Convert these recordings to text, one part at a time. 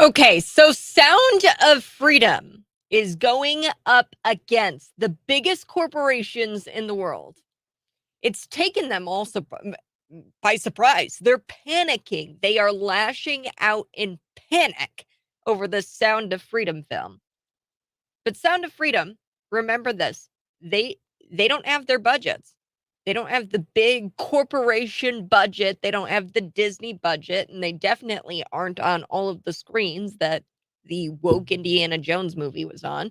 Okay, so Sound of Freedom is going up against the biggest corporations in the world. It's taken them all by surprise. They're panicking. They are lashing out in panic over the Sound of Freedom film. But Sound of Freedom, remember this, they they don't have their budgets. They don't have the big corporation budget. They don't have the Disney budget, and they definitely aren't on all of the screens that the woke Indiana Jones movie was on.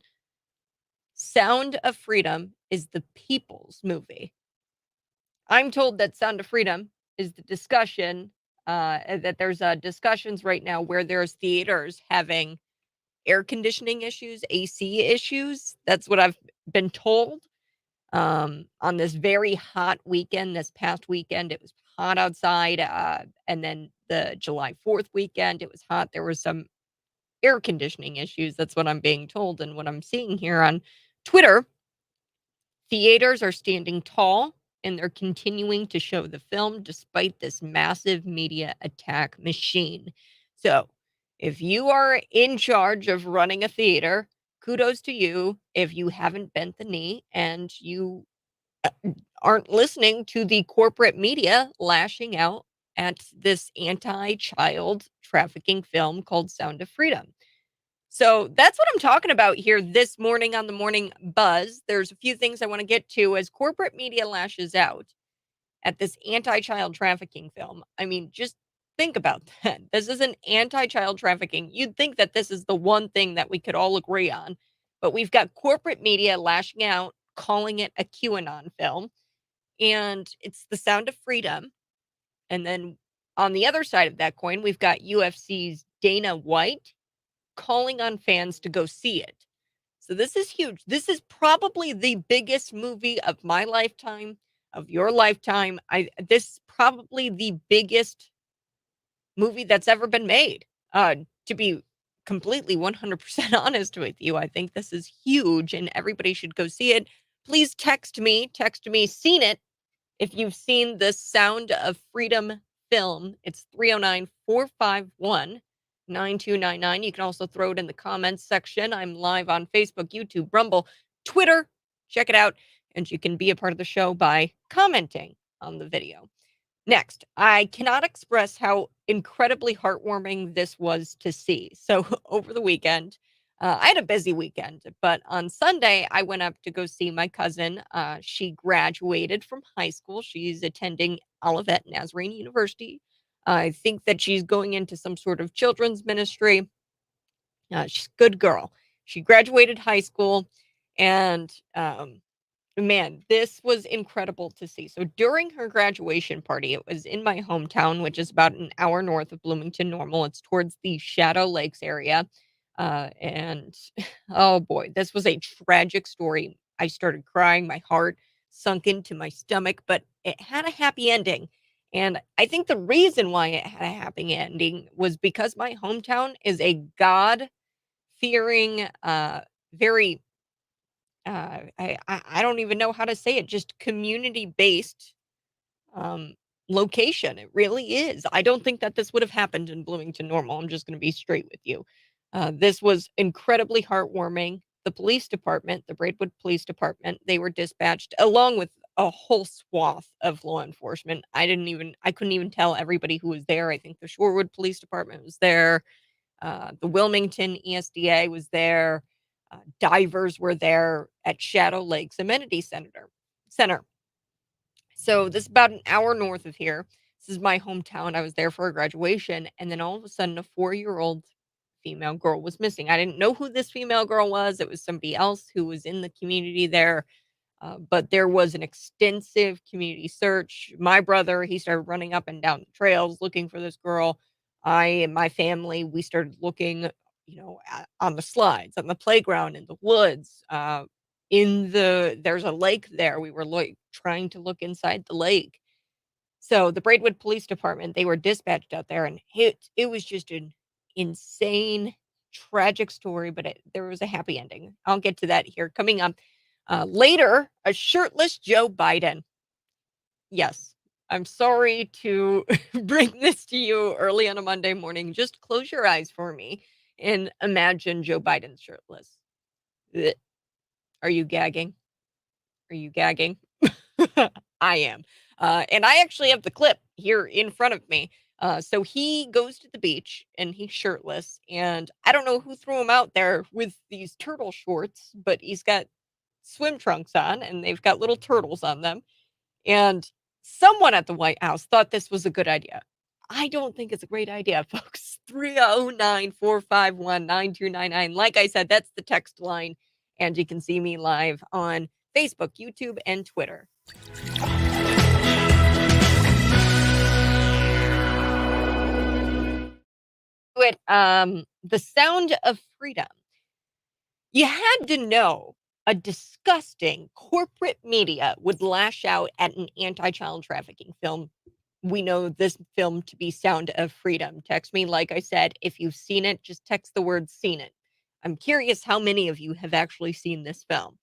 Sound of Freedom is the people's movie. I'm told that Sound of Freedom is the discussion, that there's discussions right now where there's theaters having air conditioning issues, AC issues. That's what I've been told. On this very hot weekend, this past weekend, it was hot outside. And then the July 4th weekend, it was hot. There was some air conditioning issues. That's what I'm being told. And what I'm seeing here on Twitter, theaters are standing tall and they're continuing to show the film despite this massive media attack machine. So, if you are in charge of running a theater, kudos to you if you haven't bent the knee and you aren't listening to the corporate media lashing out at this anti-child trafficking film called Sound of Freedom. So that's what I'm talking about here this morning on the Morning Buzz. There's a few things I want to get to as corporate media lashes out at this anti-child trafficking film. I mean, just think about that. This is an anti-child trafficking. You'd think that this is the one thing that we could all agree on, but we've got corporate media lashing out, calling it a QAnon film, and it's The Sound of Freedom. And then on the other side of that coin, we've got UFC's Dana White calling on fans to go see it. So this is huge. This is probably the biggest movie of my lifetime, of your lifetime. This is probably the biggest movie that's ever been made. To be completely 100% honest with you, I think this is huge and everybody should go see it. Please text me seen it if you've seen the Sound of Freedom film. It's 309-451-9299. You can also throw it in the comments section. I'm live on Facebook, YouTube, Rumble, Twitter. Check it out. And you can be a part of the show by commenting on the video. Next, I cannot express how incredibly heartwarming this was to see. So over the weekend, I had a busy weekend, but on Sunday, I went up to go see my cousin. She graduated from high school. She's attending Olivet Nazarene University. I think that she's going into some sort of children's ministry. She's a good girl. She graduated high school, and man, this was incredible to see. So during her graduation party, it was in my hometown, which is about an hour north of Bloomington-Normal. It's towards the Shadow Lakes area. And oh boy, this was a tragic story. I started crying. My heart sunk into my stomach, but it had a happy ending. And I think the reason why it had a happy ending was because my hometown is a God fearing, very I don't even know how to say it, just community-based, location. It really is. I don't think that this would have happened in Bloomington-Normal. I'm just gonna be straight with you. This was incredibly heartwarming. The police department, the Braidwood Police Department, they were dispatched along with a whole swath of law enforcement. I couldn't even tell everybody who was there. I think the Shorewood Police Department was there. The Wilmington ESDA was there. Divers were there at Shadow Lakes Amenity Center. So this is about an hour north of here. This is my hometown. I was there for a graduation, and then all of a sudden, a 4-year-old female girl was missing. I didn't know who this female girl was. It was somebody else who was in the community there. But there was an extensive community search. My brother, he started running up and down the trails looking for this girl. I and my family, we started looking, on the slides, on the playground, in the woods, there's a lake there. We were like trying to look inside the lake. So the Braidwood Police Department, they were dispatched out there, and it was just an insane, tragic story, but there was a happy ending. I'll get to that here coming up. Later, a shirtless Joe Biden. Yes, I'm sorry to bring this to you early on a Monday morning. Just close your eyes for me and imagine Joe Biden shirtless. Ugh. Are you gagging? Are you gagging? I am. And I actually have the clip here in front of me. So he goes to the beach and he's shirtless. And I don't know who threw him out there with these turtle shorts, but he's got swim trunks on and they've got little turtles on them. And someone at the White House thought this was a good idea. I don't think it's a great idea, folks. 309-451-9299. Like I said, that's the text line. And you can see me live on Facebook, YouTube, and Twitter. The Sound of Freedom. You had to know a disgusting corporate media would lash out at an anti-child trafficking film. We know this film to be Sound of Freedom. Text me, like I said, if you've seen it, just text the word seen it. I'm curious how many of you have actually seen this film.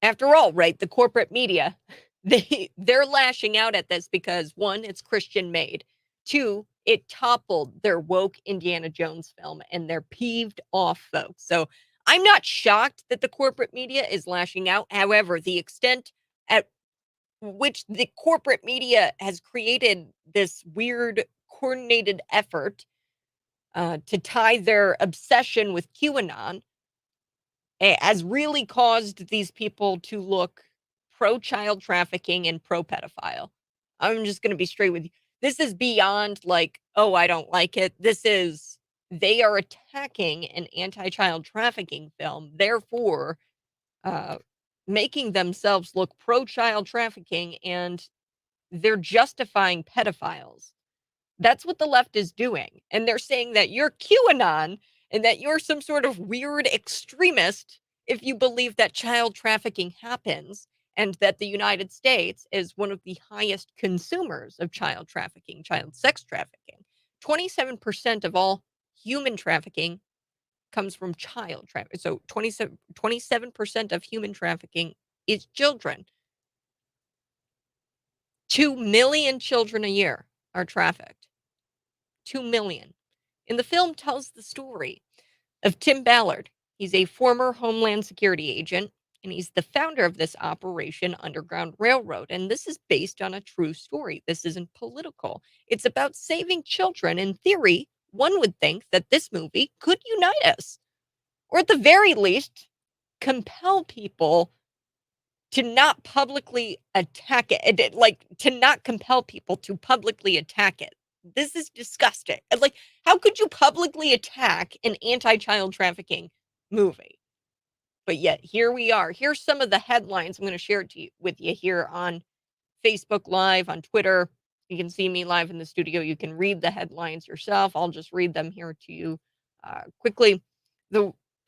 After all, right, the corporate media, they're lashing out at this because one, it's Christian made. Two, it toppled their woke Indiana Jones film and they're peeved off, folks. So I'm not shocked that the corporate media is lashing out. However, the extent at which the corporate media has created this weird coordinated effort to tie their obsession with QAnon has really caused these people to look pro child trafficking and pro pedophile. I'm just going to be straight with you. This is beyond like, oh, I don't like it. This is, they are attacking an anti child trafficking film, therefore, uh, making themselves look pro child trafficking, and they're justifying pedophiles. That's what the left is doing. And they're saying that you're QAnon and that you're some sort of weird extremist if you believe that child trafficking happens and that the United States is one of the highest consumers of child trafficking, child sex trafficking. 27% of all human trafficking comes from child trafficking. So 27% of human trafficking is children. 2 million children a year are trafficked. 2 million. And the film tells the story of Tim Ballard. He's a former Homeland Security agent, and he's the founder of this Operation Underground Railroad. And this is based on a true story. This isn't political. It's about saving children. In theory, one would think that this movie could unite us, or at the very least, compel people to not publicly attack it, like, to not compel people to publicly attack it. This is disgusting. Like, how could you publicly attack an anti-child trafficking movie? But yet, here we are. Here's some of the headlines I'm gonna share with you here on Facebook Live, on Twitter. You can see me live in the studio. You can read the headlines yourself. I'll just read them here to you, quickly.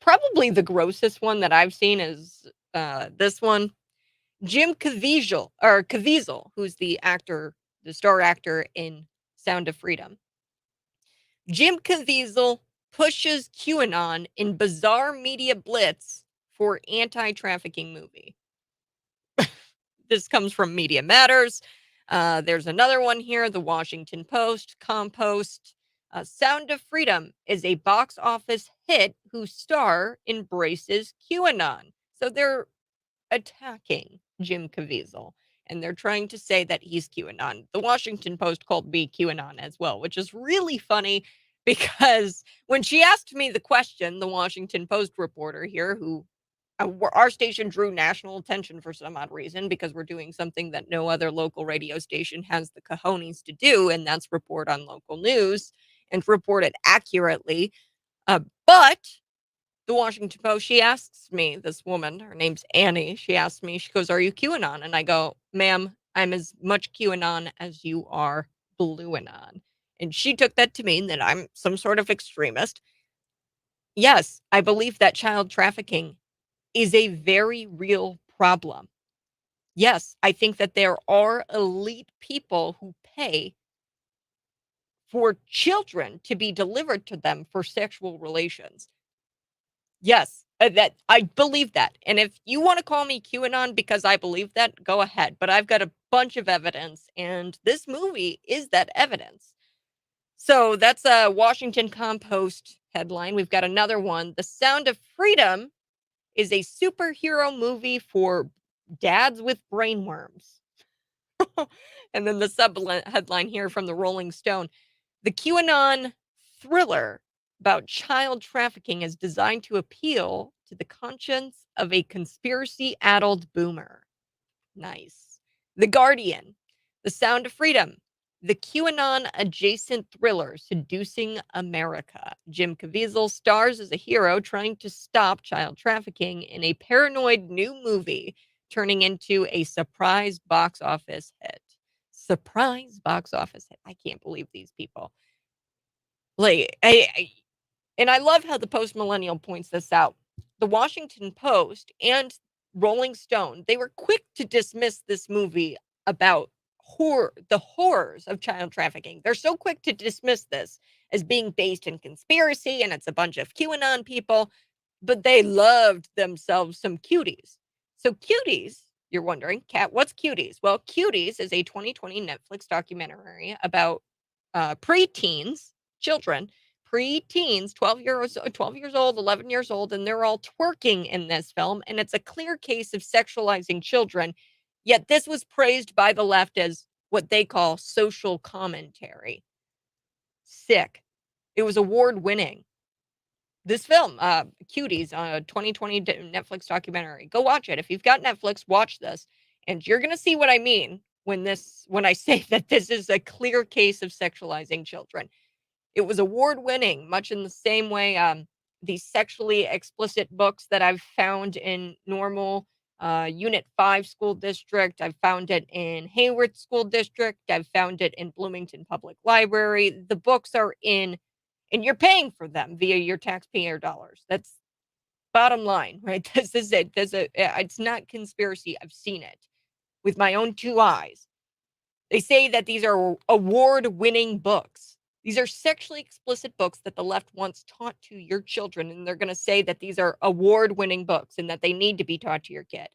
Probably the grossest one that I've seen is, this one. Jim Caviezel, who's the actor, the star actor in Sound of Freedom. Jim Caviezel pushes QAnon in bizarre media blitz for anti-trafficking movie. This comes from Media Matters. There's another one here, the Washington Post, Compost. Sound of Freedom is a box office hit whose star embraces QAnon. So they're attacking Jim Caviezel, and they're trying to say that he's QAnon. The Washington Post called me QAnon as well, which is really funny because when she asked me the question, the Washington Post reporter here, who our station drew national attention for some odd reason because we're doing something that no other local radio station has the cojones to do, and that's report on local news and report it accurately. But the Washington Post, she asks me, this woman, her name's Annie, she asks me, she goes, "Are you QAnon?" And I go, "Ma'am, I'm as much QAnon as you are BlueAnon." And she took that to mean that I'm some sort of extremist. Yes, I believe that child trafficking is a very real problem. Yes, I think that there are elite people who pay for children to be delivered to them for sexual relations. Yes, that I believe that. And if you want to call me QAnon because I believe that, go ahead. But I've got a bunch of evidence, and this movie is that evidence. So that's a Washington Compost headline. We've got another one. The Sound of Freedom is a superhero movie for dads with brainworms. And then the sub headline here from the Rolling Stone. The QAnon thriller about child trafficking is designed to appeal to the conscience of a conspiracy-addled boomer. Nice. The Guardian, The Sound of Freedom, the QAnon adjacent thriller seducing America. Jim Caviezel stars as a hero trying to stop child trafficking in a paranoid new movie, turning into a surprise box office hit. Surprise box office hit. I can't believe these people. Like, and I love how the post millennial points this out. The Washington Post and Rolling Stone, they were quick to dismiss this movie about the horrors of child trafficking. They're so quick to dismiss this as being based in conspiracy and it's a bunch of QAnon people, but they loved themselves some cuties. So Cuties, you're wondering, Kat, what's Cuties? Well, Cuties is a 2020 Netflix documentary about preteens, children, preteens, 12 years old, 11 years old, and they're all twerking in this film. And it's a clear case of sexualizing children. Yet this was praised by the left as what they call social commentary. Sick. It was award winning. This film, Cuties, 2020 Netflix documentary. Go watch it. If you've got Netflix, watch this. And you're going to see what I mean when I say that this is a clear case of sexualizing children. It was award winning, much in the same way the sexually explicit books that I've found in Normal Unit 5 school district. I've found it in Hayward School District. I've found it in Bloomington Public Library. The books are in, and you're paying for them via your taxpayer dollars. That's bottom line, right? This is it. It's not conspiracy. I've seen it with my own two eyes. They say that these are award-winning books. These are sexually explicit books that the left wants taught to your children, and they're going to say that these are award-winning books and that they need to be taught to your kid.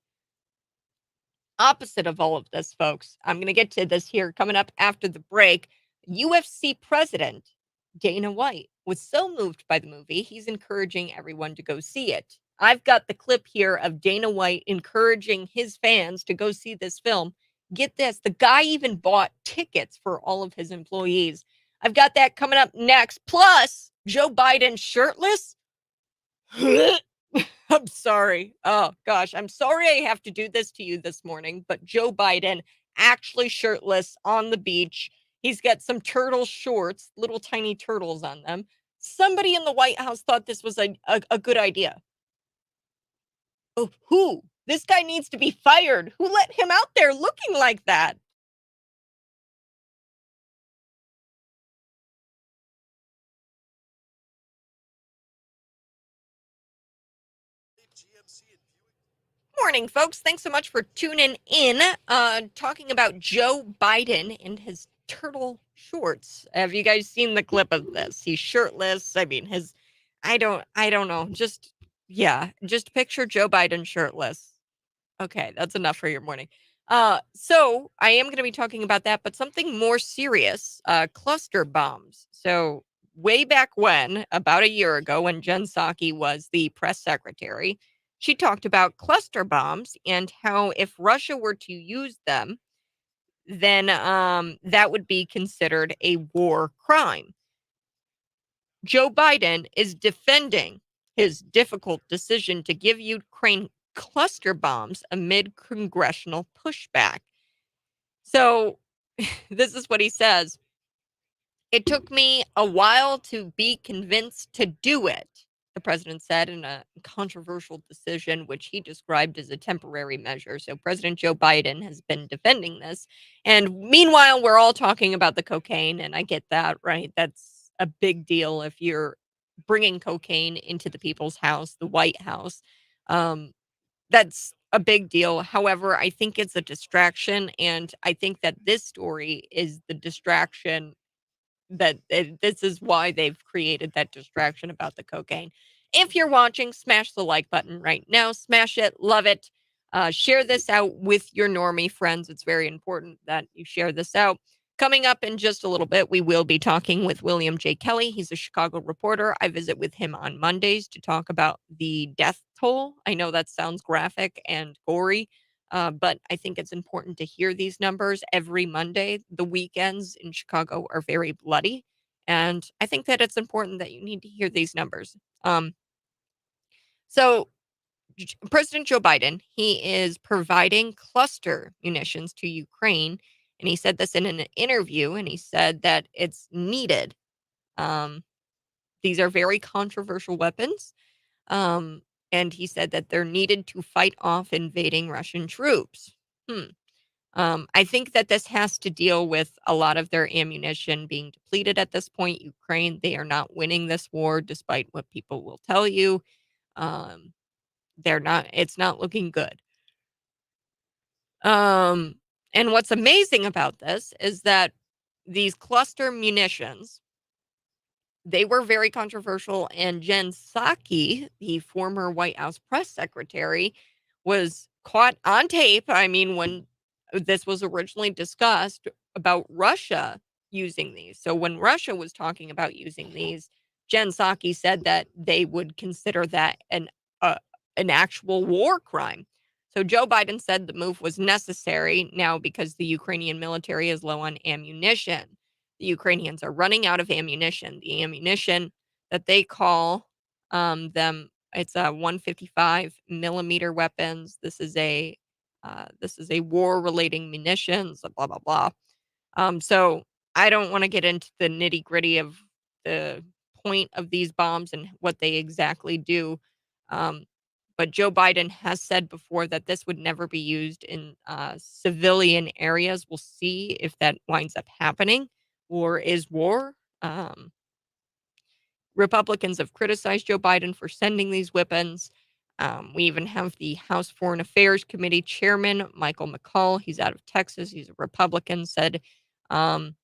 Opposite of all of this, folks, I'm going to get to this here coming up after the break. UFC president Dana White was so moved by the movie, he's encouraging everyone to go see it. I've got the clip here of Dana White encouraging his fans to go see this film. Get this, the guy even bought tickets for all of his employees. I've got that coming up next. Plus, Joe Biden shirtless. I'm sorry. Oh, gosh. I'm sorry I have to do this to you this morning, but Joe Biden actually shirtless on the beach. He's got some turtle shorts, little tiny turtles on them. Somebody in the White House thought this was a good idea. Oh, who? This guy needs to be fired. Who let him out there looking like that? Morning, folks. Thanks so much for tuning in. Talking about Joe Biden and his turtle shorts. Have you guys seen the clip of this? He's shirtless. I mean, I don't know. Just picture Joe Biden shirtless. Okay, that's enough for your morning. So I am going to be talking about that, but something more serious, cluster bombs. So way back when, about a year ago, when Jen Psaki was the press secretary, she talked about cluster bombs and how if Russia were to use them, then that would be considered a war crime. Joe Biden is defending his difficult decision to give Ukraine cluster bombs amid congressional pushback. So this is what he says. It took me a while to be convinced to do it, the president said in a controversial decision, which he described as a temporary measure. So President Joe Biden has been defending this. And meanwhile, we're all talking about the cocaine. And I get that, right? That's a big deal if you're bringing cocaine into the people's house, the White House. That's a big deal. However, I think it's a distraction. And I think that this story is the distraction this is why they've created that distraction about the cocaine. If you're watching, smash the like button right now. Smash it. Love it. Share this out with your normie friends. It's very important that you share this out. Coming up in just a little bit, we will be talking with William J. Kelly. He's a Chicago reporter. I visit with him on Mondays to talk about the death toll. I know that sounds graphic and gory, but I think it's important to hear these numbers every Monday. The weekends in Chicago are very bloody, and I think that it's important that you need to hear these numbers. So President Joe Biden, he is providing cluster munitions to Ukraine, and he said this in an interview, and he said that it's needed. Um, these are very controversial weapons, um, and he said that they're needed to fight off invading Russian troops. Hmm. I think that this has to deal with a lot of their ammunition being depleted at this point. Ukraine, they are not winning this war, despite what people will tell you. Um, they're not. It's not looking good. Um, and what's amazing about this is that these cluster munitions, they were very controversial, and Jen Psaki, the former White House press secretary, was caught on tape. I mean, when this was originally discussed about Russia using these. So when Russia was talking about using these, Jen Psaki said that they would consider that uh, an actual war crime. So Joe Biden said the move was necessary now because the Ukrainian military is low on ammunition. The Ukrainians are running out of ammunition. The ammunition that they call them, it's a 155 millimeter weapons. This is a war relating munitions. Blah blah blah. So I don't want to get into the nitty gritty of the point of these bombs and what they exactly do. Um, but Joe Biden has said before that this would never be used in civilian areas. We'll see if that winds up happening. War is war. Republicans have criticized Joe Biden for sending these weapons. We even have the House Foreign Affairs Committee chairman, Michael McCall. He's out of Texas. He's a Republican, said um,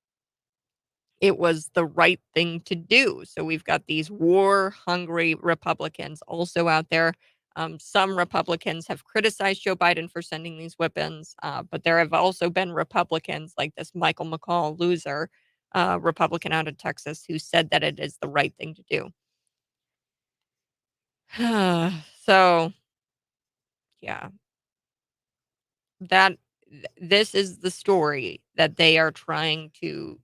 it was the right thing to do. So we've got these war hungry Republicans also out there. Some Republicans have criticized Joe Biden for sending these weapons, but there have also been Republicans like this Michael McCall loser, Republican out of Texas, who said that it is the right thing to do. So, yeah, that this is the story that they are trying to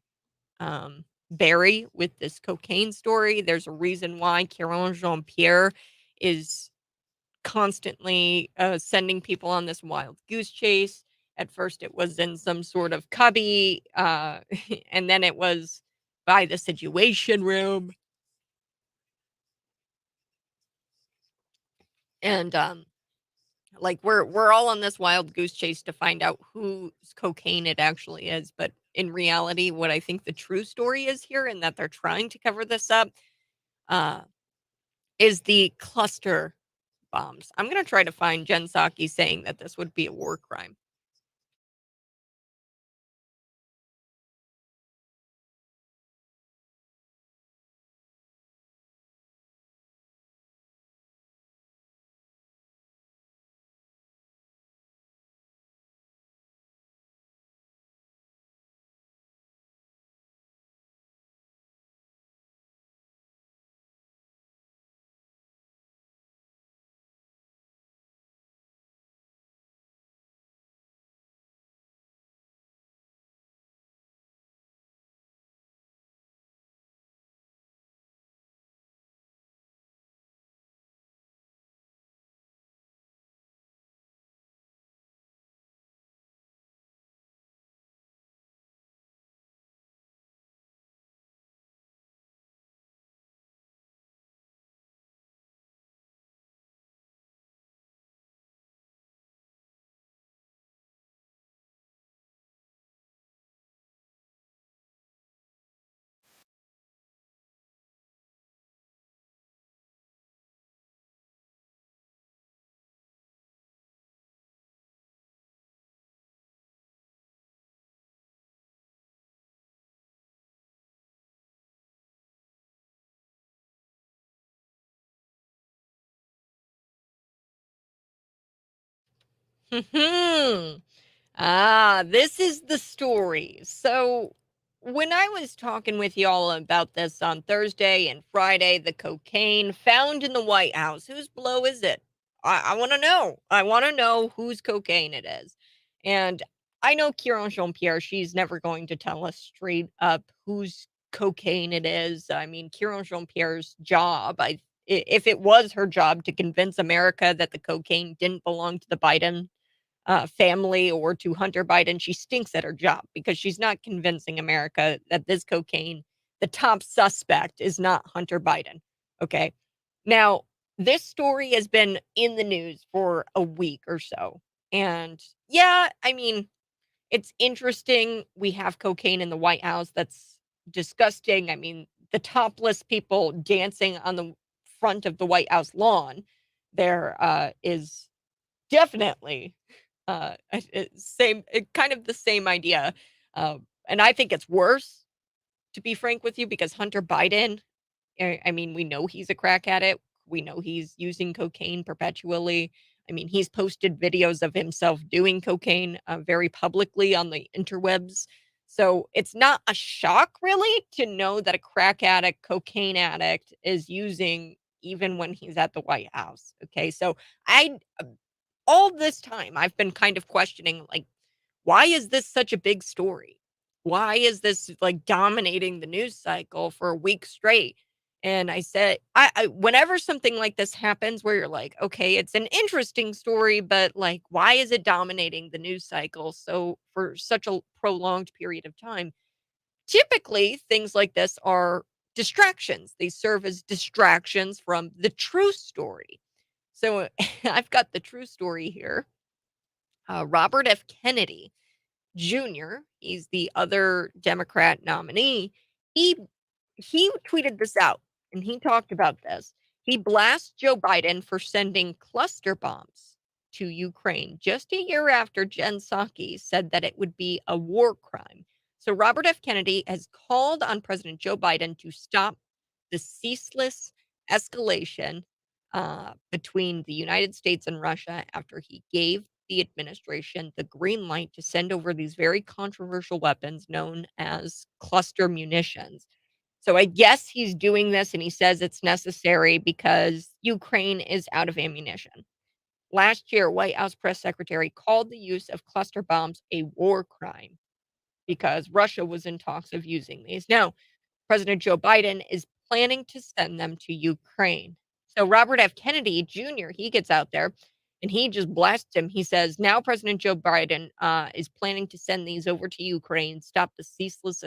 bury with this cocaine story. There's a reason why Caron Jean Pierre is constantly sending people on this wild goose chase. At first, it was in some sort of cubby, and then it was by the Situation Room, and like we're all on this wild goose chase to find out whose cocaine it actually is. But in reality, what I think the true story is here, and that they're trying to cover this up, uh, is the cluster bombs. I'm gonna try to find Jen Psaki saying that this would be a war crime. This is the story. So when I was talking with y'all about this on Thursday and Friday, the cocaine found in the White House, whose blow is it? I want to know. I want to know whose cocaine it is. And I know Kieran Jean Pierre, she's never going to tell us straight up whose cocaine it is. I mean, Kieran Jean Pierre's job, if it was her job to convince America that the cocaine didn't belong to the Biden family or to Hunter Biden, she stinks at her job because she's not convincing America that this cocaine, the top suspect, is not Hunter Biden. Okay. Now, this story has been in the news for a week or so. And yeah, I mean, it's interesting. We have cocaine in the White House. That's disgusting. I mean, the topless people dancing on the front of the White House lawn there is definitely same kind of the same idea, and I think it's worse, to be frank with you, because Hunter Biden, I mean, we know he's a crack addict. We know he's using cocaine perpetually. I mean, he's posted videos of himself doing cocaine, very publicly on the interwebs. So it's not a shock really to know that a crack addict, cocaine addict is using even when he's at the White House. Okay. So I all this time, I've been kind of questioning, like, why is this such a big story? Why is this like dominating the news cycle for a week straight? And I said, whenever something like this happens, where you're like, okay, it's an interesting story, but like, why is it dominating the news cycle so for such a prolonged period of time? Typically, things like this are distractions. They serve as distractions from the true story. So I've got the true story here. Robert F. Kennedy Jr., he's the other Democrat nominee. He he tweeted this out and he talked about this. He blasts Joe Biden for sending cluster bombs to Ukraine just a year after Jen Psaki said that it would be a war crime. So Robert F. Kennedy has called on President Joe Biden to stop the ceaseless escalation between the United States and Russia after he gave the administration the green light to send over these very controversial weapons known as cluster munitions. So I guess he's doing this and he says it's necessary because Ukraine is out of ammunition. Last year, White House press secretary called the use of cluster bombs a war crime because Russia was in talks of using these. Now, President Joe Biden is planning to send them to Ukraine. So Robert F. Kennedy Jr., he gets out there and he just blasts him. He says, now President Joe Biden is planning to send these over to Ukraine, stop the ceaseless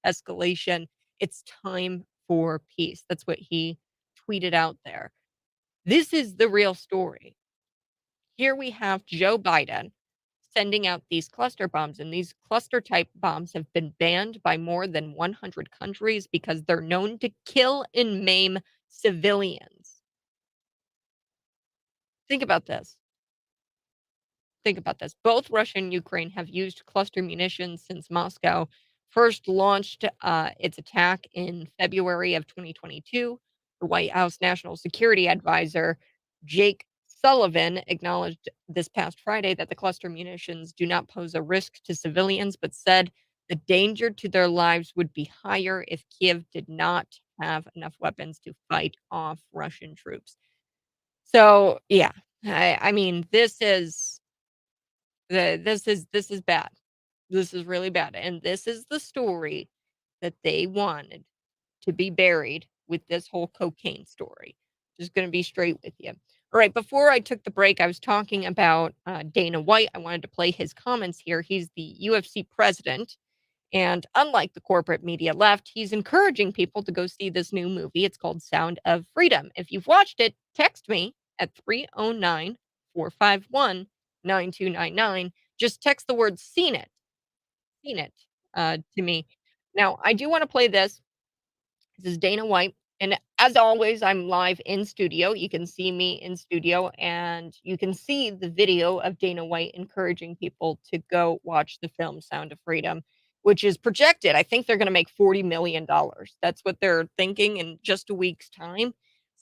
escalation. It's time for peace. That's what he tweeted out there. This is the real story. Here we have Joe Biden sending out these cluster bombs, and these cluster type bombs have been banned by more than 100 countries because they're known to kill and maim civilians. Think about this. Think about this. Both Russia and Ukraine have used cluster munitions since Moscow first launched its attack in February of 2022. The White House National Security Advisor, Jake Sullivan, acknowledged this past Friday that the cluster munitions do not pose a risk to civilians, but said the danger to their lives would be higher if Kiev did not have enough weapons to fight off Russian troops. So, yeah, I mean, this is bad. This is really bad, and this is the story that they wanted to be buried with this whole cocaine story. Just gonna be straight with you. All right, before I took the break, I was talking about, Dana White. I wanted to play his comments here. He's the UFC president, and unlike the corporate media left, he's encouraging people to go see this new movie. It's called Sound of Freedom. If you've watched it, text me at 309-451-9299. Just text the word seen it to me. Now, I do want to play this. This is Dana White. And as always, I'm live in studio. You can see me in studio and you can see the video of Dana White encouraging people to go watch the film Sound of Freedom, which is projected. I think they're going to make $40 million. That's what they're thinking in just a week's time.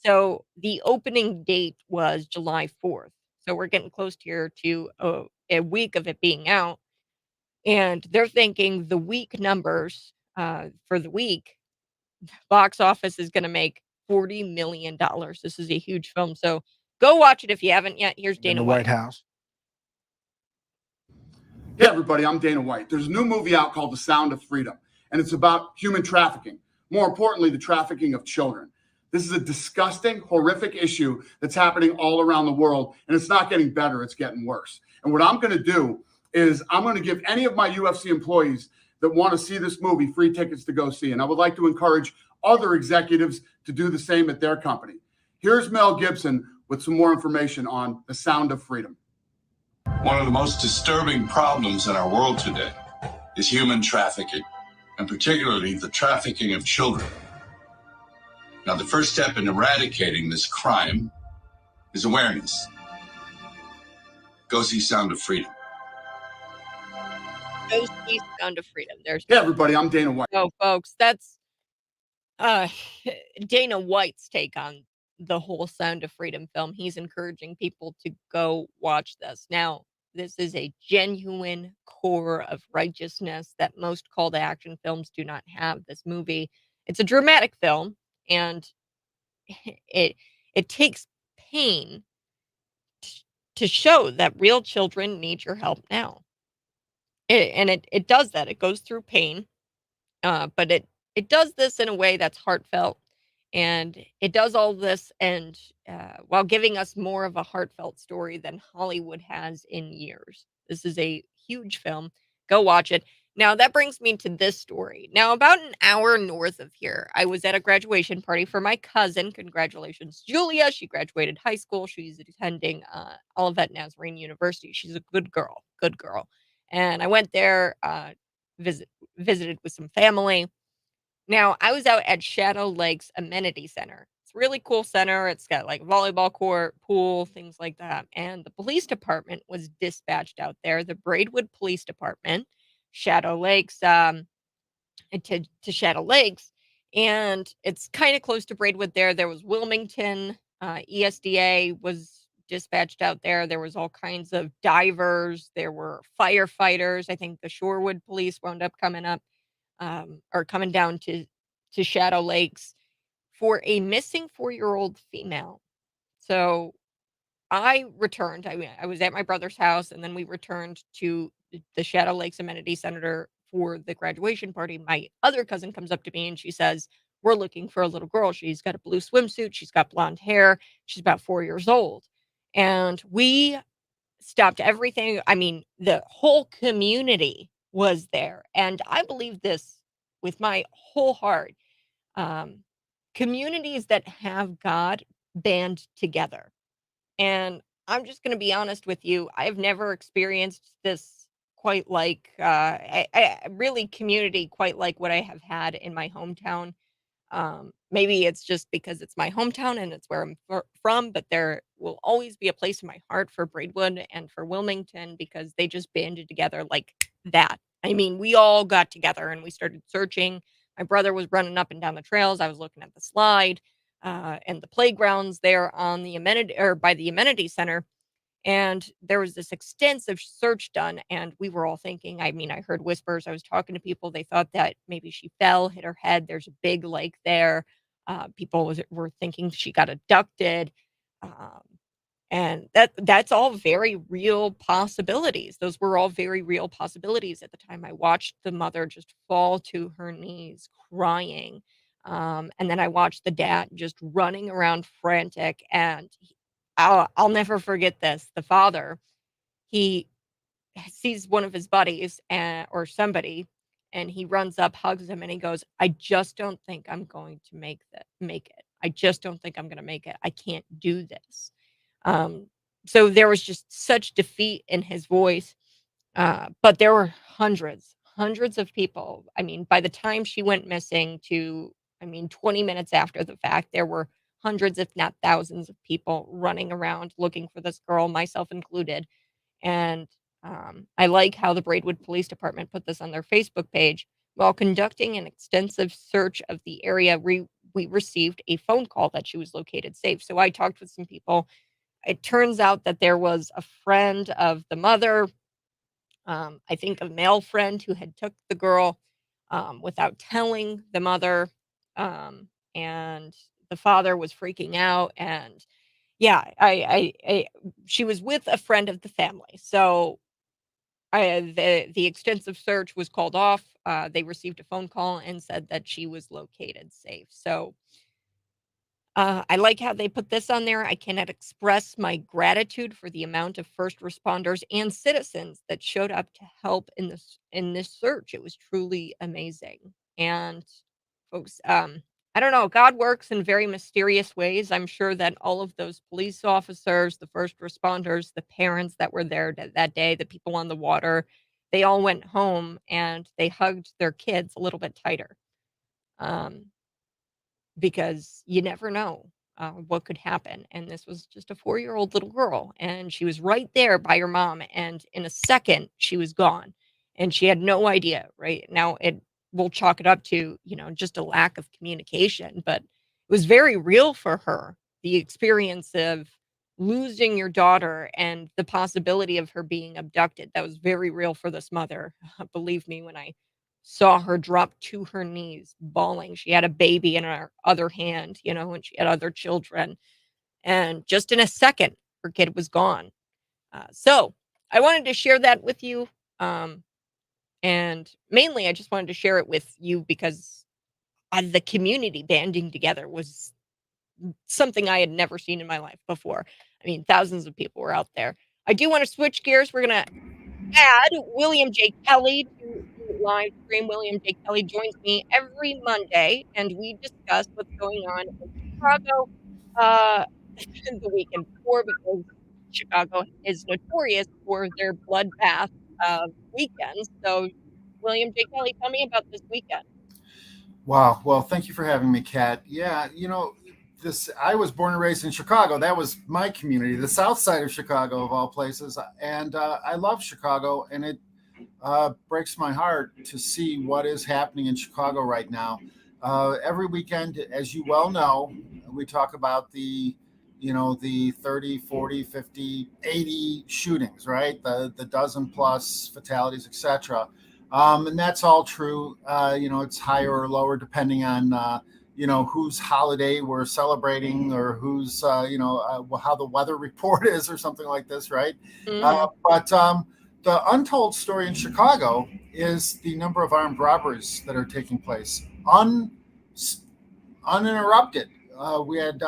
So the opening date was July 4th. So we're getting close here to a week of it being out. And they're thinking the week numbers for the week. Box office is gonna make $40 million. This is a huge film, so go watch it if you haven't yet. Here's In Dana the White White. House. Hey, everybody, I'm Dana White. There's a new movie out called The Sound of Freedom, and it's about human trafficking. More importantly, the trafficking of children. This is a disgusting, horrific issue that's happening all around the world, and it's not getting better, it's getting worse. And what I'm going to do is I'm going to give any of my UFC employees that want to see this movie free tickets to go see. And I would like to encourage other executives to do the same at their company. Here's Mel Gibson with some more information on The Sound of Freedom. One of the most disturbing problems in our world today is human trafficking, and particularly the trafficking of children. Now, the first step in eradicating this crime is awareness. Go see Sound of Freedom. Go see Sound of Freedom. There's Hey, everybody, I'm Dana White. Oh, folks, that's uh Dana White's take on the whole Sound of Freedom film. He's encouraging people to go watch this. Now, this is a genuine core of righteousness that most call to action films do not have. This movie, it's a dramatic film, and it it takes pain to show that real children need your help now. It does that. It goes through pain, but it does this in a way that's heartfelt, and it does all this and while giving us more of a heartfelt story than Hollywood has in years. This is a huge film. Go watch it. Now that brings me to this story. Now, about an hour north of here, I was at a graduation party for my cousin. Congratulations, Julia. She graduated high school. She's attending Olivet Nazarene University. She's a good girl. Good girl. And I went there, visited with some family. Now, I was out at Shadow Lakes Amenity Center. It's a really cool center. It's got like volleyball court, pool, things like that. And the police department was dispatched out there, the Braidwood Police Department, Shadow Lakes, to Shadow Lakes. And it's kind of close to Braidwood there. There was Wilmington, ESDA was dispatched out there. There was all kinds of divers. There were firefighters. I think the Shorewood police wound up coming up or coming down to Shadow Lakes for a missing 4-year-old female. So I returned. I was at my brother's house, and then we returned to the Shadow Lakes Amenity Center for the graduation party. My other cousin comes up to me and she says, "We're looking for a little girl. She's got a blue swimsuit. She's got blonde hair. She's about 4 years old." And we stopped everything. I mean, the whole community was there. And I believe this with my whole heart. Um, Communities that have God band together. And I'm just going to be honest with you. I've never experienced this quite like, really community quite like what I have had in my hometown. Maybe it's just because it's my hometown and it's where I'm from, but there will always be a place in my heart for Braidwood and for Wilmington because they just banded together like that. I mean, we all got together and we started searching. My brother was running up and down the trails. I was looking at the slide and the playgrounds there on the amenity or by the amenity center. And there was this extensive search done, and we were all thinking, I mean, I heard whispers. I was talking to people. They thought that maybe she fell, hit her head. There's a big lake there. Were thinking she got abducted. Um, and that's all very real possibilities. Those were all very real possibilities at the time. I watched the mother just fall to her knees crying. And then I watched the dad just running around frantic, and I'll never forget this. The father, he sees one of his buddies or somebody, and he runs up, hugs him, and he goes, "I just don't think I'm going to make it. I just don't think I'm going to make it. I can't do this." Um, so there was just such defeat in his voice. But there were hundreds of people. I mean, by the time she went missing to, I mean, 20 minutes after the fact, there were hundreds, if not thousands of people running around looking for this girl, myself included. And I like how the Braidwood Police Department put this on their Facebook page. While conducting an extensive search of the area, we received a phone call that she was located safe. So I talked with some people. It turns out that there was a friend of the mother, I think a male friend who had took the girl. without telling the mother. And the father was freaking out. And yeah, she was with a friend of the family. So the extensive search was called off. They received a phone call and said that she was located safe. So I like how they put this on there. I cannot express my gratitude for the amount of first responders and citizens that showed up to help in this search. It was truly amazing. And folks, I don't know, God works in very mysterious ways. I'm sure that all of those police officers, the first responders, the parents that were there that day, the people on the water, they all went home and they hugged their kids a little bit tighter. Um, because you never know what could happen. And this was just a 4-year-old little girl, and she was right there by her mom. And in a second, she was gone, and she had no idea. Right now, we'll chalk it up to just a lack of communication, but it was very real for her. The experience of losing your daughter and the possibility of her being abducted, that was very real for this mother. Believe me when I saw her drop to her knees bawling. She had a baby in her other hand, and she had other children. And just in a second, her kid was gone. So I wanted to share that with you. Um, and mainly, I just wanted to share it with you because the community banding together was something I had never seen in my life before. I mean, thousands of people were out there. I do want to switch gears. We're going to add William J. Kelly to live stream. William J. Kelly joins me every Monday, and we discuss what's going on in Chicago uh, the weekend before, because Chicago is notorious for their bloodbath weekends. So, William J. Kelly, tell me about this weekend. Wow. Well, thank you for having me, Kat. Yeah, I was born and raised in Chicago. That was my community, the south side of Chicago, of all places. And I love Chicago, and it breaks my heart to see what is happening in Chicago right now. Every weekend, as you well know, we talk about the 30, 40, 50, 80 shootings, right? The dozen plus fatalities, etc. And that's all true. It's higher or lower depending on whose holiday we're celebrating, or who's how the weather report is, or something like this, right? But the untold story in Chicago is the number of armed robberies that are taking place uninterrupted. We had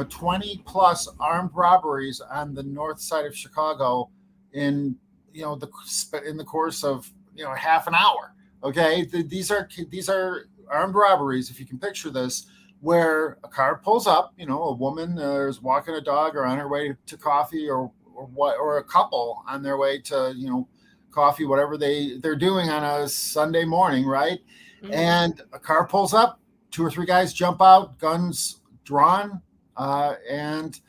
20 plus armed robberies on the north side of Chicago in the course of half an hour. Okay, these are armed robberies, if you can picture this, where a car pulls up, a woman is walking a dog or on her way to coffee, or a couple on their way to coffee, whatever they're doing on a Sunday morning, right? Mm-hmm. And a car pulls up, 2 or 3 guys jump out, guns drawn, and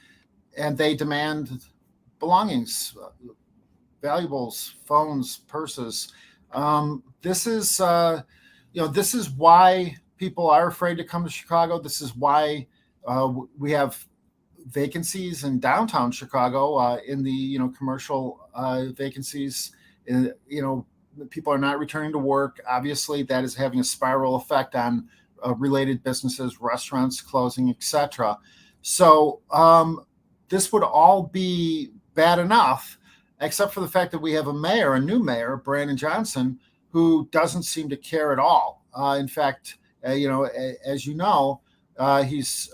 they demand belongings, valuables, phones, purses. This is why people are afraid to come to Chicago. This is why we have vacancies in downtown Chicago, in the commercial vacancies. People are not returning to work. Obviously, that is having a spiral effect on related businesses, restaurants closing, etc. So this would all be bad enough, except for the fact that we have a new mayor, Brandon Johnson, who doesn't seem to care at all. In fact, as you know, he's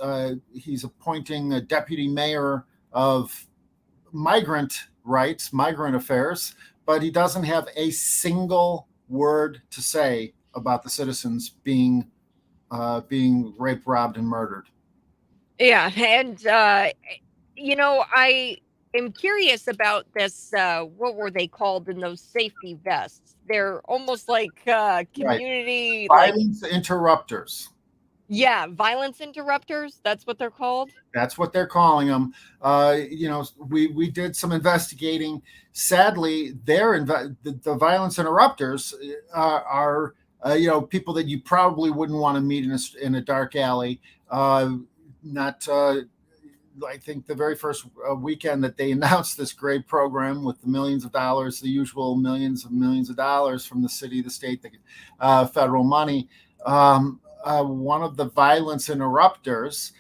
appointing a deputy mayor of migrant rights, migrant affairs, but he doesn't have a single word to say about the citizens being raped, robbed, and murdered. Yeah, and I am curious about this. What were they called in those safety vests? They're almost like community violence interrupters. Yeah, violence interrupters. That's what they're called. That's what they're calling them. We did some investigating. Sadly, the violence interrupters are people that you probably wouldn't want to meet in a dark alley. Not I think the very first weekend that they announced this great program with the millions of dollars, the usual millions of dollars from the city, the state, the federal money. One of the violence interrupters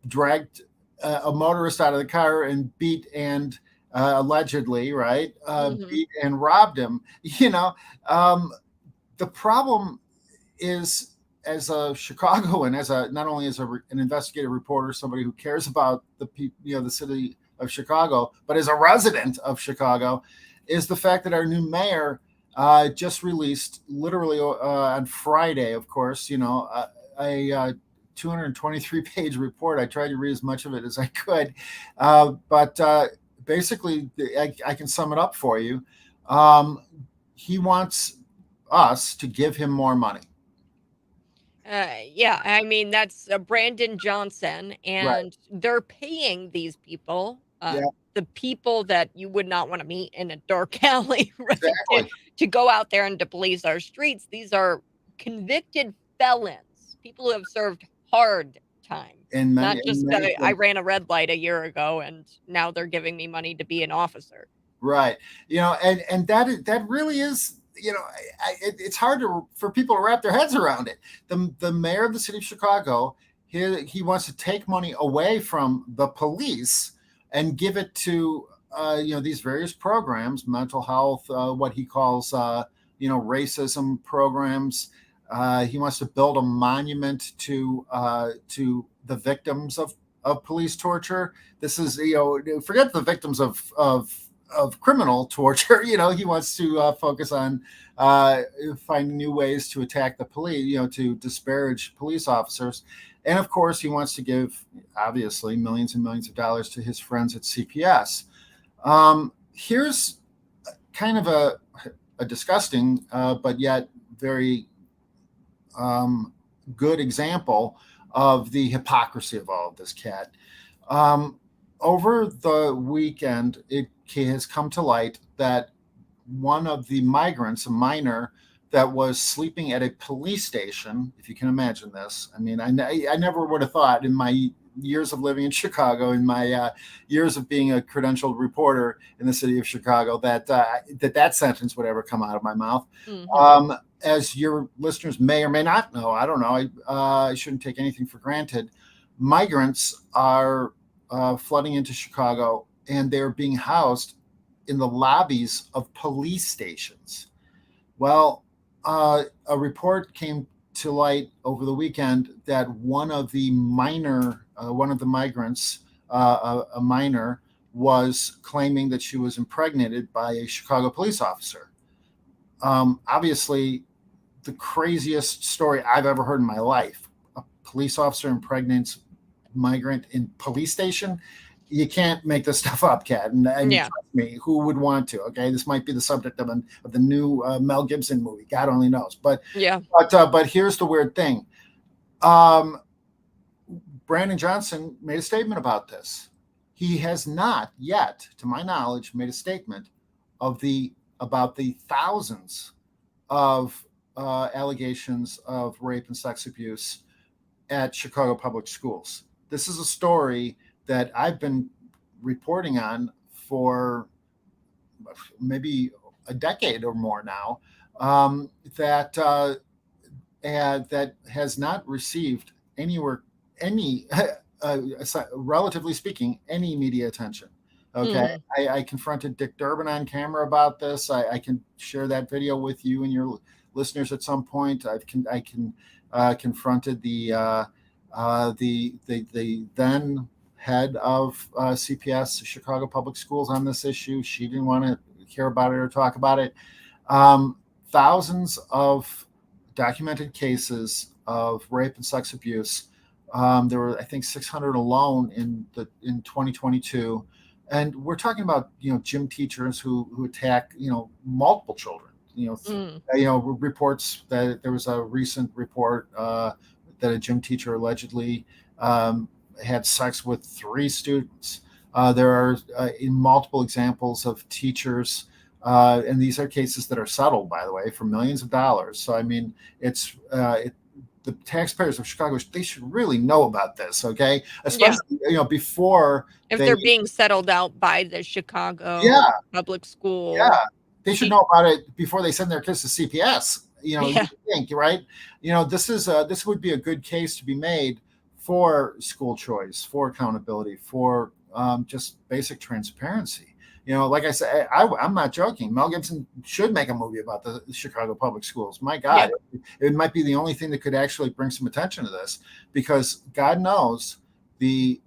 dragged a motorist out of the car and beat and allegedly, right, beat and robbed him. The problem is, as a Chicagoan, not only as an investigative reporter, somebody who cares about the people, the city of Chicago, but as a resident of Chicago, is the fact that our new mayor just released, literally on Friday, of course, a 223-page report. I tried to read as much of it as I could, but basically, I can sum it up for you. He wants us to give him more money. Yeah, I mean, that's Brandon Johnson, and Right. they're paying these people, Yeah. the people that you would not want to meet in a dark alley, right? Exactly. To go out there and to police our streets. These are convicted felons, people who have served hard time. Not just I ran a red light a year ago and now they're giving me money to be an officer. Right. And that really is, it's hard for people to wrap their heads around it. The mayor of the city of Chicago, he wants to take money away from the police and give it to these various programs, mental health, what he calls racism programs. He wants to build a monument to the victims of police torture. This is, forget the victims of criminal torture. He wants to focus on finding new ways to attack the police, to disparage police officers. And of course, he wants to give, obviously, millions and millions of dollars to his friends at CPS. Here's kind of a disgusting, but yet very good example of the hypocrisy of all of this, Kat. Over the weekend, it has come to light that one of the migrants, a minor, that was sleeping at a police station, if you can imagine this. I mean, I never would have thought in my years of living in Chicago, in my years of being a credentialed reporter in the city of Chicago, that sentence would ever come out of my mouth. Mm-hmm. As your listeners may or may not know, I don't know, I shouldn't take anything for granted. Migrants are flooding into Chicago, and they're being housed in the lobbies of police stations. Well, a report came to light over the weekend that one of the migrants, a minor, was claiming that she was impregnated by a Chicago police officer. Obviously, the craziest story I've ever heard in my life. A police officer impregnates migrant in police station. You can't make this stuff up, Kat. And trust me, who would want to? Okay, this might be the subject of the new Mel Gibson movie. God only knows. But here's the weird thing. Brandon Johnson made a statement about this. He has not yet, to my knowledge, made a statement about the thousands of allegations of rape and sex abuse at Chicago public schools. This is a story that I've been reporting on for maybe a decade or more now, that has not received relatively speaking, any media attention. Okay. I confronted Dick Durbin on camera about this. I can share that video with you and your listeners at some point. I confronted the then head of CPS, Chicago Public Schools, on this issue. She didn't want to hear about it or talk about it. Thousands of documented cases of rape and sex abuse. There were, I think, 600 alone in 2022, and we're talking about gym teachers who attack multiple children. Reports that there was a recent report that a gym teacher allegedly had sex with 3 students. There are multiple examples of teachers, and these are cases that are settled, by the way, for millions of dollars. So I mean, the taxpayers of Chicago, they should really know about this, okay? Especially before if they're being settled out by the Chicago public school. Yeah, they should know about it before they send their kids to CPS. You think, right? This would be a good case to be made for school choice, for accountability, for just basic transparency. Like I said, I'm not joking. Mel Gibson should make a movie about the Chicago public schools. My God, it might be the only thing that could actually bring some attention to this, because God knows the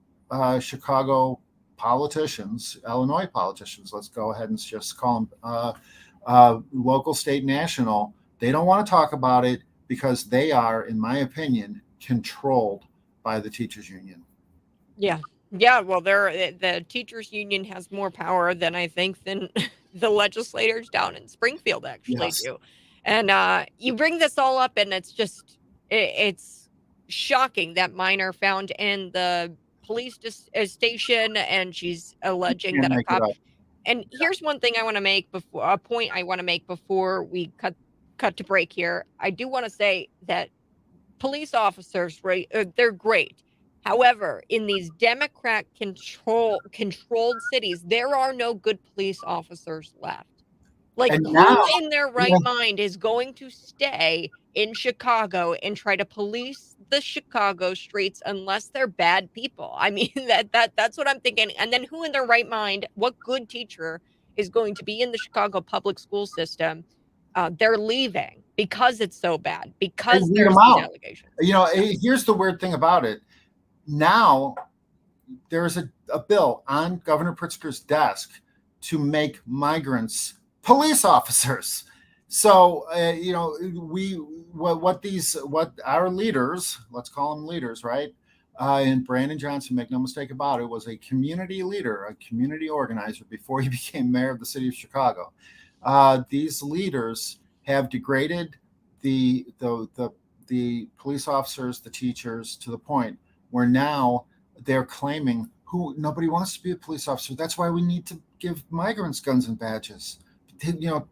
Chicago politicians, Illinois politicians, let's go ahead and just call them local, state, national. They don't want to talk about it because they are, in my opinion, controlled by the teachers union. Yeah, well, the teachers union has more power than I think than the legislators down in Springfield actually do. And you bring this all up, and it's just it's shocking that minor found in the police station, and she's alleging that a cop. And here's one thing I want to make before we cut to break here. I do want to say that police officers, right? They're great. However, in these Democrat controlled cities, there are no good police officers left. Like, who in their right mind is going to stay in Chicago and try to police the Chicago streets unless they're bad people? I mean, that's what I'm thinking. And then who in their right mind, what good teacher is going to be in the Chicago public school system? They're leaving because it's so bad, because there's these allegations. Here's the weird thing about it. Now, there's a bill on Governor Pritzker's desk to make migrants police officers. So, what our leaders, let's call them leaders, right? And Brandon Johnson, make no mistake about it, was a community leader, a community organizer before he became mayor of the city of Chicago. These leaders have degraded the police officers, the teachers, to the point where now they're claiming nobody wants to be a police officer. That's why we need to give migrants guns and badges,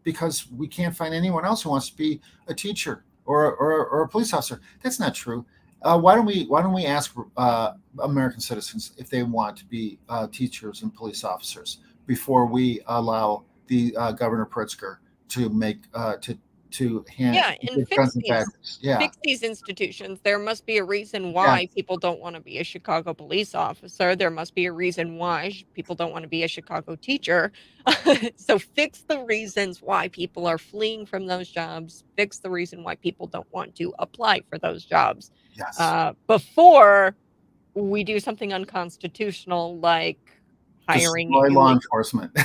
because we can't find anyone else who wants to be a teacher or a police officer. That's not true. Why don't we ask American citizens if they want to be teachers and police officers before we allow the Governor Pritzker to make fix these institutions. There must be a reason why people don't want to be a Chicago police officer. There must be a reason why people don't want to be a Chicago teacher. So fix the reasons why people are fleeing from those jobs. Fix the reason why people don't want to apply for those jobs. Before we do something unconstitutional like hiring law enforcement.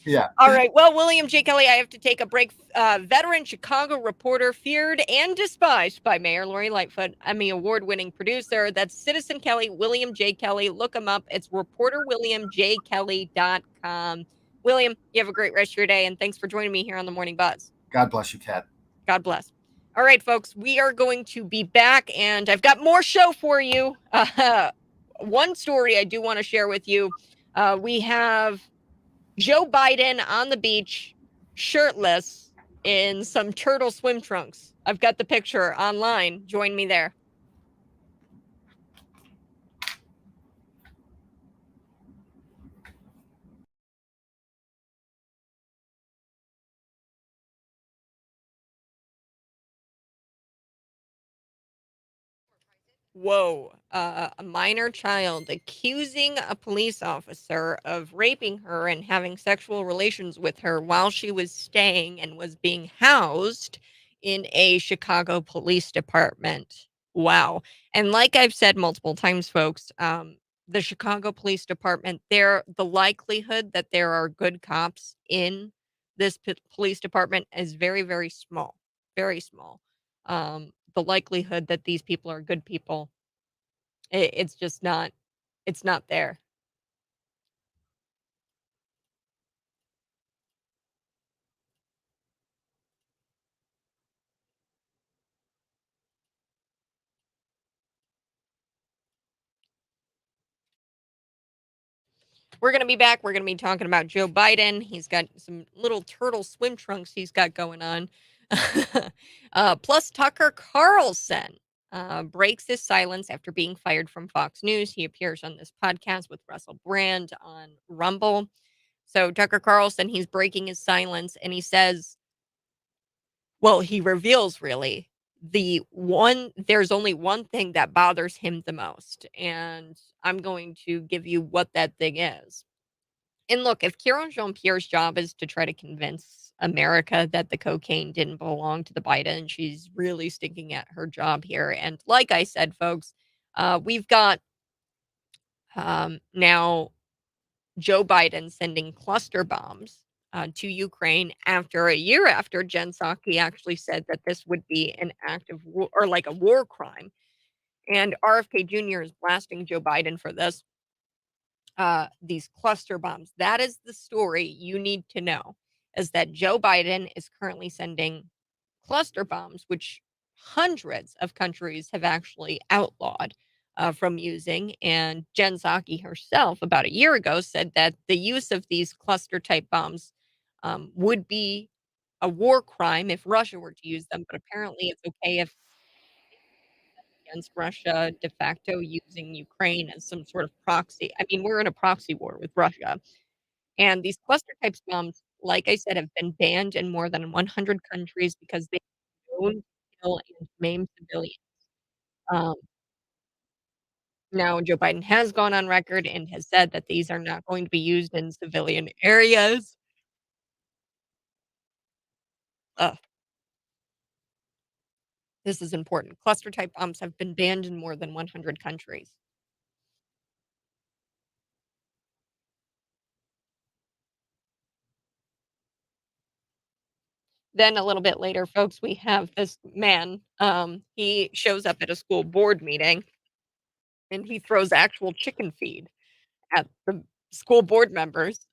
Yeah. All right. Well, William J. Kelly, I have to take a break. Veteran Chicago reporter, feared and despised by Mayor Lori Lightfoot, Emmy award-winning producer. That's Citizen Kelly, William J. Kelly. Look him up. It's reporterwilliamjkelly.com. William, you have a great rest of your day, and thanks for joining me here on the Morning Buzz. God bless you, Kat. God bless. All right, folks, we are going to be back, and I've got more show for you. One story I do want to share with you. We have Joe Biden on the beach, shirtless, in some turtle swim trunks. I've got the picture online. Join me there. Whoa. A minor child accusing a police officer of raping her and having sexual relations with her while she was staying and was being housed in a Chicago police department. Wow. And like I've said multiple times, folks, the Chicago Police Department, the likelihood that there are good cops in this police department is very, very small. Very small. The likelihood that these people are good people, it's just not, it's not there. We're going to be back. We're going to be talking about Joe Biden. He's got some little turtle swim trunks he's got going on. Plus Tucker Carlson. breaks his silence after being fired from Fox News. He appears on this podcast with Russell Brand on Rumble. So Tucker Carlson, he's breaking his silence and he says, well, he reveals really there's only one thing that bothers him the most. And I'm going to give you what that thing is. And look, if Kieran Jean Pierre's job is to try to convince America that the cocaine didn't belong to the Biden, she's really stinking at her job here. And like I said, folks, we've got now Joe Biden sending cluster bombs to Ukraine after a year after Jen Psaki actually said that this would be an act of war or like a war crime. And RFK Jr. is blasting Joe Biden for this. These cluster bombs. That is the story you need to know is that Joe Biden is currently sending cluster bombs, which hundreds of countries have actually outlawed from using. And Jen Psaki herself, about a year ago, said that the use of these cluster type bombs would be a war crime if Russia were to use them. But apparently, it's okay if against Russia de facto using Ukraine as some sort of proxy. I mean, we're in a proxy war with Russia. And these cluster types bombs, like I said, have been banned in more than 100 countries because they don't kill and maim civilians. Um, Now, Joe Biden has gone on record and has said that these are not going to be used in civilian areas. Ugh, this is important. Cluster type bombs have been banned in more than 100 countries. Then a little bit later, folks, we have this man. He shows up at a school board meeting and he throws actual chicken feed at the school board members,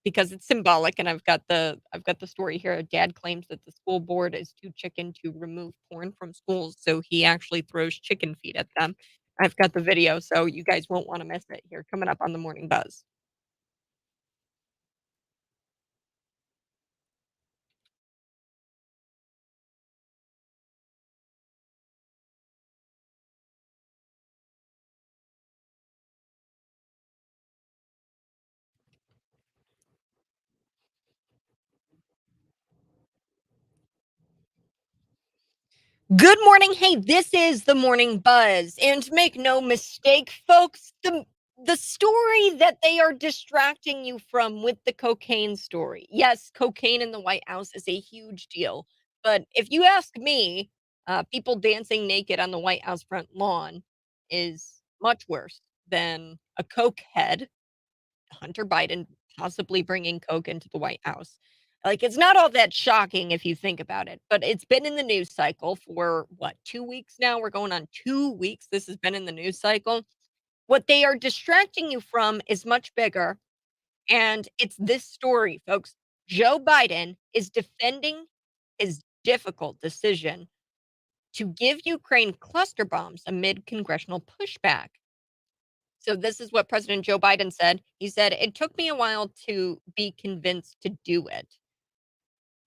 because it's symbolic. And I've got the story here. A dad claims that the school board is too chicken to remove porn from schools, so he actually throws chicken feed at them. I've got the video, so you guys won't want to miss it here coming up on the morning buzz. Good morning. Hey, this is the Morning Buzz. And make no mistake, folks, the story that they are distracting you from with the cocaine story. Yes, cocaine in the White House is a huge deal. But if you ask me, people dancing naked on the White House front lawn is much worse than a coke head Hunter Biden possibly bringing coke into the White House. Like, it's not all that shocking if you think about it, but it's been in the news cycle for what, 2 weeks now? We're going on 2 weeks. This has been in the news cycle. What they are distracting you from is much bigger, and it's this story, folks. Joe Biden is defending his difficult decision to give Ukraine cluster bombs amid congressional pushback. So this is what President Joe Biden said. He said, "It took me a while to be convinced to do it,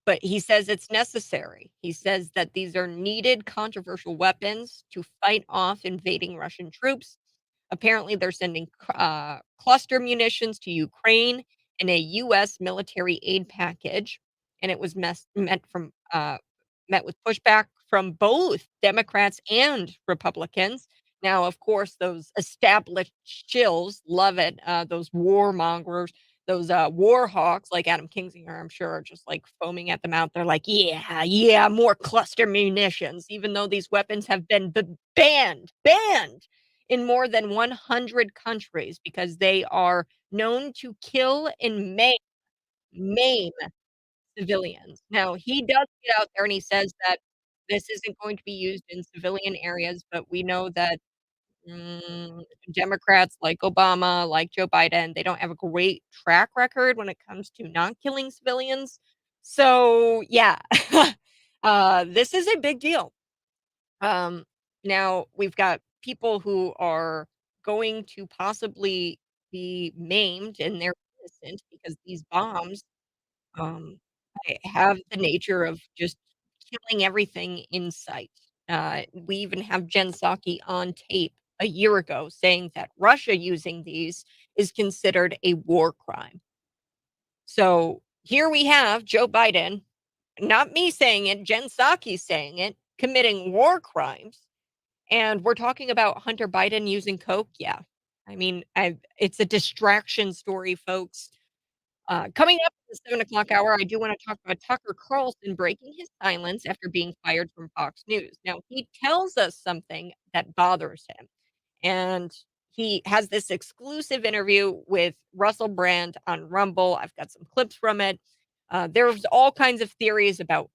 but he says it's necessary." He says that these are needed controversial weapons to fight off invading Russian troops. Apparently, they're sending cluster munitions to Ukraine in a U.S. military aid package, and it was met with pushback from both Democrats and Republicans. Now, of course, those established shills love it. Those warmongers, those war hawks like Adam Kinzinger, I'm sure, are just like foaming at the mouth. They're like, yeah, yeah, more cluster munitions, even though these weapons have been banned in more than 100 countries because they are known to kill and maim civilians. Now, he does get out there and he says that this isn't going to be used in civilian areas, but we know that Democrats like Obama, like Joe Biden, they don't have a great track record when it comes to not killing civilians. So, yeah, this is a big deal. Um, Now we've got people who are going to possibly be maimed and they're innocent because these bombs um, have the nature of just killing everything in sight. We even have Jen Psaki on tape a year ago saying that Russia using these is considered a war crime. So here we have Joe Biden, not me saying it, Jen Psaki saying it, committing war crimes. And we're talking about Hunter Biden using coke. Yeah. I mean, it's a distraction story, folks. Coming up at the 7 o'clock hour, I do want to talk about Tucker Carlson breaking his silence after being fired from Fox News. Now, he tells us something that bothers him. And he has this exclusive interview with Russell Brand on Rumble. I've got some clips from it. There's all kinds of theories about,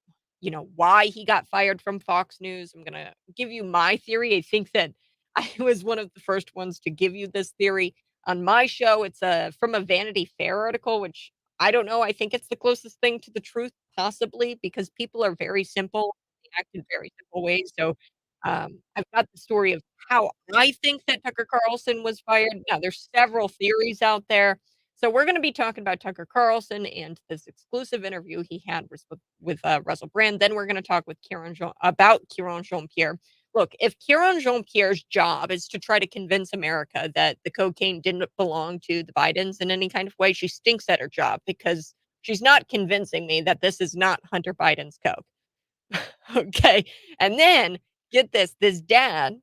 why he got fired from Fox News. I'm gonna give you my theory. I think that I was one of the first ones to give you this theory on my show. It's from a Vanity Fair article, which I don't know. I think it's the closest thing to the truth, possibly, because people are very simple. They act in very simple ways. So I've got the story of how I think that Tucker Carlson was fired. Now, there's several theories out there. So we're going to be talking about Tucker Carlson and this exclusive interview he had with Russell Brand. Then we're going to talk with about Kieran Jean-Pierre. Look, if Kieran Jean-Pierre's job is to try to convince America that the cocaine didn't belong to the Bidens in any kind of way, she stinks at her job because she's not convincing me that this is not Hunter Biden's coke. Okay. And then get this dad,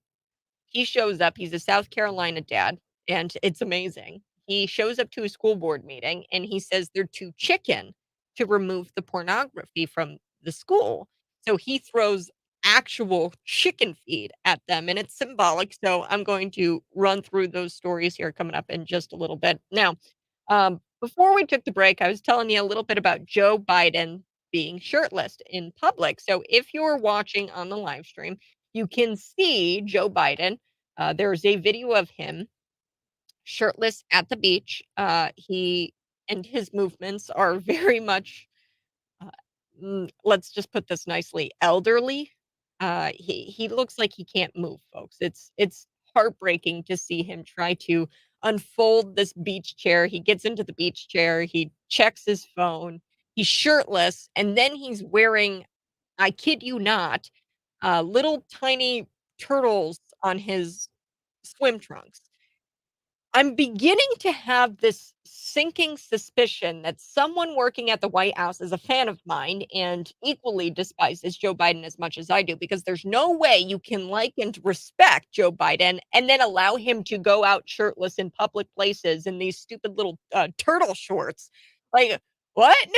he shows up. He's a South Carolina dad, and it's amazing. He shows up to a school board meeting and he says they're too chicken to remove the pornography from the school. So he throws actual chicken feed at them and it's symbolic. So I'm going to run through those stories here coming up in just a little bit. Now, before we took the break, I was telling you a little bit about Joe Biden being shirtless in public. So if you're watching on the live stream, you can see Joe Biden. There's a video of him shirtless at the beach. He and his movements are very much, uh, let's just put this nicely, elderly. He looks like he can't move, folks. It's heartbreaking to see him try to unfold this beach chair. He gets into the beach chair. He checks his phone. He's shirtless, and then he's wearing, I kid you not, little tiny turtles on his swim trunks. I'm beginning to have this sinking suspicion that someone working at the White House is a fan of mine and equally despises Joe Biden as much as I do, because there's no way you can like and respect Joe Biden and then allow him to go out shirtless in public places in these stupid little turtle shorts. Like, what?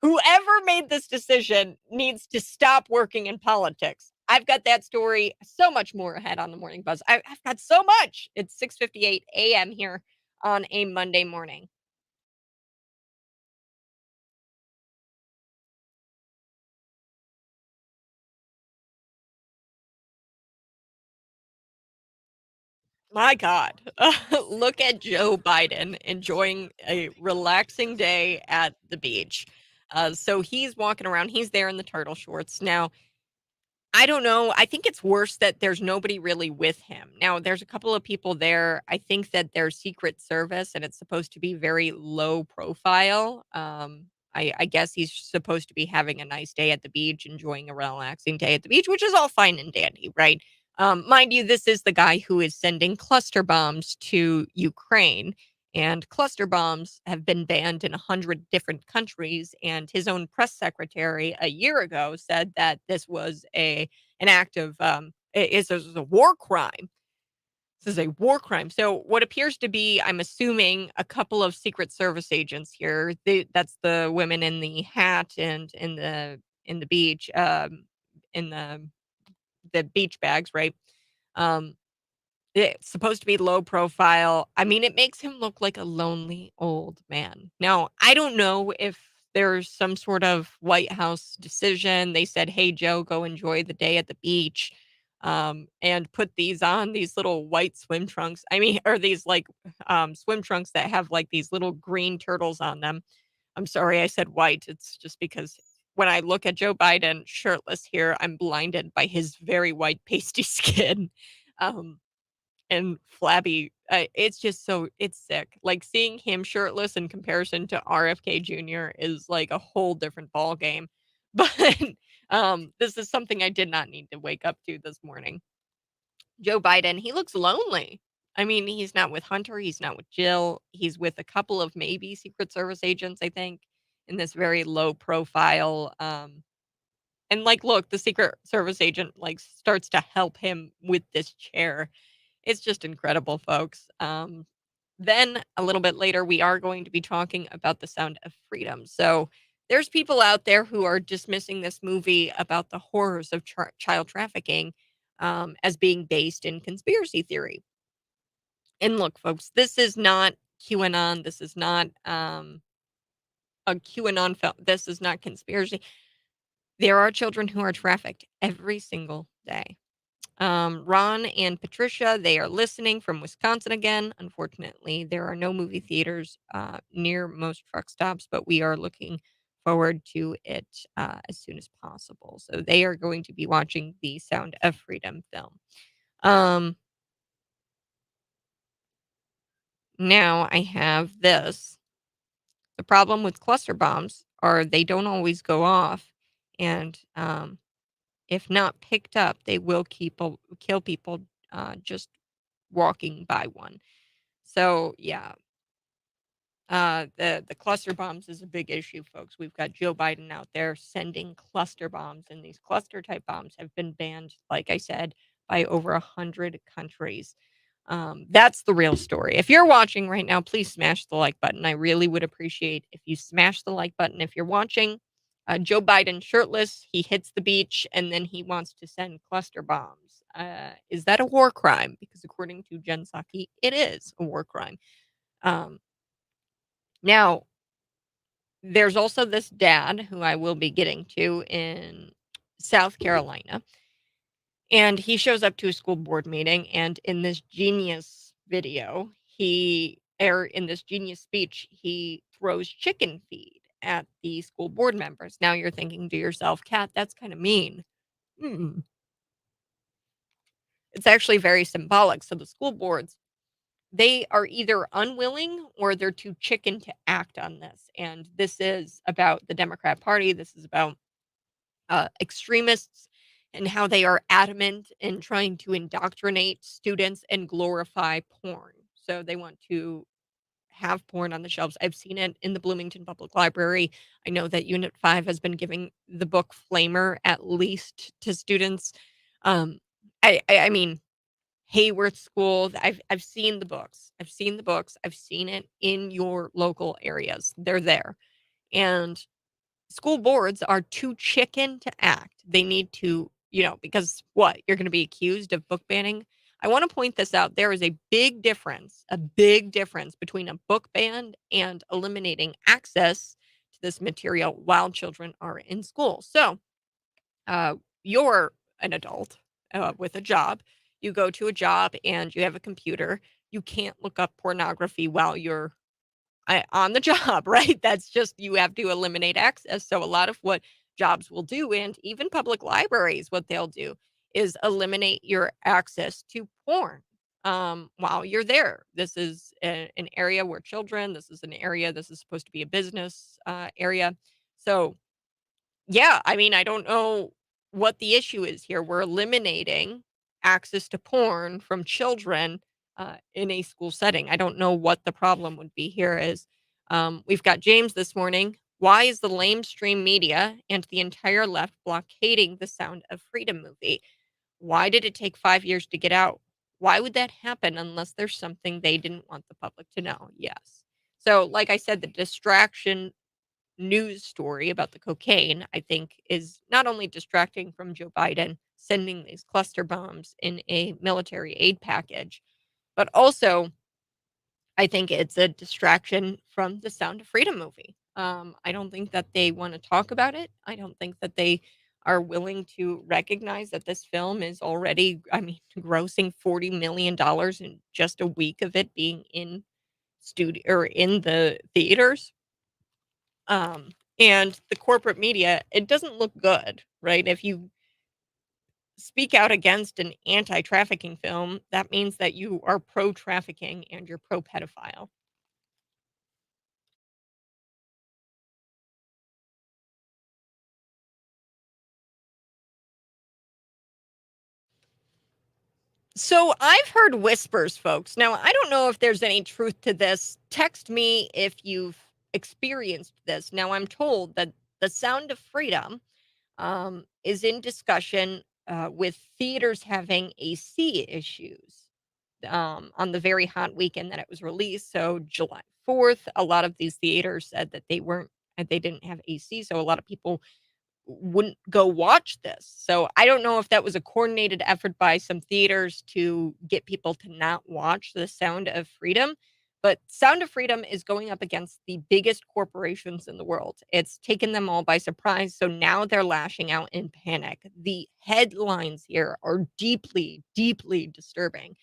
Whoever made this decision needs to stop working in politics. I've got that story, so much more ahead on the Morning Buzz. I've got so much. It's 6:58 a.m. here on a Monday morning. My God. Look at Joe Biden enjoying a relaxing day at the beach. So he's walking around. He's there in the turtle shorts. Now, I don't know. I think it's worse that there's nobody really with him. Now, there's a couple of people there. I think that they're Secret Service and it's supposed to be very low profile. I guess he's supposed to be having a nice day at the beach, enjoying a relaxing day at the beach, which is all fine and dandy, right? Mind you, this is the guy who is sending cluster bombs to Ukraine. And cluster bombs have been banned in 100 different countries. And his own press secretary a year ago said that this was an act of this is a war crime. This is a war crime. So what appears to be, I'm assuming, a couple of Secret Service agents here. That's the women in the hat and in the beach, in the beach bags, right? Um, it's supposed to be low profile. I mean, it makes him look like a lonely old man. Now, I don't know if there's some sort of White House decision. They said, "Hey, Joe, go enjoy the day at the beach." And put these on, these little white swim trunks. I mean, or these like swim trunks that have like these little green turtles on them. I'm sorry I said white. It's just because when I look at Joe Biden shirtless here, I'm blinded by his very white pasty skin. Um, and flabby. It's just it's sick. Like seeing him shirtless in comparison to RFK Jr. is like a whole different ball game. But This is something I did not need to wake up to this morning. Joe Biden, he looks lonely. I mean, he's not with Hunter, he's not with Jill, he's with a couple of maybe Secret Service agents, I think, in this very low profile, and, like, look, the Secret Service agent, like, starts to help him with this chair. It's just incredible, folks. Then a little bit later, we are going to be talking about The Sound of Freedom. So there's people out there who are dismissing this movie about the horrors of child trafficking as being based in conspiracy theory. And look, folks, this is not QAnon. This is not a QAnon film. This is not conspiracy. There are children who are trafficked every single day. Ron and Patricia, they are listening from Wisconsin again. Unfortunately, there are no movie theaters near most truck stops, but we are looking forward to it as soon as possible. So they are going to be watching the Sound of Freedom film. Now I have this. The problem with cluster bombs are they don't always go off, and if not picked up, they will kill people just walking by one. So yeah, the cluster bombs is a big issue, folks. We've got Joe Biden out there sending cluster bombs, and these cluster type bombs have been banned, like I said, by over 100 countries. That's the real story. If you're watching right now, please smash the like button. I really would appreciate if you smash the like button. If you're watching, Joe Biden shirtless, he hits the beach, and then he wants to send cluster bombs. Is that a war crime? Because according to Jen Psaki, it is a war crime. Um, Now, there's also this dad who I will be getting to in South Carolina, and he shows up to a school board meeting, and in this genius video, in this genius speech, he throws chicken feed at the school board members. Now you're thinking to yourself, Kat, that's kind of mean. Mm. It's actually very symbolic. So the school boards, they are either unwilling or they're too chicken to act on this. And this is about the Democrat Party. This is about extremists and how they are adamant in trying to indoctrinate students and glorify porn. So they want to have porn on the shelves. I've seen it in the Bloomington Public Library. I know that Unit 5 has been giving the book Flamer at least to students. Um, I mean, Hayworth School. I've seen the books. I've seen the books. I've seen it in your local areas. They're there. And school boards are too chicken to act. They need to, because what? You're going to be accused of book banning. I want to point this out. There is a big difference between a book ban and eliminating access to this material while children are in school. So, you're an adult with a job. You go to a job and you have a computer. You can't look up pornography while you're on the job, right? That's just, you have to eliminate access. So a lot of what jobs will do, and even public libraries, what they'll do is eliminate your access to porn while you're there. This is an area where this is supposed to be a business area. So yeah, I mean, I don't know what the issue is here. We're eliminating access to porn from children in a school setting. I don't know what the problem would be here. We've got James this morning. Why is the lamestream media and the entire left blockading the Sound of Freedom movie? Why did it take 5 years to get out? Why would that happen unless there's something they didn't want the public to know? Yes. So, like I said, the distraction news story about the cocaine, I think, is not only distracting from Joe Biden sending these cluster bombs in a military aid package, but also I think it's a distraction from the Sound of Freedom movie. I don't think that they want to talk about it. I don't think that they are willing to recognize that this film is already, I mean, grossing $40 million in just a week of it being in studio or in the theaters. And the corporate media, it doesn't look good, right? If you speak out against an anti-trafficking film, that means that you are pro-trafficking and you're pro-pedophile. So I've heard whispers, folks. Now, I don't know if there's any truth to this. Text me if you've experienced this. Now, I'm told that the Sound of Freedom is in discussion with theaters having AC issues on the very hot weekend that it was released. So July 4th, a lot of these theaters said that they didn't have AC. So a lot of people wouldn't go watch this. So I don't know if that was a coordinated effort by some theaters to get people to not watch The Sound of Freedom. But Sound of Freedom is going up against the biggest corporations in the world. It's taken them all by surprise. So now they're lashing out in panic. The headlines here are deeply, deeply disturbing.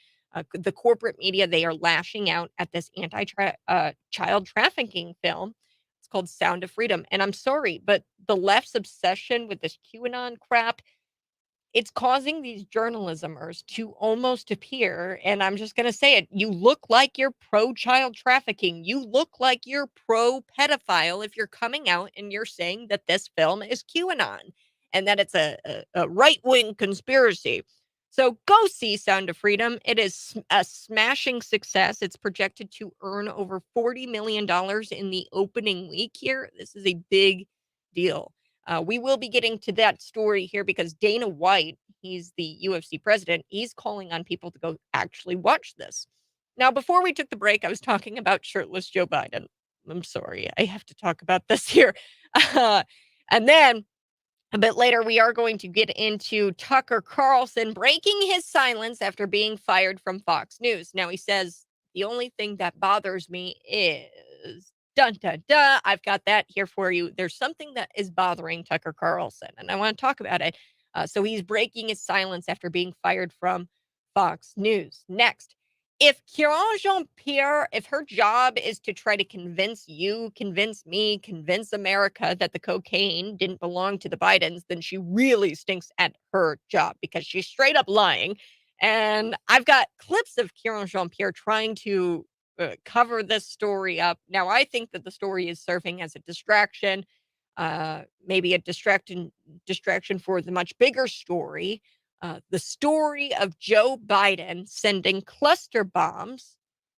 The corporate media, they are lashing out at this child trafficking film. It's called Sound of Freedom. And I'm sorry, but the left's obsession with this QAnon crap, it's causing these journalismers to almost appear, and I'm just going to say it, you look like you're pro child trafficking. You look like you're pro pedophile if you're coming out and you're saying that this film is QAnon and that it's a right wing conspiracy. So go see Sound of Freedom. It is a smashing success. It's projected to earn over $40 million in the opening week here. This is a big deal. We will be getting to that story here because Dana White, he's the UFC president, he's calling on people to go actually watch this. Now, before we took the break, I was talking about shirtless Joe Biden. I'm sorry, I have to talk about this here. And then a bit later, we are going to get into Tucker Carlson breaking his silence after being fired from Fox News. Now, he says, the only thing that bothers me is dun dun dun. I've got that here for you. There's something that is bothering Tucker Carlson, and I want to talk about it. So he's breaking his silence after being fired from Fox News. Next, if Kieran Jean-Pierre, if her job is to try to convince you, convince me, convince America that the cocaine didn't belong to the Bidens, then she really stinks at her job because she's straight up lying. And I've got clips of Kieran Jean-Pierre trying to cover this story up. Now, I think that the story is serving as a distraction, maybe a distraction for the much bigger story. The story of Joe Biden sending cluster bombs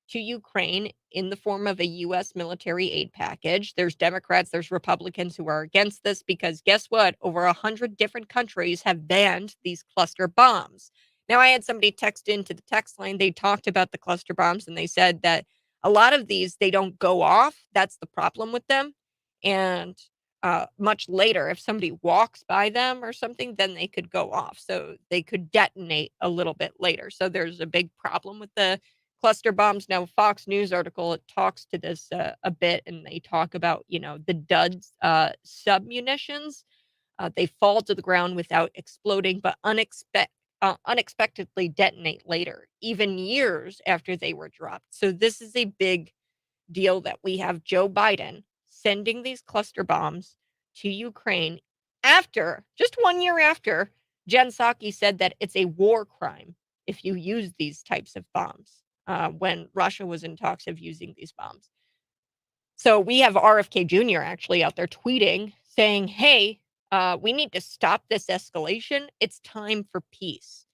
to Ukraine in the form of a U.S. military aid package. There's Democrats, there's Republicans who are against this because guess what? Over 100 different countries have banned these cluster bombs. Now, I had somebody text into the text line. They talked about the cluster bombs and they said that a lot of these, they don't go off. That's the problem with them. And much later, if somebody walks by them or something, then they could go off. So they could detonate a little bit later. So there's a big problem with the cluster bombs. Now, Fox News article, it talks to this a bit, and they talk about, the duds submunitions. They fall to the ground without exploding, but unexpectedly detonate later, even years after they were dropped. So this is a big deal that we have Joe Biden sending these cluster bombs to Ukraine after, just 1 year after, Jen Psaki said that it's a war crime if you use these types of bombs when Russia was in talks of using these bombs. So we have RFK Jr. actually out there tweeting saying, hey, we need to stop this escalation. It's time for peace.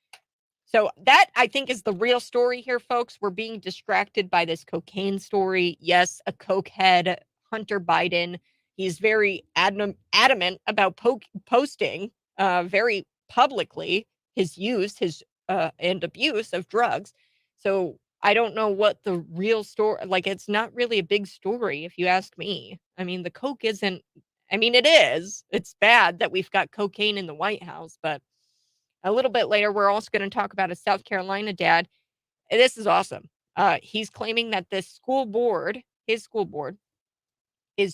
So that, I think, is the real story here, folks. We're being distracted by this cocaine story. Yes, a cokehead, Hunter Biden. He's very adamant about posting very publicly his use, and abuse of drugs. So I don't know what the real story, like, it's not really a big story, if you ask me. I mean, the coke isn't, I mean, it is. It's bad that we've got cocaine in the White House, but a little bit later, we're also going to talk about a South Carolina dad. This is awesome. He's claiming that his school board, is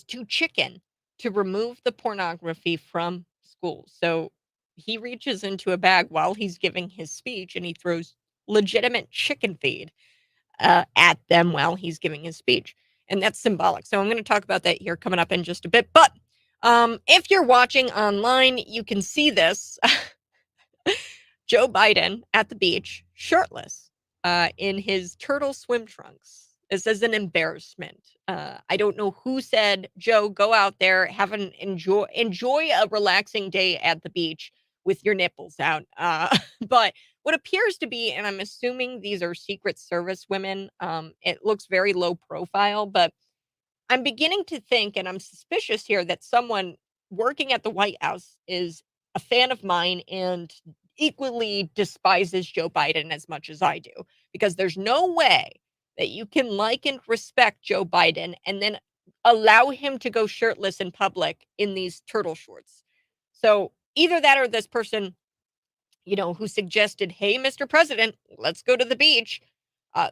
too chicken to remove the pornography from schools. So he reaches into a bag while he's giving his speech and he throws legitimate chicken feed at them while he's giving his speech. And that's symbolic. So I'm going to talk about that here coming up in just a bit. But if you're watching online, you can see this. Joe Biden at the beach, shirtless, in his turtle swim trunks. This is an embarrassment. I don't know who said, Joe, go out there, enjoy a relaxing day at the beach with your nipples out. But what appears to be, and I'm assuming these are Secret Service women, it looks very low profile, but I'm beginning to think, and I'm suspicious here, that someone working at the White House is a fan of mine and equally despises Joe Biden as much as I do. Because there's no way that you can like and respect Joe Biden and then allow him to go shirtless in public in these turtle shorts. So either that or this person, who suggested, "Hey, Mr. President, let's go to the beach."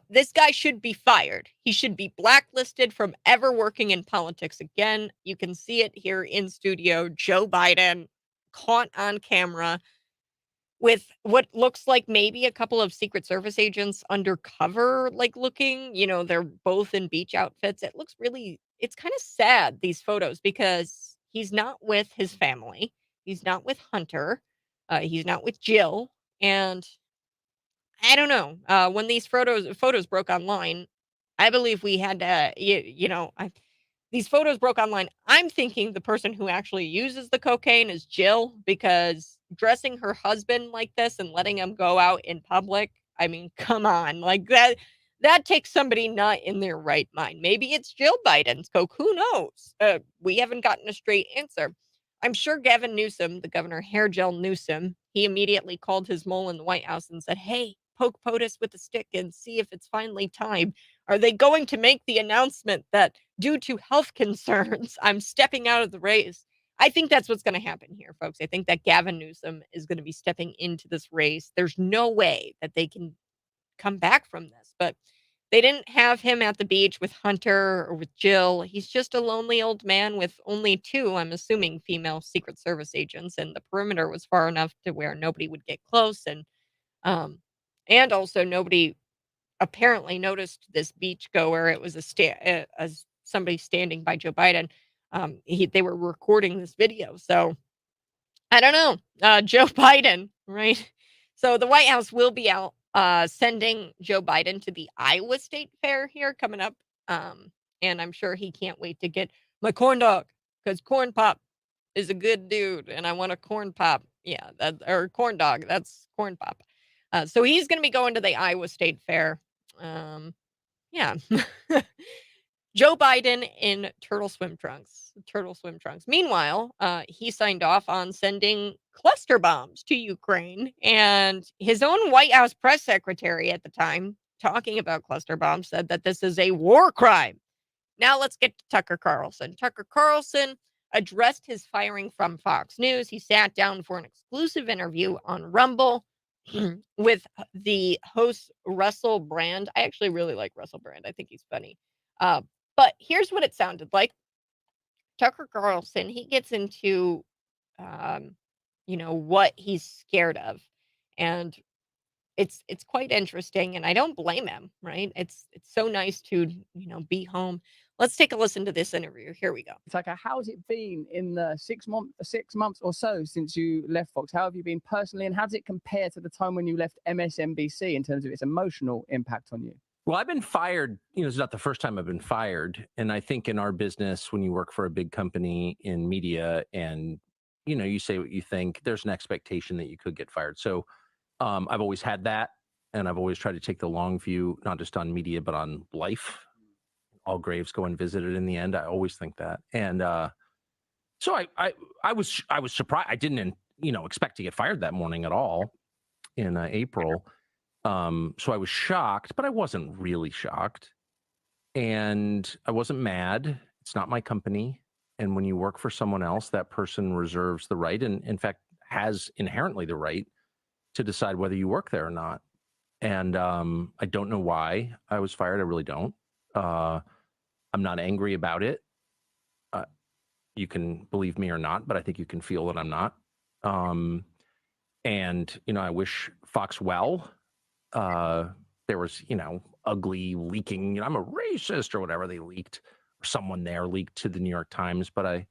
This guy should be fired. He should be blacklisted from ever working in politics again. You can see it here in studio. Joe Biden caught on camera with what looks like maybe a couple of Secret Service agents undercover, like looking. They're both in beach outfits. It's kind of sad, these photos, because he's not with his family. He's not with Hunter. He's not with Jill. And I don't know. When these photos broke online, I believe we had to, these photos broke online. I'm thinking the person who actually uses the cocaine is Jill, because dressing her husband like this and letting him go out in public, I mean, come on, like that takes somebody not in their right mind. Maybe it's Jill Biden's coke. Who knows? We haven't gotten a straight answer. I'm sure Gavin Newsom, the governor, hair gel Newsom, he immediately called his mole in the White House and said, "Hey, poke POTUS with a stick and see if it's finally time. Are they going to make the announcement that due to health concerns, I'm stepping out of the race?" I think that's what's going to happen here, folks. I think that Gavin Newsom is going to be stepping into this race. There's no way that they can come back from this, but they didn't have him at the beach with Hunter or with Jill. He's just a lonely old man with only two, I'm assuming, female Secret Service agents, and the perimeter was far enough to where nobody would get close, um, and also nobody apparently noticed this beach goer. It was as somebody standing by Joe Biden. They were recording this video, so I don't know. Joe Biden, right? So the White House will be out sending Joe Biden to the Iowa State Fair here coming up. And I'm sure he can't wait to get my corn dog, because Corn Pop is a good dude and I want a corn pop. Yeah, or corn dog. That's Corn Pop. So he's going to be going to the Iowa State Fair. Yeah. Joe Biden in turtle swim trunks. Turtle swim trunks. Meanwhile, he signed off on sending cluster bombs to Ukraine, and his own White House press secretary at the time, talking about cluster bombs, said that this is a war crime. Now let's get to Tucker Carlson. Tucker Carlson addressed his firing from Fox News. He sat down for an exclusive interview on Rumble with the host Russell Brand. I actually really like Russell Brand. I think he's funny. But here's what it sounded like. Tucker Carlson, he gets into, what he's scared of, and it's quite interesting, and I don't blame him, right? It's so nice to, be home. Let's take a listen to this interview. Here we go. Tucker, how's it been in the 6 months or so since you left Fox? How have you been personally, and how does it compare to the time when you left MSNBC in terms of its emotional impact on you? Well, I've been fired. It's not the first time I've been fired. And I think in our business, when you work for a big company in media and, you say what you think, there's an expectation that you could get fired. So I've always had that. And I've always tried to take the long view, not just on media, but on life. All graves go unvisited in the end. I always think that. And so I was surprised. I didn't, expect to get fired that morning at all in April. So I was shocked, but I wasn't really shocked. And I wasn't mad. It's not my company. And when you work for someone else, that person reserves the right, and in fact has inherently the right to decide whether you work there or not. And I don't know why I was fired. I really don't. I'm not angry about it. You can believe me or not, but I think you can feel that I'm not. And, I wish Fox well. There was, ugly leaking, I'm a racist or whatever they leaked, or someone there leaked to the New York Times, but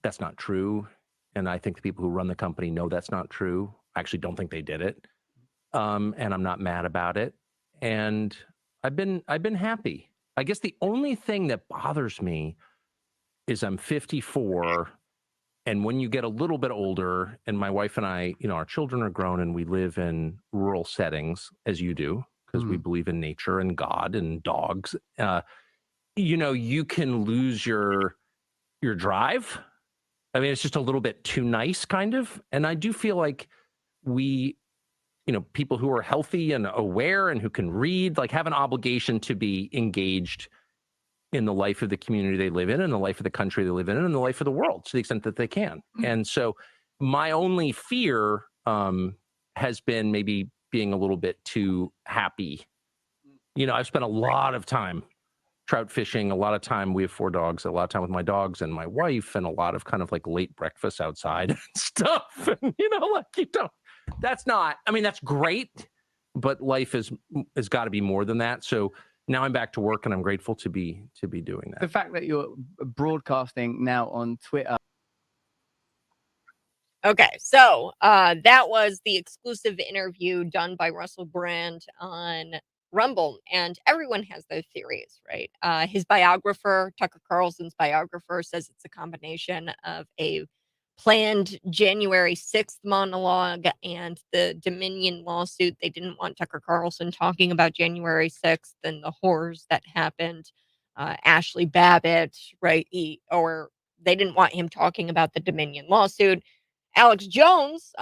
that's not true. And I think the people who run the company know that's not true. I actually don't think they did it. And I'm not mad about it. And I've been happy. I guess the only thing that bothers me is I'm 54 And when you get a little bit older, and my wife and I, our children are grown and we live in rural settings, as you do, because we believe in nature and God and dogs. You can lose your drive. I mean, it's just a little bit too nice, kind of. And I do feel like we, people who are healthy and aware and who can read, like, have an obligation to be engaged in the life of the community they live in and the life of the country they live in and the life of the world to the extent that they can. And so my only fear has been maybe being a little bit too happy. I've spent a lot of time trout fishing, a lot of time, we have 4 dogs, a lot of time with my dogs and my wife, and a lot of kind of like late breakfast outside and stuff. And, that's not, I mean, that's great, but life has got to be more than that. So now I'm back to work and I'm grateful to be doing that. The fact that you're broadcasting now on Twitter. Okay, so that was the exclusive interview done by Russell Brand on Rumble, and everyone has their theories, right? His biographer, Tucker Carlson's biographer, says it's a combination of a planned January 6th monologue and the Dominion lawsuit. They didn't want Tucker Carlson talking about January 6th and the horrors that happened. Ashley Babbitt, right? Or they didn't want him talking about the Dominion lawsuit. Alex Jones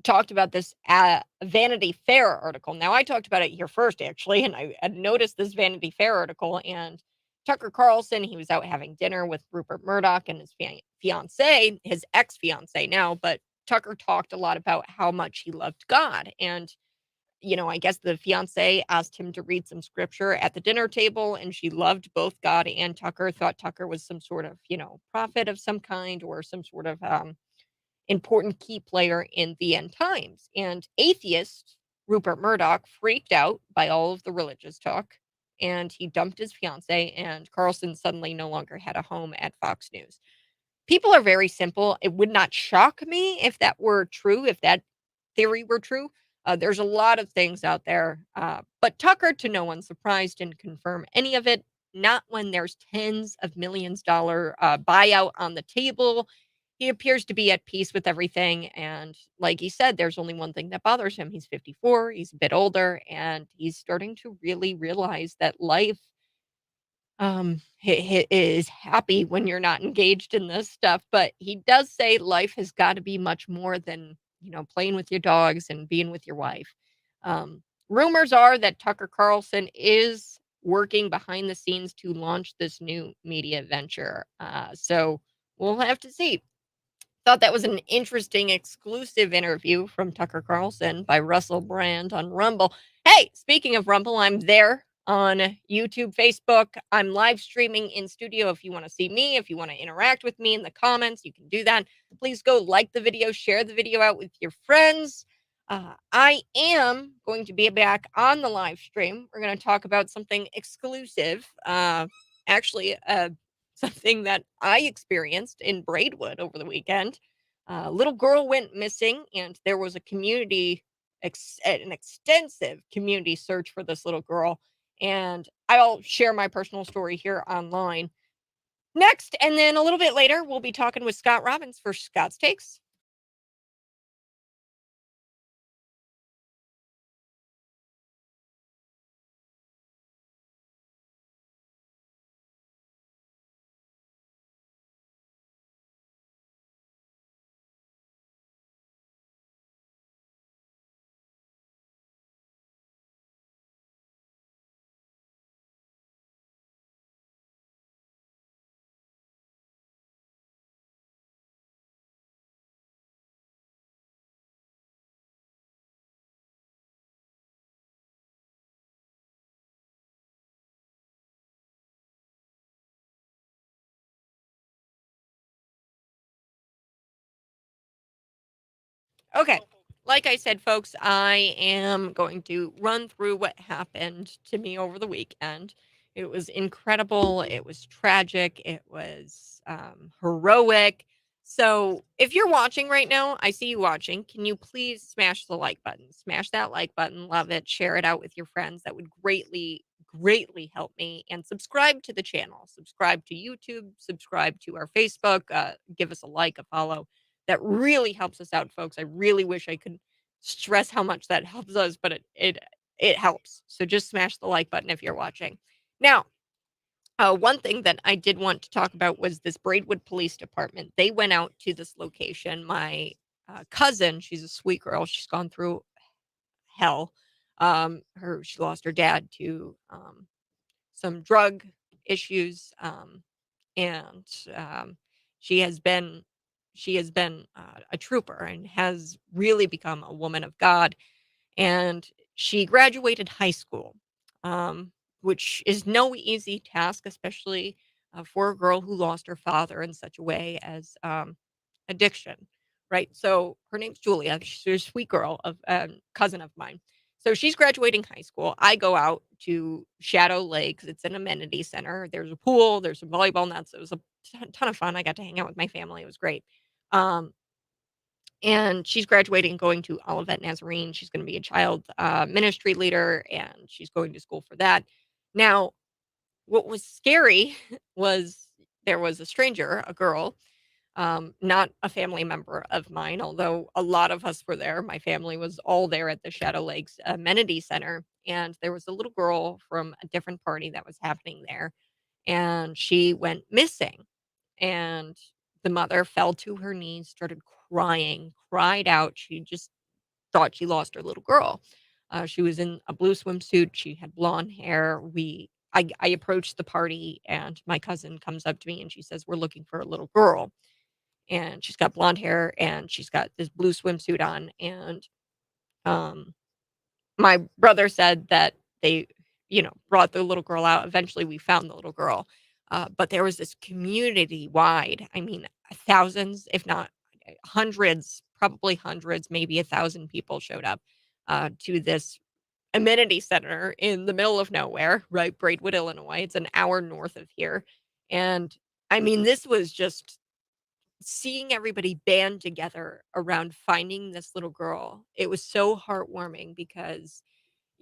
talked about this Vanity Fair article. Now, I talked about it here first, actually, and I had noticed this Vanity Fair article, and Tucker Carlson, he was out having dinner with Rupert Murdoch and his fiance, his ex-fiance now, but Tucker talked a lot about how much he loved God. And, I guess the fiance asked him to read some scripture at the dinner table, and she loved both God and Tucker, thought Tucker was some sort of, prophet of some kind or some sort of important key player in the end times. And atheist Rupert Murdoch freaked out by all of the religious talk, and he dumped his fiance, and Carlson suddenly no longer had a home at Fox News. People are very simple. It would not shock me if that were true, if that theory were true. There's a lot of things out there, but Tucker, to no one's surprise, didn't confirm any of it. Not when there's tens of millions dollar buyout on the table. He appears to be at peace with everything, and like he said, there's only one thing that bothers him. He's 54, he's a bit older, and he's starting to really realize that life is happy when you're not engaged in this stuff. But he does say life has got to be much more than, playing with your dogs and being with your wife. Rumors are that Tucker Carlson is working behind the scenes to launch this new media venture. So we'll have to see. Thought that was an interesting exclusive interview from Tucker Carlson by Russell Brand on Rumble. Hey, speaking of Rumble, I'm there on YouTube, Facebook. I'm live streaming in studio. If you want to see me, if you want to interact with me in the comments, you can do that. Please go like the video, share the video out with your friends. I am going to be back on the live stream. We're going to talk about something exclusive. Actually, something that I experienced in Braidwood over the weekend. A little girl went missing, and there was a an extensive community search for this little girl. And I'll share my personal story here online next. And then a little bit later, we'll be talking with Scott Robbins for Scott's Takes. Okay. Like I said, folks, I am going to run through what happened to me over the weekend. It was incredible. It was tragic. It was heroic. So if you're watching right now, I see you watching. Can you please smash the like button? Smash that like button. Love it. Share it out with your friends. That would greatly, greatly help me. And subscribe to the channel, subscribe to YouTube, subscribe to our Facebook, give us a like, a follow. That really helps us out, folks. I really wish I could stress how much that helps us, but it helps. So just smash the like button if you're watching. Now, one thing that I did want to talk about was this Braidwood Police Department. They went out to this location. My cousin, she's a sweet girl. She's gone through hell. She lost her dad to some drug issues, and she has been a trooper and has really become a woman of God. And she graduated high school, um, which is no easy task, especially for a girl who lost her father in such a way as addiction, right? So her name's Julia. She's a sweet girl, of cousin of mine. So she's graduating high school. I go out to Shadow Lakes. It's an amenity center. There's a pool. There's some volleyball nets. It was a ton of fun. I got to hang out with my family. It was great. Um, and she's graduating, going to Olivet Nazarene. She's going to be a child ministry leader, and she's going to school for that. Now, what was scary was there was a stranger, a girl, not a family member of mine, although a lot of us were there. My family was all there at the Shadow Lakes Amenity Center, and there was a little girl from a different party that was happening there, and she went missing. And the mother fell to her knees, started crying, cried out. She just thought she lost her little girl. She was in a blue swimsuit. She had blonde hair. I approached the party, and my cousin comes up to me and she says, "We're looking for a little girl." And she's got blonde hair and she's got this blue swimsuit on. And um, my brother said that they, brought the little girl out. Eventually, we found the little girl. But there was this community wide, I mean, thousands, if not hundreds, probably hundreds, maybe 1,000 people showed up to this amenity center in the middle of nowhere, right? Braidwood, Illinois. It's an hour north of here. And I mean, this was just seeing everybody band together around finding this little girl. It was so heartwarming because,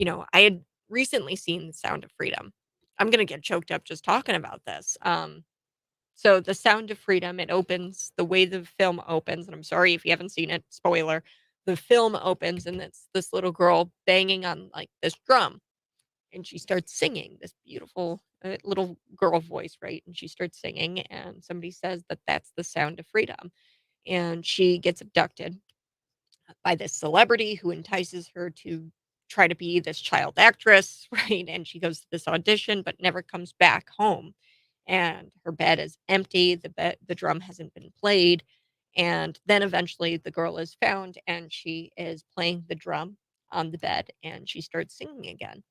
I had recently seen The Sound of Freedom. I'm gonna get choked up just talking about this. So The Sound of Freedom, it opens the way the film opens, and I'm sorry if you haven't seen it, spoiler. The film opens and it's this little girl banging on like this drum, and she starts singing this beautiful little girl voice, right? And she starts singing, and somebody says that that's the sound of freedom. And she gets abducted by this celebrity who entices her to try to be this child actress, right? And she goes to this audition, but never comes back home. And her bed is empty. The drum hasn't been played. And then eventually the girl is found, and she is playing the drum on the bed, and she starts singing again.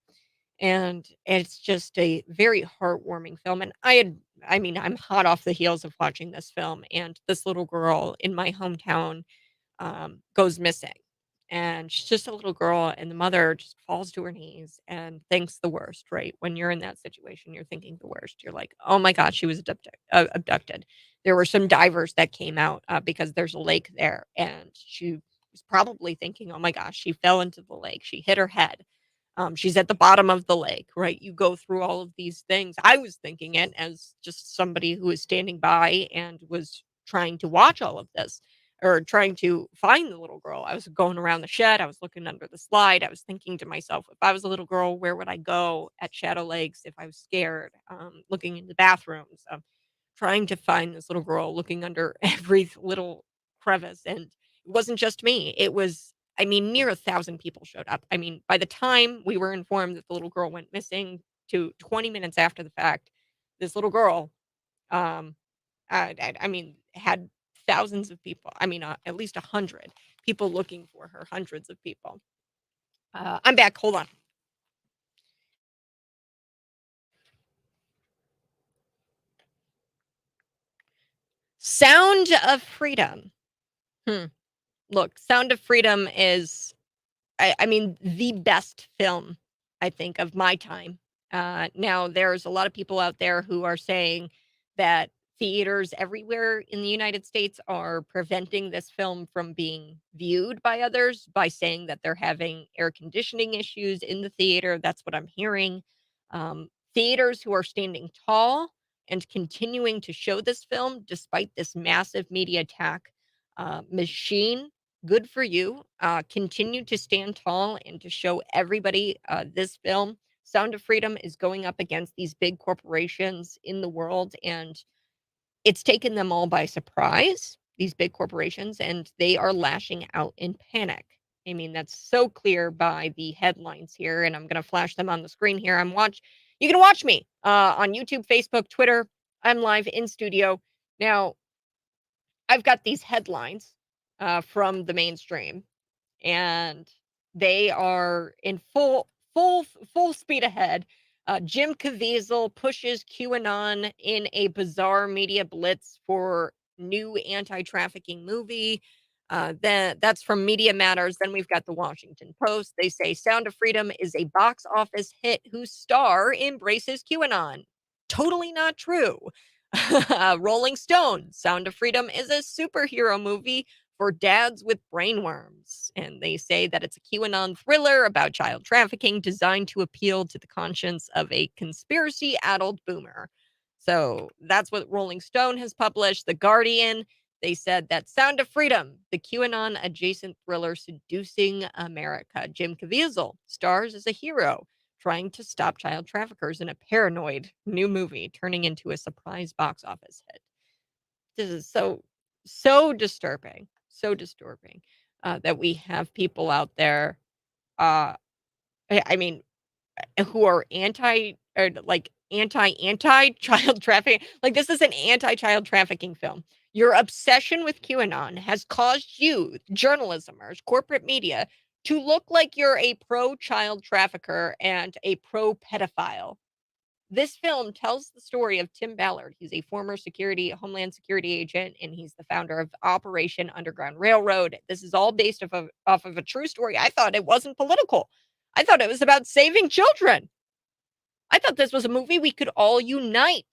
And it's just a very heartwarming film. And I mean, I'm hot off the heels of watching this film, and this little girl in my hometown goes missing. And she's just a little girl, and the mother just falls to her knees and thinks the worst, right? When you're in that situation, you're thinking the worst. You're like, oh my God, she was abducted. There were some divers that came out because there's a lake there. And she was probably thinking, oh my gosh, she fell into the lake. She hit her head. She's at the bottom of the lake, right? You go through all of these things. I was thinking it as just somebody who was standing by and was trying to watch all of this, or trying to find the little girl. I was going around the shed. I was looking under the slide. I was thinking to myself, if I was a little girl, where would I go at Shadow Lakes if I was scared? Looking in the bathrooms, trying to find this little girl, looking under every little crevice. And it wasn't just me. It was, I mean, near 1,000 people showed up. I mean, by the time we were informed that the little girl went missing to 20 minutes after the fact, this little girl, um, I mean, had thousands of people. I mean, at least 100 people looking for her, hundreds of people. I'm back. Hold on. Sound of Freedom. Look, Sound of Freedom is, I mean, the best film, I think, of my time. Now, there's a lot of people out there who are saying that theaters everywhere in the United States are preventing this film from being viewed by others by saying that they're having air conditioning issues in the theater. That's what I'm hearing. Theaters who are standing tall and continuing to show this film despite this massive media attack machine. Good for you. Continue to stand tall and to show everybody this film. Sound of Freedom is going up against these big corporations in the world, and it's taken them all by surprise, these big corporations, and they are lashing out in panic. I mean, that's so clear by the headlines here, and I'm gonna flash them on the screen here. You can watch me on YouTube, Facebook, Twitter. I'm live in studio. Now, I've got these headlines from the mainstream, and they are in full speed ahead. Jim Caviezel pushes QAnon in a bizarre media blitz for new anti-trafficking movie. Then that's from Media Matters. Then we've got the Washington Post. They say Sound of Freedom is a box office hit whose star embraces QAnon. Totally not true. Rolling Stone. Sound of Freedom is a superhero movie for dads with brainworms. And they say that it's a QAnon thriller about child trafficking designed to appeal to the conscience of a conspiracy addled boomer. So that's what Rolling Stone has published. The Guardian, they said that Sound of Freedom, the QAnon adjacent thriller seducing America. Jim Caviezel stars as a hero trying to stop child traffickers in a paranoid new movie turning into a surprise box office hit. This is so disturbing, so disturbing that we have people out there. Uh, I mean, who are anti or like anti child trafficking. Like this is an anti child trafficking film. Your obsession with QAnon has caused you, journalismers, corporate media, to look like you're a pro child trafficker and a pro pedophile. This film tells the story of Tim Ballard. He's a former Homeland Security agent, and he's the founder of Operation Underground Railroad. This is all based off of a true story. I thought it wasn't political. I thought it was about saving children. I thought this was a movie we could all unite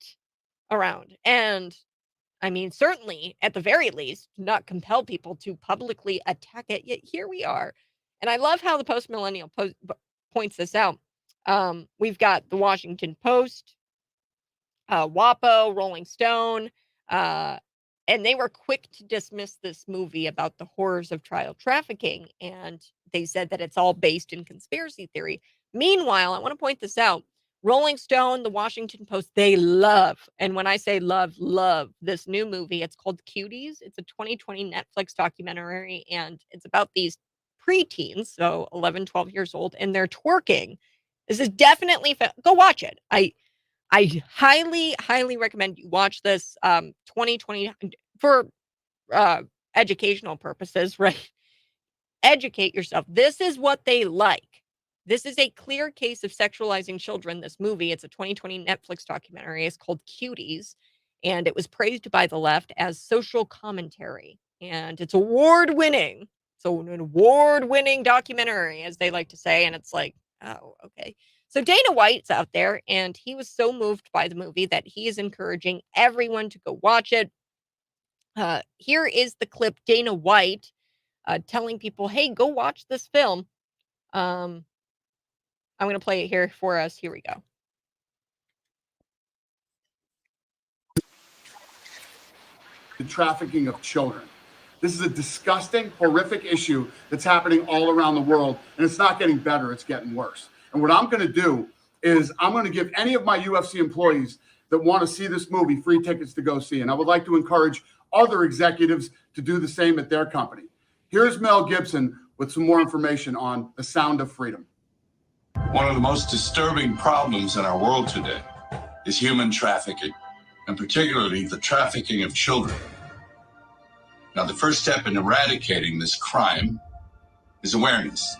around. And I mean, certainly, at the very least, not compel people to publicly attack it. Yet here we are. And I love how the post millennial points this out. We've got the Washington Post, WAPO, Rolling Stone, uh, and they were quick to dismiss this movie about the horrors of child trafficking. And they said that it's all based in conspiracy theory. Meanwhile, I want to point this out. Rolling Stone, the Washington Post, they love, and when I say love, love this new movie. It's called Cuties. It's a 2020 Netflix documentary, and it's about these preteens, so 11, 12 years old, and they're twerking. This is definitely, go watch it. I highly, highly recommend you watch this 2020 for educational purposes, right? Educate yourself. This is what they like. This is a clear case of sexualizing children, this movie. It's a 2020 Netflix documentary. It's called Cuties, and it was praised by the left as social commentary. And it's award-winning. So an award-winning documentary, as they like to say. And it's like, oh, okay. So Dana White's out there, and he was so moved by the movie that he is encouraging everyone to go watch it. Here is the clip, Dana White telling people, hey, go watch this film. I'm going to play it here for us. Here we go. The trafficking of children. This is a disgusting, horrific issue that's happening all around the world, and it's not getting better, it's getting worse. And what I'm going to do is I'm going to give any of my UFC employees that want to see this movie free tickets to go see. And I would like to encourage other executives to do the same at their company. Here's Mel Gibson with some more information on The Sound of Freedom. One of the most disturbing problems in our world today is human trafficking, and particularly the trafficking of children. Now, the first step in eradicating this crime is awareness.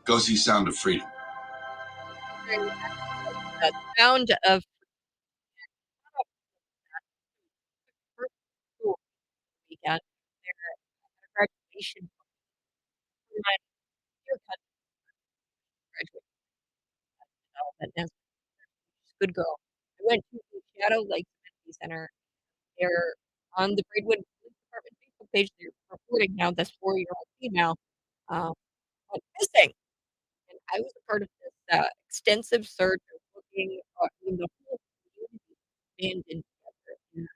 Go see Sound of Freedom. The Sound of weekend. Their graduation from my dear cousin graduated development as a good girl. I went to the Shadow Lakes Amenity Center. They're on the Braidwood Police Department Facebook page. They're reporting now this 4-year-old female went missing. And I was a part of this extensive search of looking, in the whole community banded together. And,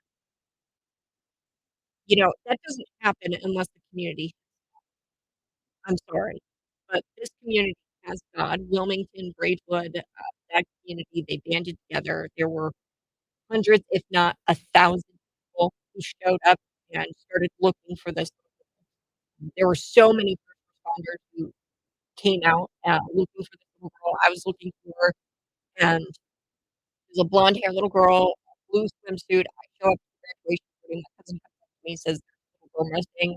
that doesn't happen unless the community. I'm sorry, but this community has God. Wilmington, Braidwood, that community, they banded together. There were hundreds, if not 1,000 people who showed up and started looking for this. There were so many first responders who came out, looking for this little girl. I was looking for her, and there's a blonde-haired little girl, blue swimsuit. I show up to the graduation party, my cousin comes up to me and says, "There's a little girl missing."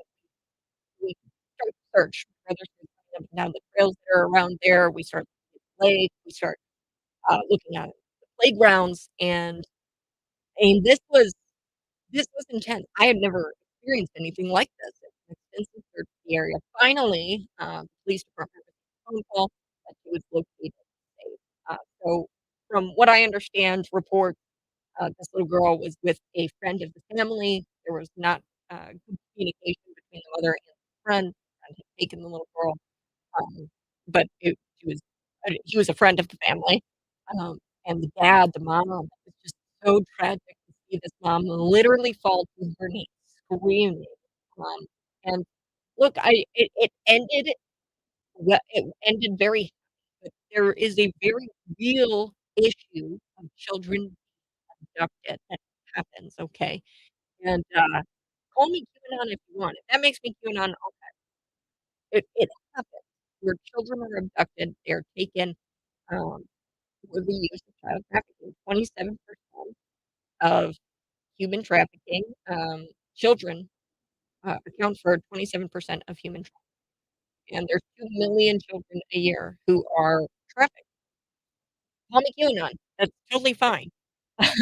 We start to search. My brother starts going up and down the trails that are around there. We start looking at the lake. We start, looking at the playgrounds, and I mean, this was intense. I had never experienced anything like this. An extensive search of the area. Finally, the police department received a phone call that she was located safe. So from what I understand, reports, this little girl was with a friend of the family. There was not, good communication between the mother and the friend. The friend had taken the little girl, but he was a friend of the family. Um, and the dad, the mom, it's just so tragic to see this mom literally fall to her knees screaming. Um, and look, it ended very happy, but there is a very real issue of children abducted that happens, okay? And, call me QAnon if you want. If that makes me QAnon, it happens where children are abducted, they're taken, um, for the use of child trafficking. 27% of human trafficking, children, account for 27% of human trafficking, and there's 2,000,000 children a year who are trafficked. Call me QAnon, that's totally fine.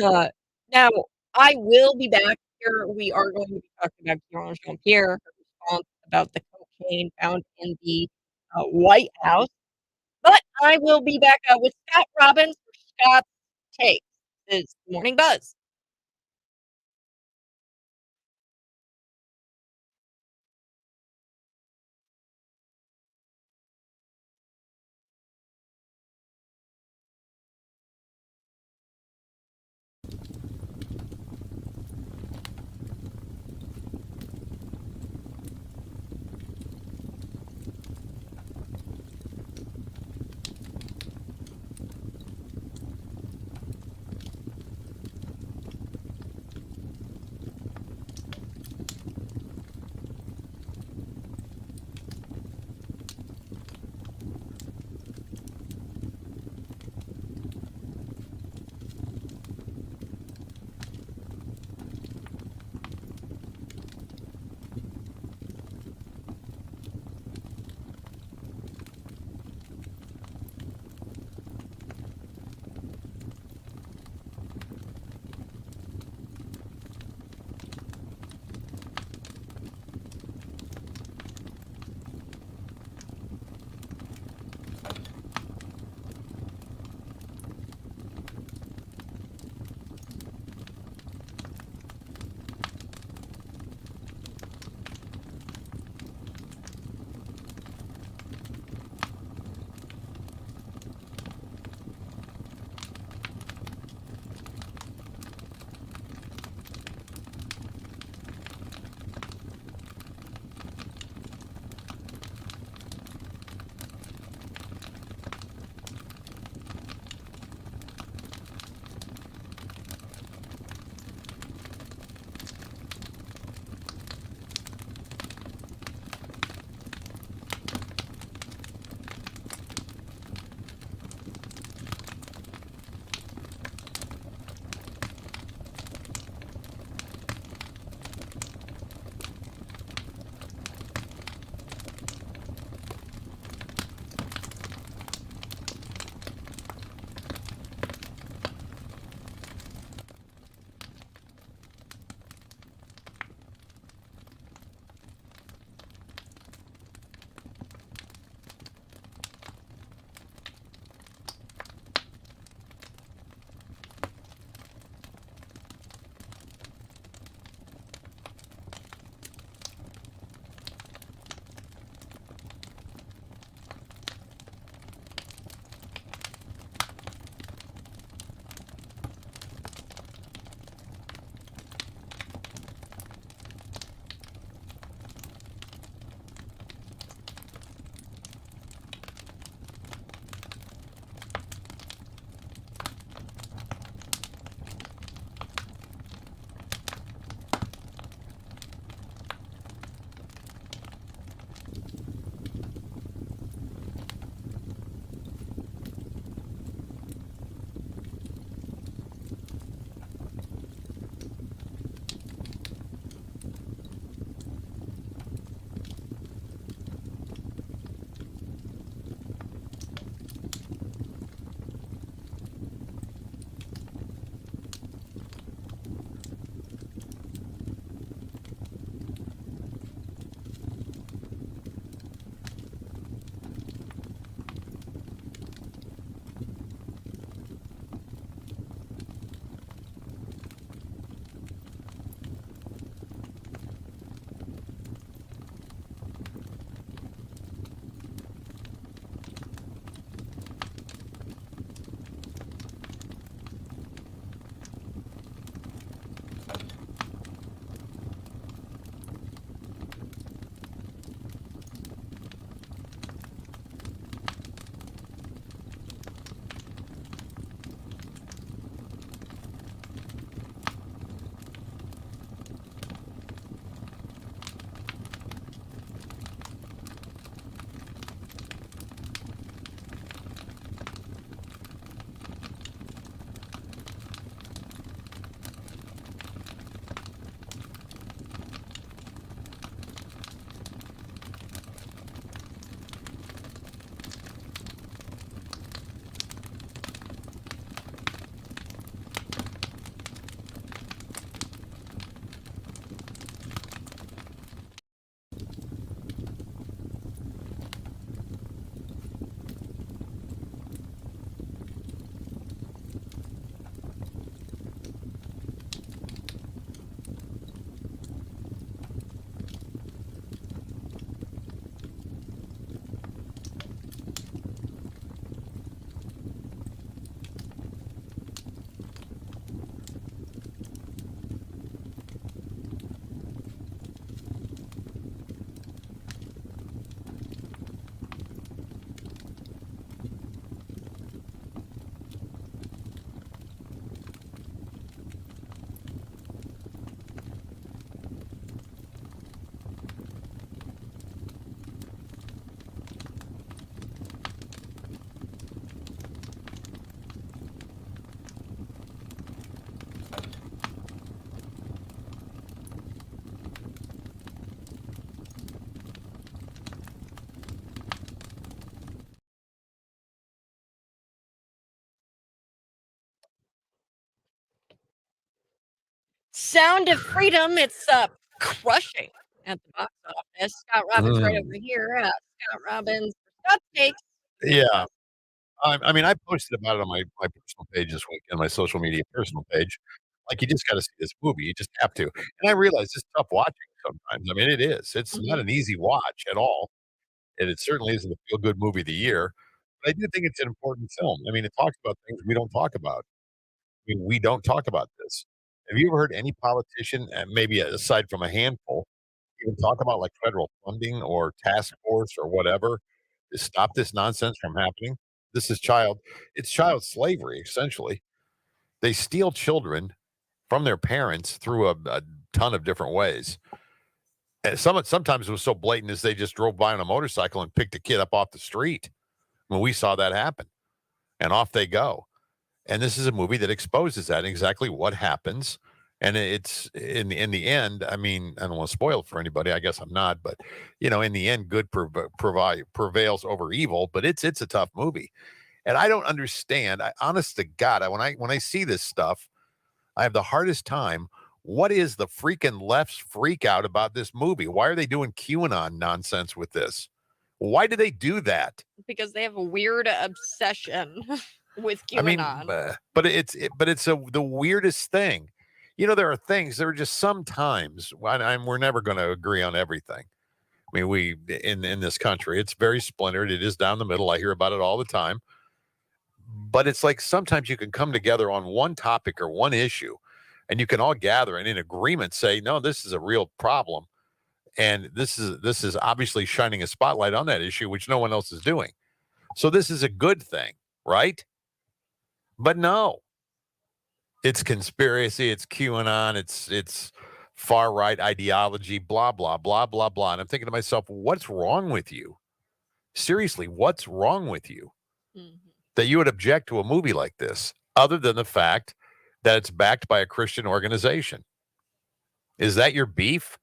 Uh, Now, I will be back here. We are going to be talking about Guillaume Jean-Pierre, her response about the cocaine found in the, White House, but I will be back, with Scott Robbins for Scott's Takes. This is Morning Buzz. Sound of Freedom. It's crushing at the box office. Scott Robbins right over here. Scott Robbins. Scott takes. Yeah. I mean, I posted about it on my personal page this week, on my social media personal page. Like, you just got to see this movie. You just have to. And I realize it's tough watching sometimes. I mean, it is. It's not an easy watch at all. And it certainly isn't a feel good movie of the year. But I do think it's an important film. I mean, it talks about things we don't talk about. I mean, we don't talk about this. Have you ever heard any politician, maybe aside from a handful, even talk about like federal funding or task force or whatever to stop this nonsense from happening? It's child slavery, essentially. They steal children from their parents through a ton of different ways. And sometimes it was so blatant as they just drove by on a motorcycle and picked a kid up off the street. When we saw that happen, and off they go. And this is a movie that exposes that, exactly what happens. And it's in the end, I mean, I don't want to spoil it for anybody. I guess I'm not, but in the end, good prevails over evil. But it's a tough movie, and I don't understand. Honest to God, when I see this stuff, I have the hardest time. What is the freaking left's freak out about this movie? Why are they doing QAnon nonsense with this? Why do they do that? Because they have a weird obsession with QAnon. I mean, but it's the weirdest thing. There are things. There are just sometimes we're never going to agree on everything. I mean, we in this country, it's very splintered. It is down the middle. I hear about it all the time. But it's like sometimes you can come together on one topic or one issue, and you can all gather and in agreement say, no, this is a real problem. And this is obviously shining a spotlight on that issue, which no one else is doing. So this is a good thing, right? But no, it's conspiracy, it's QAnon, it's far right ideology, blah, blah, blah, blah, blah. And I'm thinking to myself, what's wrong with you? Seriously, what's wrong with you that you would object to a movie like this, other than the fact that it's backed by a Christian organization? Is that your beef?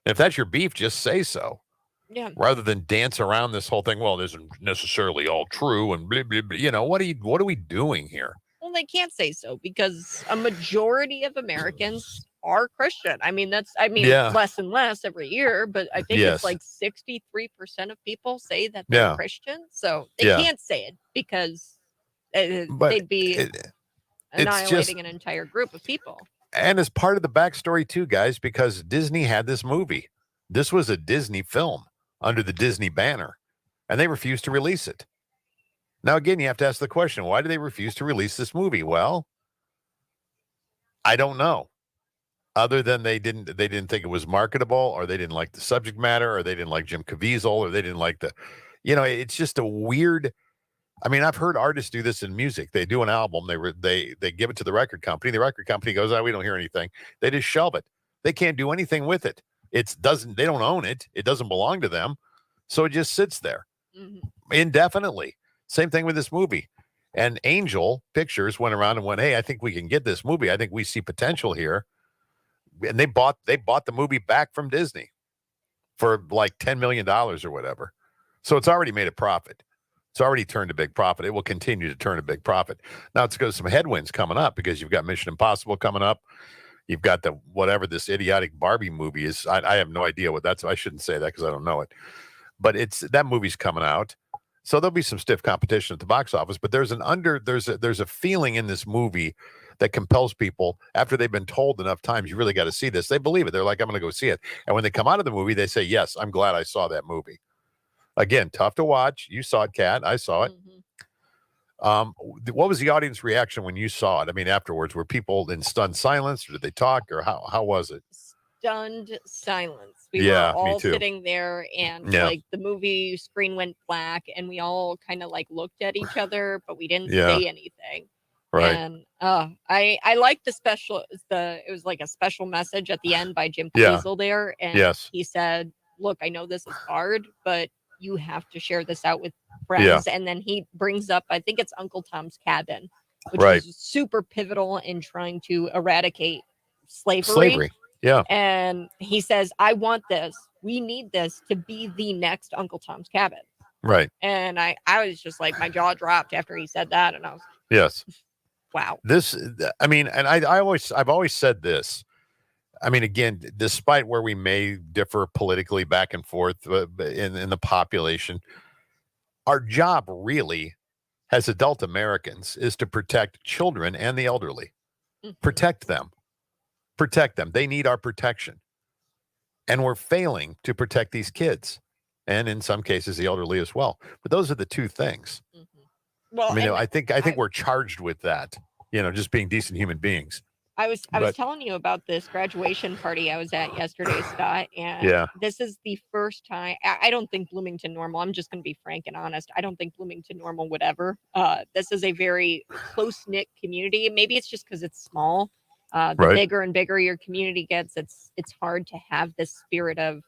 If that's your beef, just say so. Yeah. Rather than dance around this whole thing. Well, it isn't necessarily all true, and blah, blah, blah. What are we doing here? Well, they can't say so because a majority of Americans are Christian. I mean, less and less every year, but I think it's like 63% of people say that they're Christian. So they can't say it because they'd be annihilating an entire group of people. And as part of the backstory too, guys, because Disney had this movie. This was a Disney film under the Disney banner, and they refused to release it. Now, again, you have to ask the question, why do they refuse to release this movie? Well, I don't know. Other than they didn't think it was marketable, or they didn't like the subject matter, or they didn't like Jim Caviezel, or they didn't like it's just a weird. I mean, I've heard artists do this in music. They do an album, they give it to the record company. The record company goes, "Oh, we don't hear anything." They just shelve it. They can't do anything with it. They don't own it. It doesn't belong to them. So it just sits there indefinitely. Same thing with this movie. And Angel Pictures went around and went, "Hey, I think we can get this movie. I think we see potential here." And they bought the movie back from Disney for like $10 million or whatever. So it's already made a profit. It's already turned a big profit. It will continue to turn a big profit. Now it's got some headwinds coming up because you've got Mission Impossible coming up. You've got whatever this idiotic Barbie movie is. I have no idea what that's. I shouldn't say that because I don't know it. But that movie's coming out. So there'll be some stiff competition at the box office. But there's a feeling in this movie that compels people after they've been told enough times, you really got to see this. They believe it. They're like, I'm going to go see it. And when they come out of the movie, they say, yes, I'm glad I saw that movie. Again, tough to watch. You saw it, Kat. I saw it. What was the audience reaction when you saw it? I mean, afterwards, were people in stunned silence, or did they talk, or how was it? Stunned silence. We were all sitting there, and like the movie screen went black, and we all kind of like looked at each other, but we didn't say anything. Right. And I liked it was like a special message at the end by Jim Caviezel there, and he said, "Look, I know this is hard, but you have to share this out with friends." And then he brings up, I think it's Uncle Tom's Cabin, which is super pivotal in trying to eradicate slavery. Yeah. And he says, I want this. We need this to be the next Uncle Tom's Cabin. Right. And I was just like, my jaw dropped after he said that. And I was wow. Wow. This, I mean, and I've always said this. I mean, again, despite where we may differ politically back and forth in the population, our job really as adult Americans is to protect children and the elderly. Protect them. Protect them. They need our protection. And we're failing to protect these kids. And in some cases, the elderly as well. But those are the two things. Well, I mean, and I think we're charged with that, just being decent human beings. I was telling you about this graduation party I was at yesterday, Scott, and Yeah. this is the first time. I don't think Bloomington-Normal, I'm just going to be frank and honest, I don't think Bloomington-Normal would ever. This is a very close-knit community. Maybe it's just because it's small. The Right. bigger and bigger your community gets, it's hard to have this spirit of,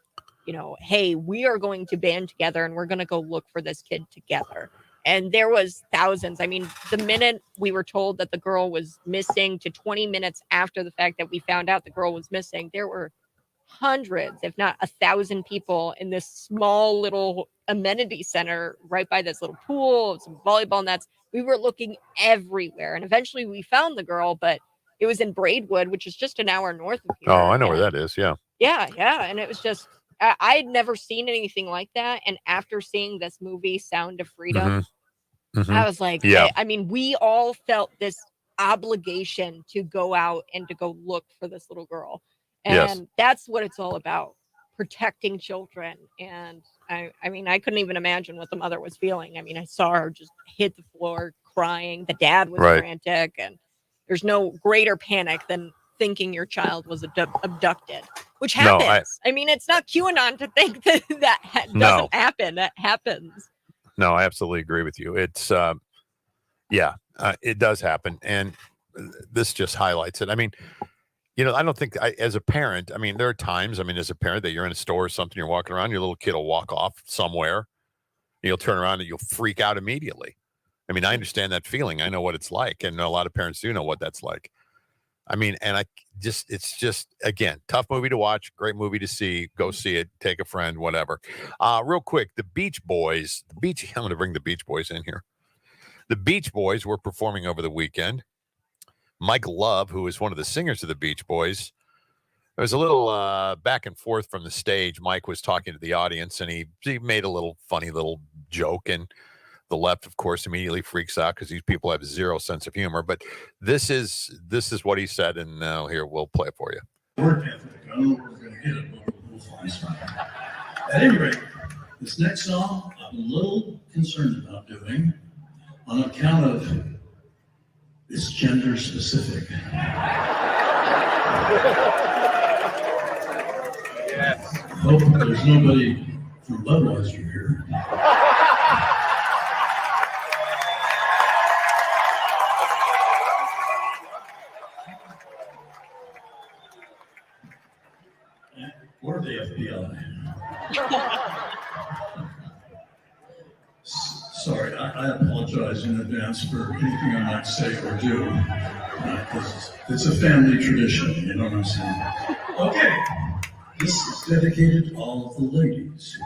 hey, we are going to band together and we're going to go look for this kid together. And there was thousands. I mean, the minute we were told that the girl was missing to 20 minutes after the fact that we found out the girl was missing, there were hundreds, if not 1,000 people in this small little amenity center right by this little pool, some volleyball nets. We were looking everywhere. And eventually we found the girl, but it was in Braidwood, which is just an hour north of here. Oh, I know where that is. Yeah. Yeah. And it was just, I had never seen anything like that. And after seeing this movie, Sound of Freedom, I was like, Yeah. I mean, we all felt this obligation to go out and to go look for this little girl. And Yes. that's what it's all about, protecting children. And I mean, I couldn't even imagine what the mother was feeling. I mean, I saw her just hit the floor crying. The dad was Right. frantic. And there's no greater panic than thinking your child was abducted, which happens. I mean, it's not QAnon to think that doesn't happen. That happens. No, I absolutely agree with you. It's, it does happen. And this just highlights it. I mean, I don't think as a parent, I mean, there are times, as a parent that you're in a store or something, you're walking around, your little kid will walk off somewhere. You'll turn around and you'll freak out immediately. I mean, I understand that feeling. I know what it's like. And a lot of parents do know what that's like. I mean, and it's just, again, tough movie to watch, great movie to see, go see it, take a friend, whatever. Real quick, the Beach Boys, I'm going to bring the Beach Boys in here. The Beach Boys were performing over the weekend. Mike Love, who is one of the singers of the Beach Boys, there was a little back and forth from the stage. Mike was talking to the audience and he made a little funny little joke, and the left, of course, immediately freaks out because these people have zero sense of humor. But this is what he said, and now here we'll play it for you. Work ethic. I don't know if we're going to hit it, but we'll find something. At any rate, this next song I'm a little concerned about doing on account of it's gender specific. Yes. I hope there's nobody from Budweiser here. Or the FBI. Sorry, I apologize in advance for anything I might say or do. Because it's a family tradition, you know what I'm saying? Okay, this is dedicated to all of the ladies.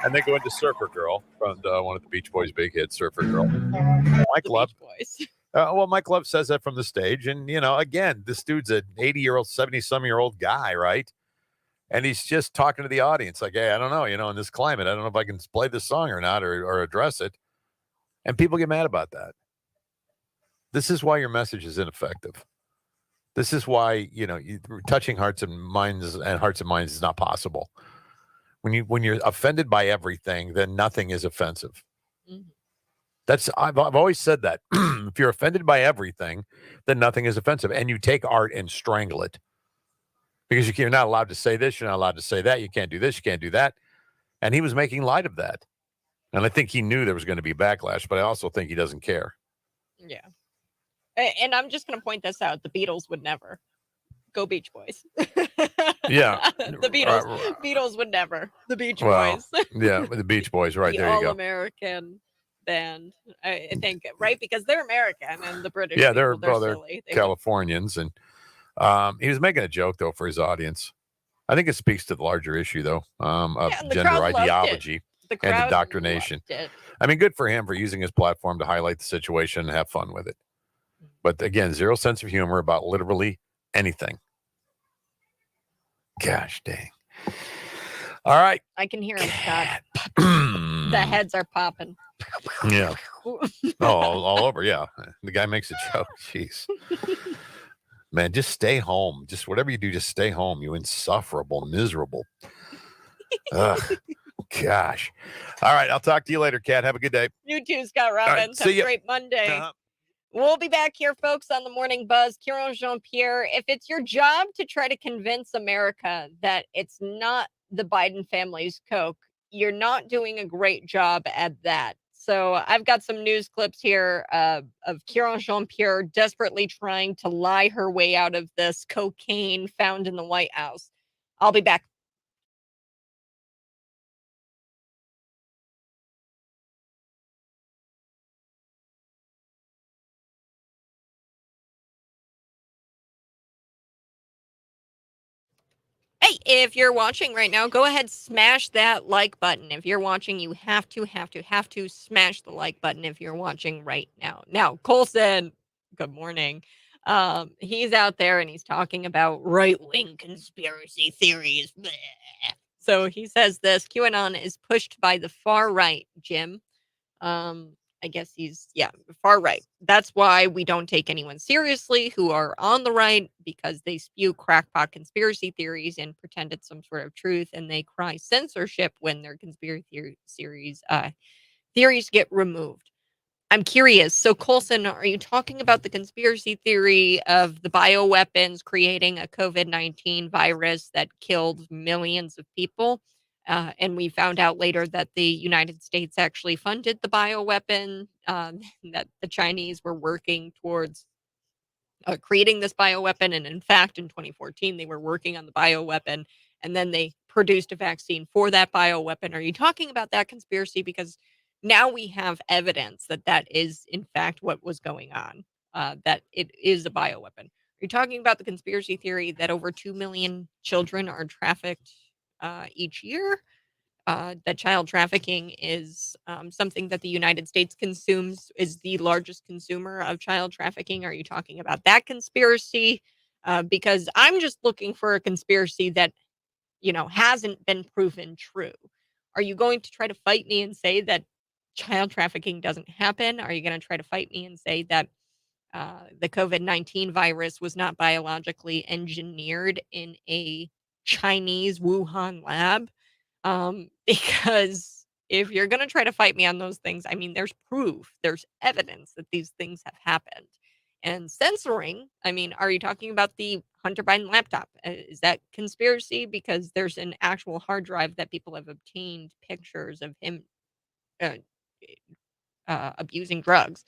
And they go into Surfer Girl from one of the Beach Boys' big hits, Surfer Girl. Mike Love. Mike Love says that from the stage. And, again, this dude's an 80-year-old, 70-some-year-old guy, right? And he's just talking to the audience like, hey, I don't know, in this climate, I don't know if I can play this song or not or address it. And people get mad about that. This is why your message is ineffective. This is why, touching hearts and minds is not possible. When you're offended by everything, then nothing is offensive. I've always said that. If you're offended by everything, then nothing is offensive. And you take art and strangle it. Because you're not allowed to say this, you're not allowed to say that, you can't do this, you can't do that. And he was making light of that. And I think he knew there was going to be backlash, but I also think he doesn't care. Yeah. And I'm just going to point this out. The Beatles would never. Go Beach Boys. Yeah. The Beatles would never. The Beach Boys. Yeah, the Beach Boys, right, there you go. All-American band, I think, right? Because they're American and the British they're silly. Californians. And he was making a joke, though, for his audience. I think it speaks to the larger issue, though, of gender ideology and indoctrination. I mean, good for him for using his platform to highlight the situation and have fun with it. But again, zero sense of humor about literally anything. Gosh dang. All right. I can hear him, Scott. The The heads are popping. Yeah. Oh, all over. Yeah. The guy makes a joke. Jeez. Man, just stay home. Just whatever you do, just stay home. You insufferable, miserable. Ugh. Gosh. All right. I'll talk to you later, Kat. Have a good day. You too, Scott right, Robbins. see Have a ya. great Monday. Uh-huh. We'll be back here, folks, on the Morning Buzz. Kieran Jean-Pierre, if it's your job to try to convince America that it's not the Biden family's Coke, you're not doing a great job at that. So I've got some news clips here of Kieran Jean-Pierre desperately trying to lie her way out of this cocaine found in the White House. I'll be back. Hey, if you're watching right now, go ahead, smash that like button. If you're watching, you have to smash the like button if you're watching right now. Now, Colson, good morning. He's out there and he's talking about right-wing conspiracy theories. Bleh. So he says this, QAnon is pushed by the far right, Jim. I guess he's, far right. That's why we don't take anyone seriously who are on the right, because they spew crackpot conspiracy theories and pretend it's some sort of truth, and they cry censorship when their conspiracy theories get removed. I'm curious. So, Colson, are you talking about the conspiracy theory of the bioweapons creating a COVID-19 virus that killed millions of people? And we found out later that the United States actually funded the bioweapon, that the Chinese were working towards creating this bioweapon. And in fact, in 2014, they were working on the bioweapon and then they produced a vaccine for that bioweapon. Are you talking about that conspiracy? Because now we have evidence that that is, in fact, what was going on, that it is a bioweapon. Are you talking about the conspiracy theory that over 2 million children are trafficked each year? That child trafficking is something that the United States consumes, is the largest consumer of child trafficking. Are you talking about that conspiracy? Because I'm just looking for a conspiracy that, hasn't been proven true. Are you going to try to fight me and say that child trafficking doesn't happen? Are you going to try to fight me and say that the COVID-19 virus was not biologically engineered in a Chinese Wuhan lab? Because if you're going to try to fight me on those things, I mean, there's proof, there's evidence that these things have happened. And censoring, I mean, are you talking about the Hunter Biden laptop? Is that conspiracy? Because there's an actual hard drive that people have obtained pictures of him uh, abusing drugs.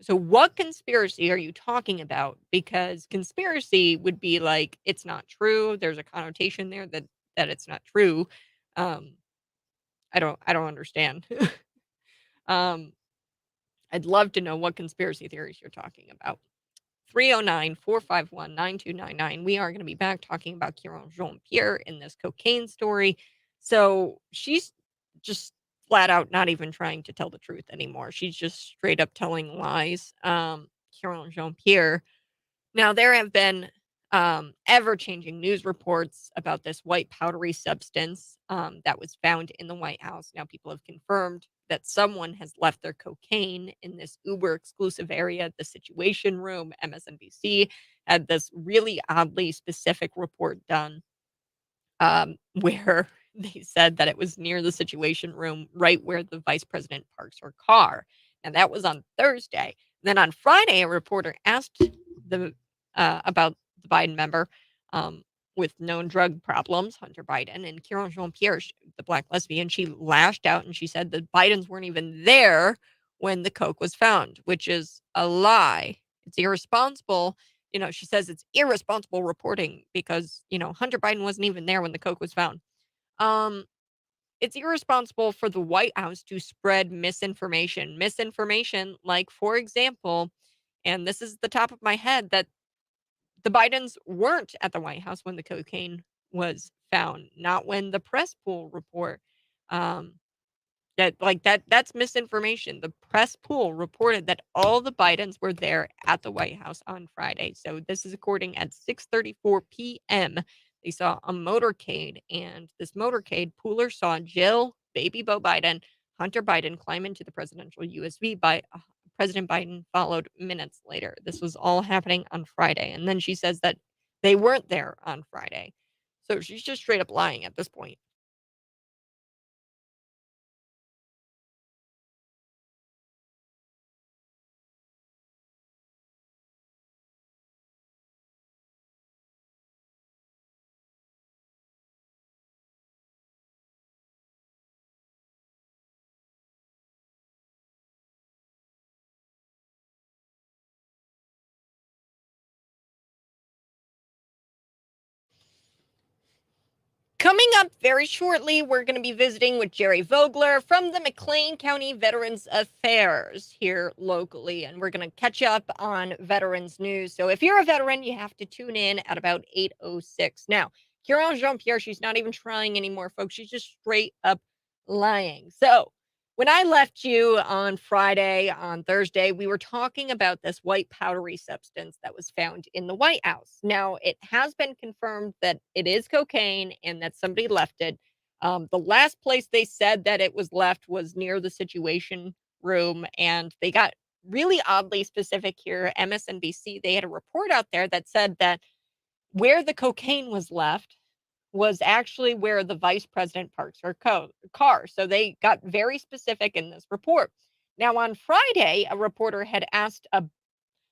So, what conspiracy are you talking about? Because conspiracy would be like it's not true. There's a connotation there that it's not true. Um, I don't understand. um, I'd love to know what conspiracy theories you're talking about. 309-451-9299. We are going to be back talking about Kieran Jean-Pierre in this cocaine story. So she's just flat out not even trying to tell the truth anymore. She's just straight up telling lies. Kieran Jean-Pierre. Now, there have been ever-changing news reports about this white powdery substance that was found in the White House. Now, people have confirmed that someone has left their cocaine in this Uber-exclusive area, the Situation Room. MSNBC had this really oddly specific report done where they said that it was near the Situation Room, right where the vice president parks her car. And that was on Thursday. Then on Friday, a reporter asked about the Biden member with known drug problems, Hunter Biden, and Kieran Jean-Pierre, the black lesbian. She lashed out and she said the Bidens weren't even there when the coke was found, which is a lie. It's irresponsible. She says it's irresponsible reporting because, Hunter Biden wasn't even there when the coke was found. It's irresponsible for the White House to spread misinformation. Misinformation, like, for example, and this is the top of my head, that the Bidens weren't at the White House when the cocaine was found, not when the press pool report That's misinformation. The press pool reported that all the Bidens were there at the White House on Friday. So this is according at 6:34 p.m. They saw a motorcade, and this motorcade pooler saw Jill, baby Beau Biden, Hunter Biden climb into the presidential USV. President Biden followed minutes later. This was all happening on Friday. And then she says that they weren't there on Friday. So she's just straight up lying at this point. Coming up very shortly, we're going to be visiting with Jerry Vogler from the McLean County Veterans Affairs here locally, and we're going to catch up on veterans news. So if you're a veteran, you have to tune in at about 8:06. Now, Kieran Jean-Pierre, she's not even trying anymore, folks. She's just straight up lying. So when I left you on Thursday, we were talking about this white powdery substance that was found in the White House. Now, it has been confirmed that it is cocaine and that somebody left it. The last place they said that it was left was near the Situation Room, and they got really oddly specific here. MSNBC, they had a report out there that said that where the cocaine was left was actually where the vice president parks her car. So they got very specific in this report. Now, on Friday, a reporter had asked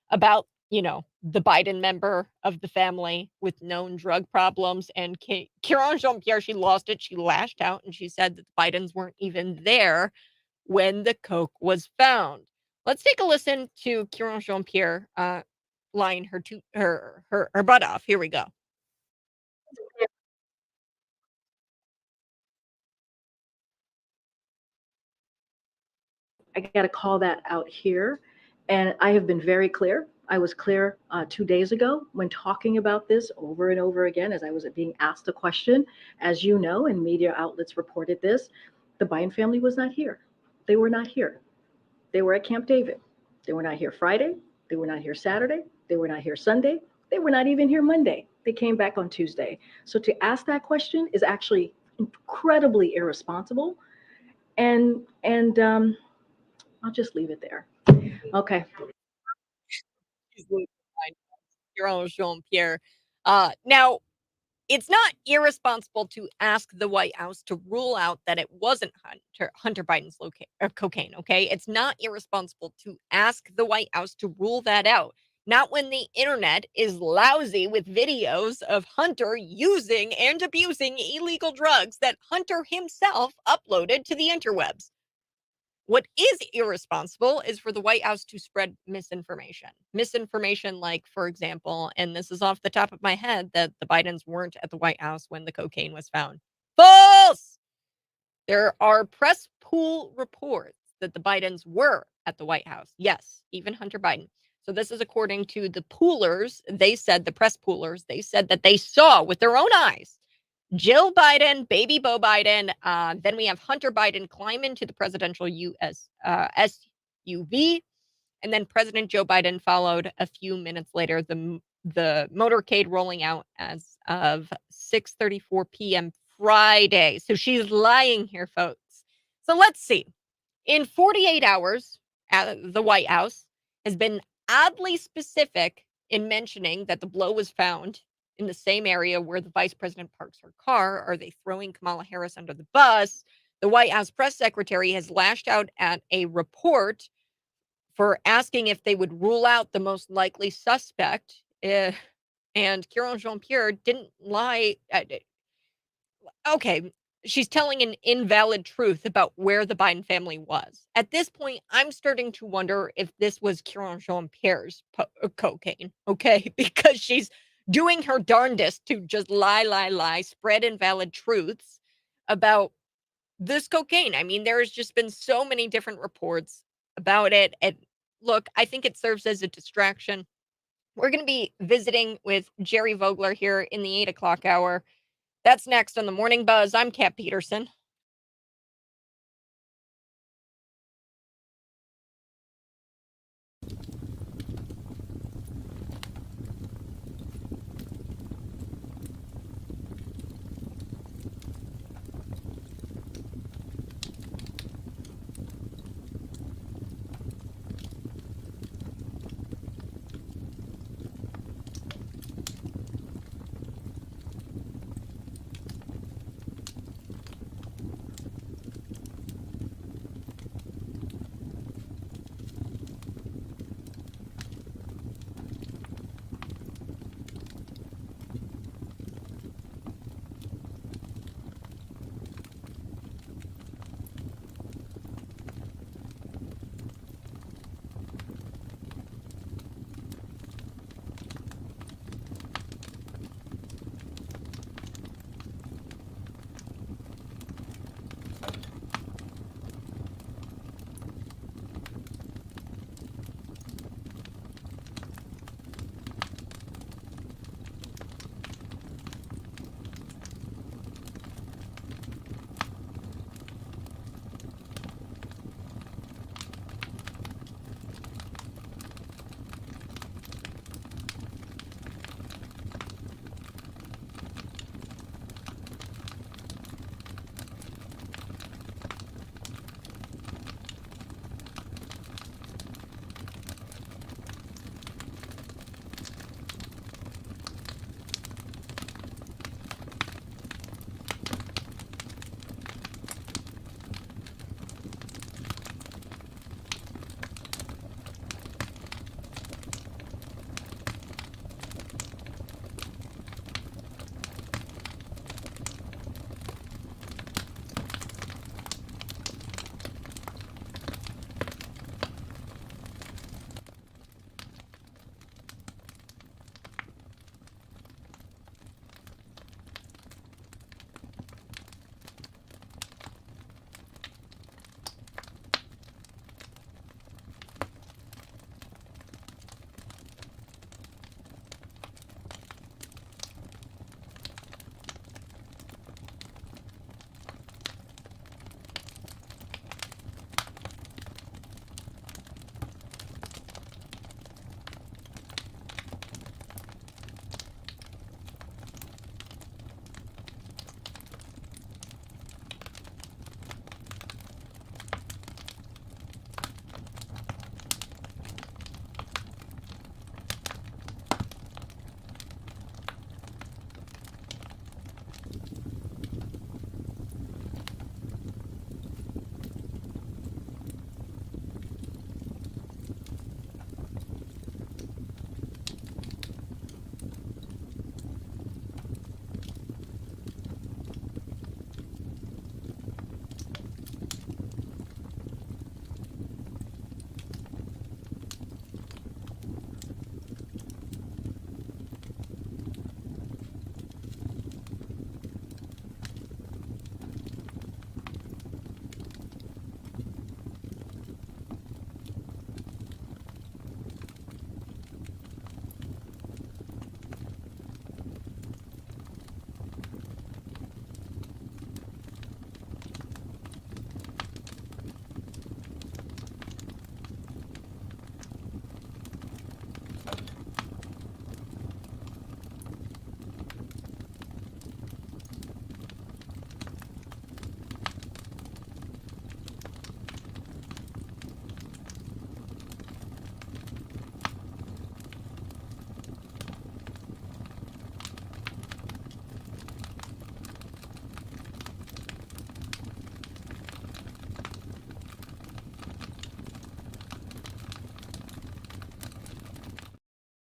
about, the Biden member of the family with known drug problems. And Kieran Jean-Pierre, she lost it. She lashed out and she said that the Bidens weren't even there when the coke was found. Let's take a listen to Kieran Jean-Pierre lying her butt off. Here we go. I got to call that out here. And I have been very clear. I was clear 2 days ago when talking about this over and over again as I was being asked a question. As you know, and media outlets reported this, the Biden family was not here. They were not here. They were at Camp David. They were not here Friday. They were not here Saturday. They were not here Sunday. They were not even here Monday. They came back on Tuesday. So to ask that question is actually incredibly irresponsible. And I'll just leave it there. Okay. Your own Jean-Pierre. Now, it's not irresponsible to ask the White House to rule out that it wasn't Hunter Biden's cocaine, okay? It's not irresponsible to ask the White House to rule that out. Not when the internet is lousy with videos of Hunter using and abusing illegal drugs that Hunter himself uploaded to the interwebs. What is irresponsible is for the White House to spread misinformation. Misinformation like, for example, and this is off the top of my head, that the Bidens weren't at the White House when the cocaine was found. False! There are press pool reports that the Bidens were at the White House. Yes, even Hunter Biden. So this is according to the poolers. They said, the press poolers, they said that they saw with their own eyes Jill Biden, baby Beau Biden. Then we have Hunter Biden climb into the presidential SUV. And then President Joe Biden followed a few minutes later, the motorcade rolling out as of 6:34 p.m. Friday. So she's lying here, folks. So let's see. In 48 hours, the White House has been oddly specific in mentioning that the blow was found in the same area where the vice president parks her car. Are they throwing Kamala Harris under the bus? The White House press secretary has lashed out at a report for asking if they would rule out the most likely suspect. And Kieran Jean-Pierre didn't lie. Okay, she's telling an invalid truth about where the Biden family was. At this point, I'm starting to wonder if this was Kieran Jean-Pierre's cocaine, okay? Because she's doing her darndest to just lie, spread invalid truths about this cocaine. I mean, there's just been so many different reports about it. And look, I think it serves as a distraction. We're going to be visiting with Jerry Vogler here in the 8 o'clock hour. That's next on the Morning Buzz. I'm Kat Peterson.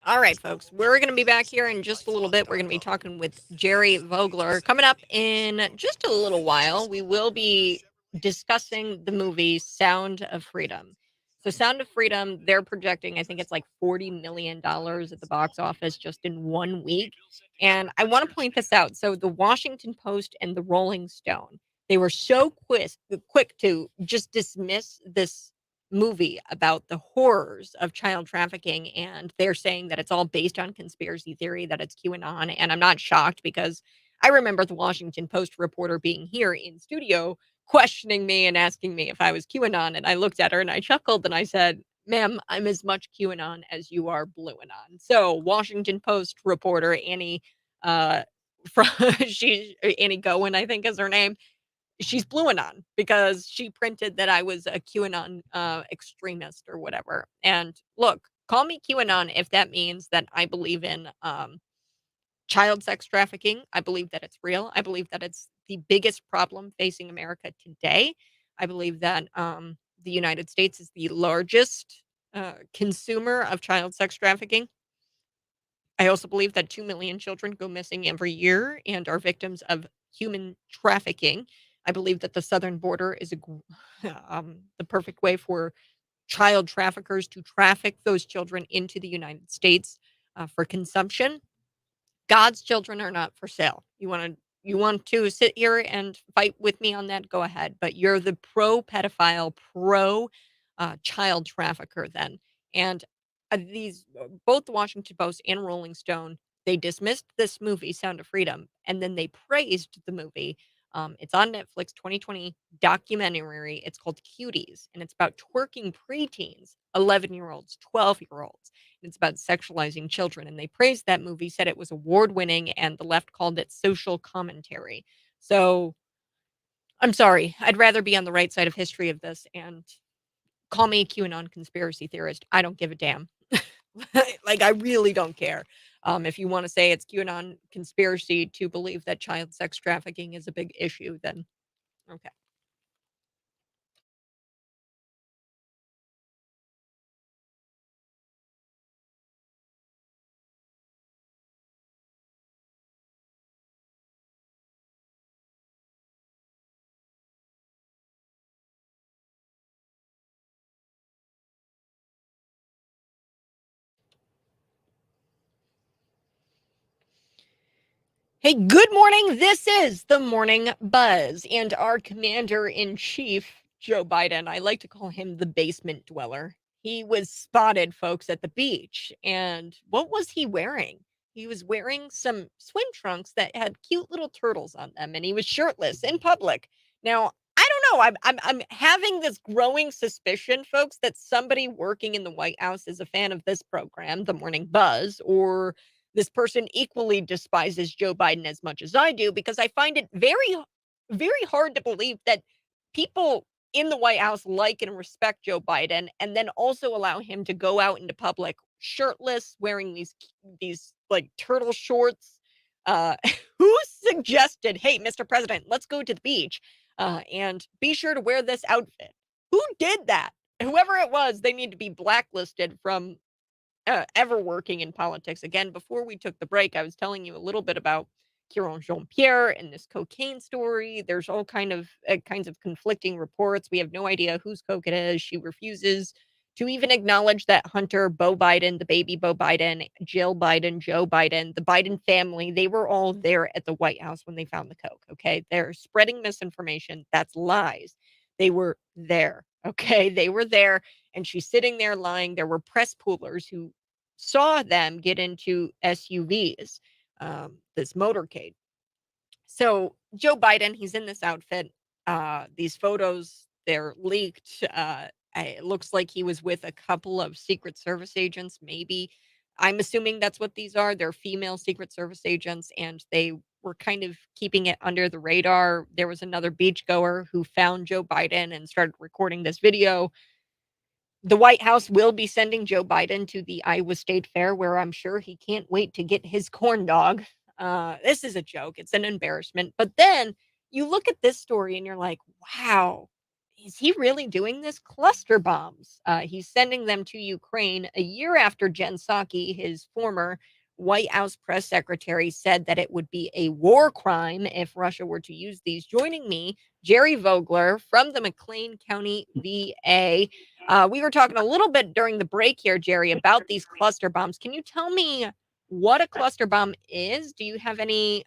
All right, folks, we're going to be back here in just a little bit. We're going to be talking with Jerry Vogler. Coming up in just a little while, we will be discussing the movie Sound of Freedom. So, Sound of Freedom, they're projecting, I think it's like $40 million at the box office just in 1 week. And I want to point this out. So, the Washington Post and the Rolling Stone, they were so quick to just dismiss this movie about the horrors of child trafficking, and they're saying that it's all based on conspiracy theory, that it's QAnon, and I'm not shocked because I remember the Washington Post reporter being here in studio questioning me and asking me if I was QAnon, and I looked at her and I chuckled and I said, "Ma'am, I'm as much QAnon as you are BlueAnon." So, Washington Post reporter Annie from Annie Gowen, I think is her name, she's BlueAnon because she printed that I was a QAnon extremist or whatever. And look, call me QAnon if that means that I believe in child sex trafficking. I believe that it's real. I believe that it's the biggest problem facing America today. I believe that the United States is the largest consumer of child sex trafficking. I also believe that 2 million children go missing every year and are victims of human trafficking. I believe that the southern border is the perfect way for child traffickers to traffic those children into the United States for consumption. God's children are not for sale. You want to sit here and fight with me on that? Go ahead. But you're the pro pedophile, pro child trafficker then. And these both the Washington Post and Rolling Stone, they dismissed this movie, Sound of Freedom, and then they praised the movie. It's on Netflix, 2020 documentary. It's called Cuties, and it's about twerking preteens, 11-year-olds, 12-year-olds. It's about sexualizing children, and they praised that movie, said it was award-winning, and the left called it social commentary. So, I'm sorry. I'd rather be on the right side of history of this, and call me a QAnon conspiracy theorist. I don't give a damn. Like, I really don't care. If you wanna say it's QAnon conspiracy to believe that child sex trafficking is a big issue, then okay. Hey, good morning. This is the Morning Buzz, and our commander in chief, Joe Biden, I like to call him the basement dweller. He was spotted, folks, at the beach. And what was he wearing? He was wearing some swim trunks that had cute little turtles on them, and he was shirtless in public. Now, I don't know. I'm having this growing suspicion, folks, that somebody working in the White House is a fan of this program, The Morning Buzz, or this person equally despises Joe Biden as much as I do, because I find it very hard to believe that people in the White House like and respect Joe Biden and then also allow him to go out into public shirtless, wearing these like turtle shorts. Uh, who suggested, "Hey, Mr. President, let's go to the beach and be sure to wear this outfit"? Who did that? Whoever it was, they need to be blacklisted from ever working in politics. Again, before we took the break, I was telling you a little bit about Kieran Jean-Pierre and this cocaine story. There's all kinds of conflicting reports. We have no idea whose coke it is. She refuses to even acknowledge that Hunter, Beau Biden, the baby Beau Biden, Jill Biden, Joe Biden, the Biden family, they were all there at the White House when they found the coke. Okay. They're spreading misinformation. That's lies. They were there. Okay. They were there. And she's sitting there lying. There were press poolers who saw them get into SUVs, this motorcade. So Joe Biden, he's in this outfit. These photos, they're leaked. It looks like he was with a couple of Secret Service agents, maybe. I'm assuming that's what these are. They're female Secret Service agents, and they were kind of keeping it under the radar. There was another beachgoer who found Joe Biden and started recording this video. The White House will be sending Joe Biden to the Iowa State Fair, where I'm sure he can't wait to get his corn dog. This is a joke. It's an embarrassment. But then you look at this story and you're like, wow, is he really doing this? Cluster bombs. He's sending them to Ukraine a year after Jen Psaki, his former White House press secretary, said that it would be a war crime if Russia were to use these. Joining me, Jerry Vogler from the McLean County VA. We were talking a little bit during the break here, Jerry, about these cluster bombs. Can you tell me what a cluster bomb is? Do you have any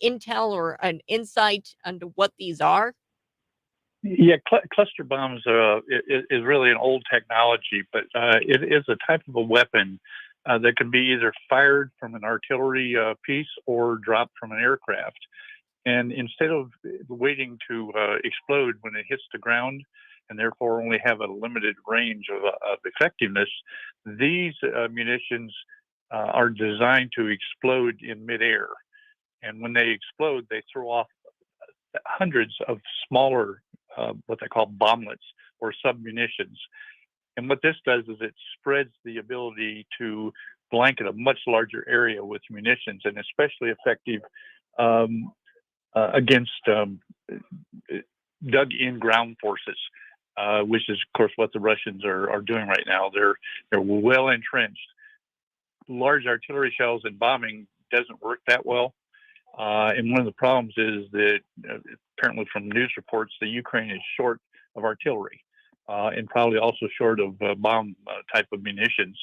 intel or an insight into what these are? Yeah, cluster bombs is really an old technology, but it is a type of a weapon that can be either fired from an artillery piece or dropped from an aircraft. And instead of waiting to explode when it hits the ground, and therefore only have a limited range of effectiveness, these munitions are designed to explode in midair. And when they explode, they throw off hundreds of smaller, what they call bomblets or submunitions. And what this does is it spreads the ability to blanket a much larger area with munitions, and especially effective against dug-in ground forces, which is, of course, what the Russians are doing right now. They're well entrenched. Large artillery shells and bombing doesn't work that well. And one of the problems is that apparently from news reports, the Ukraine is short of artillery and probably also short of bomb type of munitions,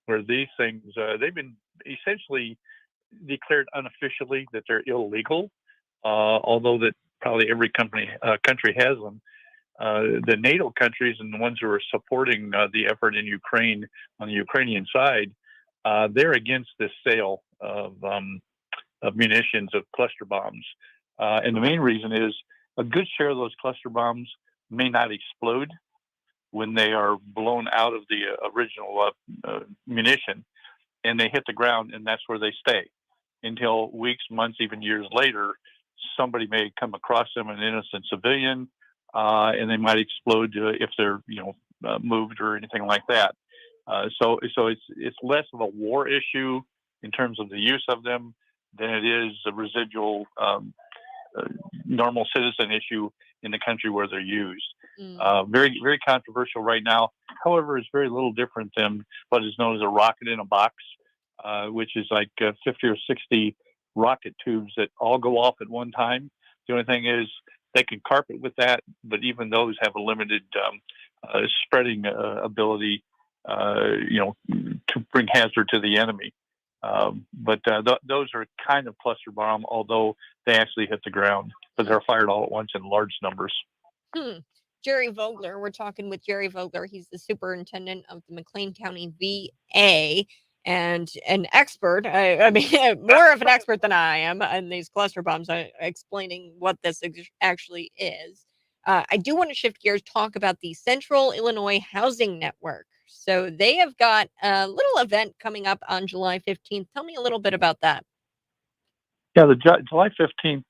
where these things, they've been essentially declared unofficially that they're illegal, although that probably every country has them. The NATO countries and the ones who are supporting the effort in Ukraine on the Ukrainian side, they're against this sale of munitions, of cluster bombs. And the main reason is a good share of those cluster bombs may not explode when they are blown out of the original munition, and they hit the ground, and that's where they stay until weeks, months, even years later. Somebody may come across them, an innocent civilian, and they might explode if they're moved or anything like that. So it's less of a war issue in terms of the use of them than it is a residual normal citizen issue in the country where they're used. Very, very controversial right now. However, it's very little different than what is known as a rocket in a box, which is like 50 or 60 rocket tubes that all go off at one time. The only thing is they can carpet with that, but even those have a limited spreading ability, to bring hazard to the enemy. But those are kind of cluster bomb, although they actually hit the ground, but they're fired all at once in large numbers. Jerry Vogler, we're talking with Jerry Vogler. He's the superintendent of the McLean County VA and an expert. I mean, more of an expert than I am in these cluster bombs, explaining what this actually is. I do want to shift gears, talk about the Central Illinois Housing Network. So they have got a little event coming up on July 15th. Tell me a little bit about that. Yeah, the July 15th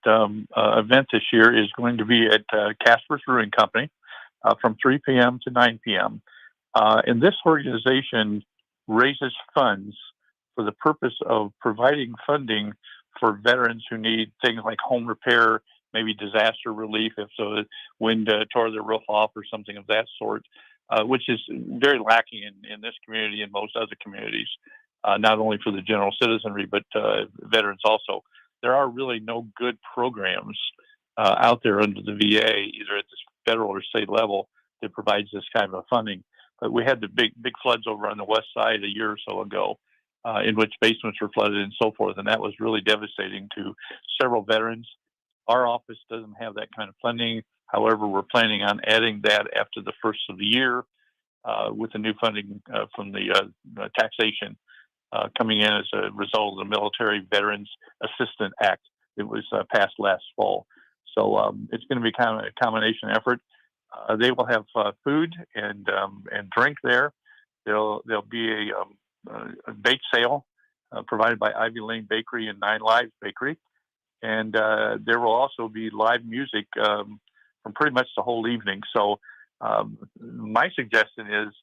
event this year is going to be at Casper's Brewing Company from 3 p.m. to 9 p.m. And this organization raises funds for the purpose of providing funding for veterans who need things like home repair, maybe disaster relief if the wind tore their roof off or something of that sort, which is very lacking in this community and most other communities, not only for the general citizenry, but veterans also. There are really no good programs out there under the VA, either at the federal or state level, that provides this kind of funding. But we had the big floods over on the west side a year or so ago, in which basements were flooded and so forth, and that was really devastating to several veterans. Our office doesn't have that kind of funding. However, we're planning on adding that after the first of the year with the new funding from the taxation coming in as a result of the Military Veterans Assistance Act. It was passed last fall. So it's going to be kind of a combination effort. They will have food and drink there. There'll be a bake sale provided by Ivy Lane Bakery and Nine Lives Bakery. And there will also be live music from pretty much the whole evening. So my suggestion is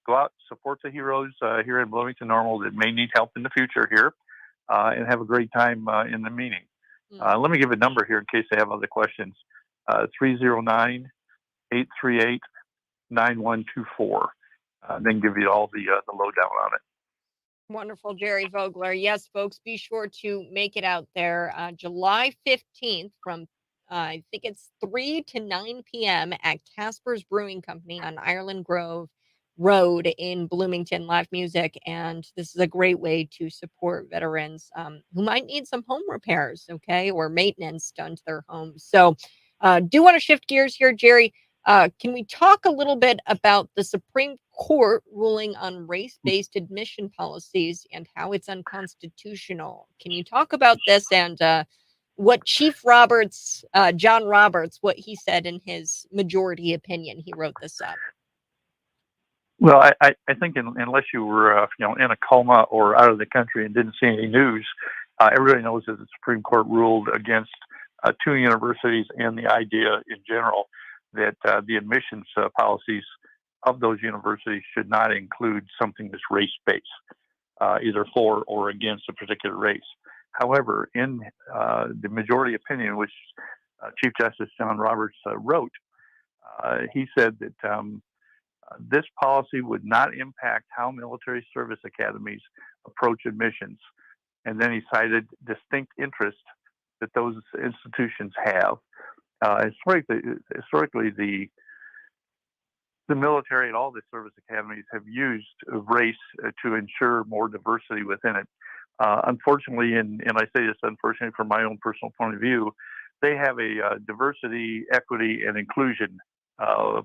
go out, support the heroes here in Bloomington-Normal that may need help in the future here, and have a great time in the meeting. Let me give a number here in case they have other questions. 309-886-8255. 838-9124. Then give you all the lowdown on it. Wonderful, Jerry Vogler. Yes, folks, be sure to make it out there July 15th from I think it's 3 to 9 p.m. at Casper's Brewing Company on Ireland Grove Road in Bloomington. Live music, and this is a great way to support veterans who might need some home repairs, okay, or maintenance done to their homes. So, do want to shift gears here, Jerry. Can we talk a little bit about the Supreme Court ruling on race-based admission policies and how it's unconstitutional? Can you talk about this and what Chief Roberts, John Roberts, what he said in his majority opinion? He wrote this up. Well, I think unless you were in a coma or out of the country and didn't see any news, everybody knows that the Supreme Court ruled against 2 universities and the idea in general that the admissions policies of those universities should not include something that's race-based, either for or against a particular race. However, in the majority opinion, which Chief Justice John Roberts wrote, he said that this policy would not impact how military service academies approach admissions. And then he cited distinct interests that those institutions have. Historically, the military and all the service academies have used race to ensure more diversity within it. Unfortunately, and I say this unfortunately from my own personal point of view, they have a diversity, equity, and inclusion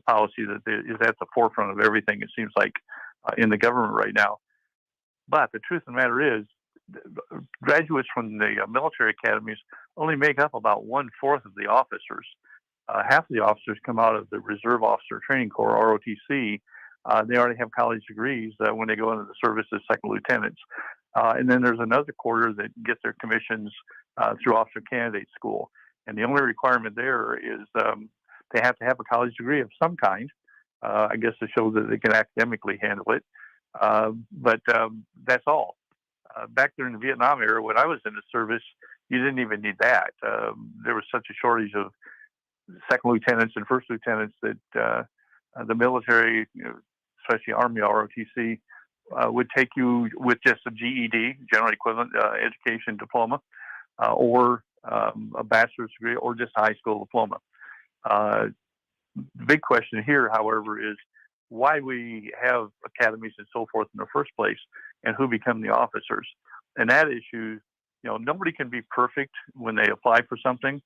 policy that is at the forefront of everything, it seems like, in the government right now. But the truth of the matter is, graduates from the military academies only make up about 1/4 of the officers. Half of the officers come out of the Reserve Officer Training Corps, ROTC. They already have college degrees when they go into the service as second lieutenants. And then there's another quarter that get their commissions through Officer Candidate School. And the only requirement there is they have to have a college degree of some kind, I guess, to show that they can academically handle it. But that's all. Back during the Vietnam era, when I was in the service, you didn't even need that. There was such a shortage of second lieutenants and first lieutenants that the military, especially Army ROTC, would take you with just a GED, general equivalent education diploma, or a bachelor's degree, or just a high school diploma. The big question here, however, is why we have academies and so forth in the first place, and who become the officers. And that issue, nobody can be perfect when they apply for something,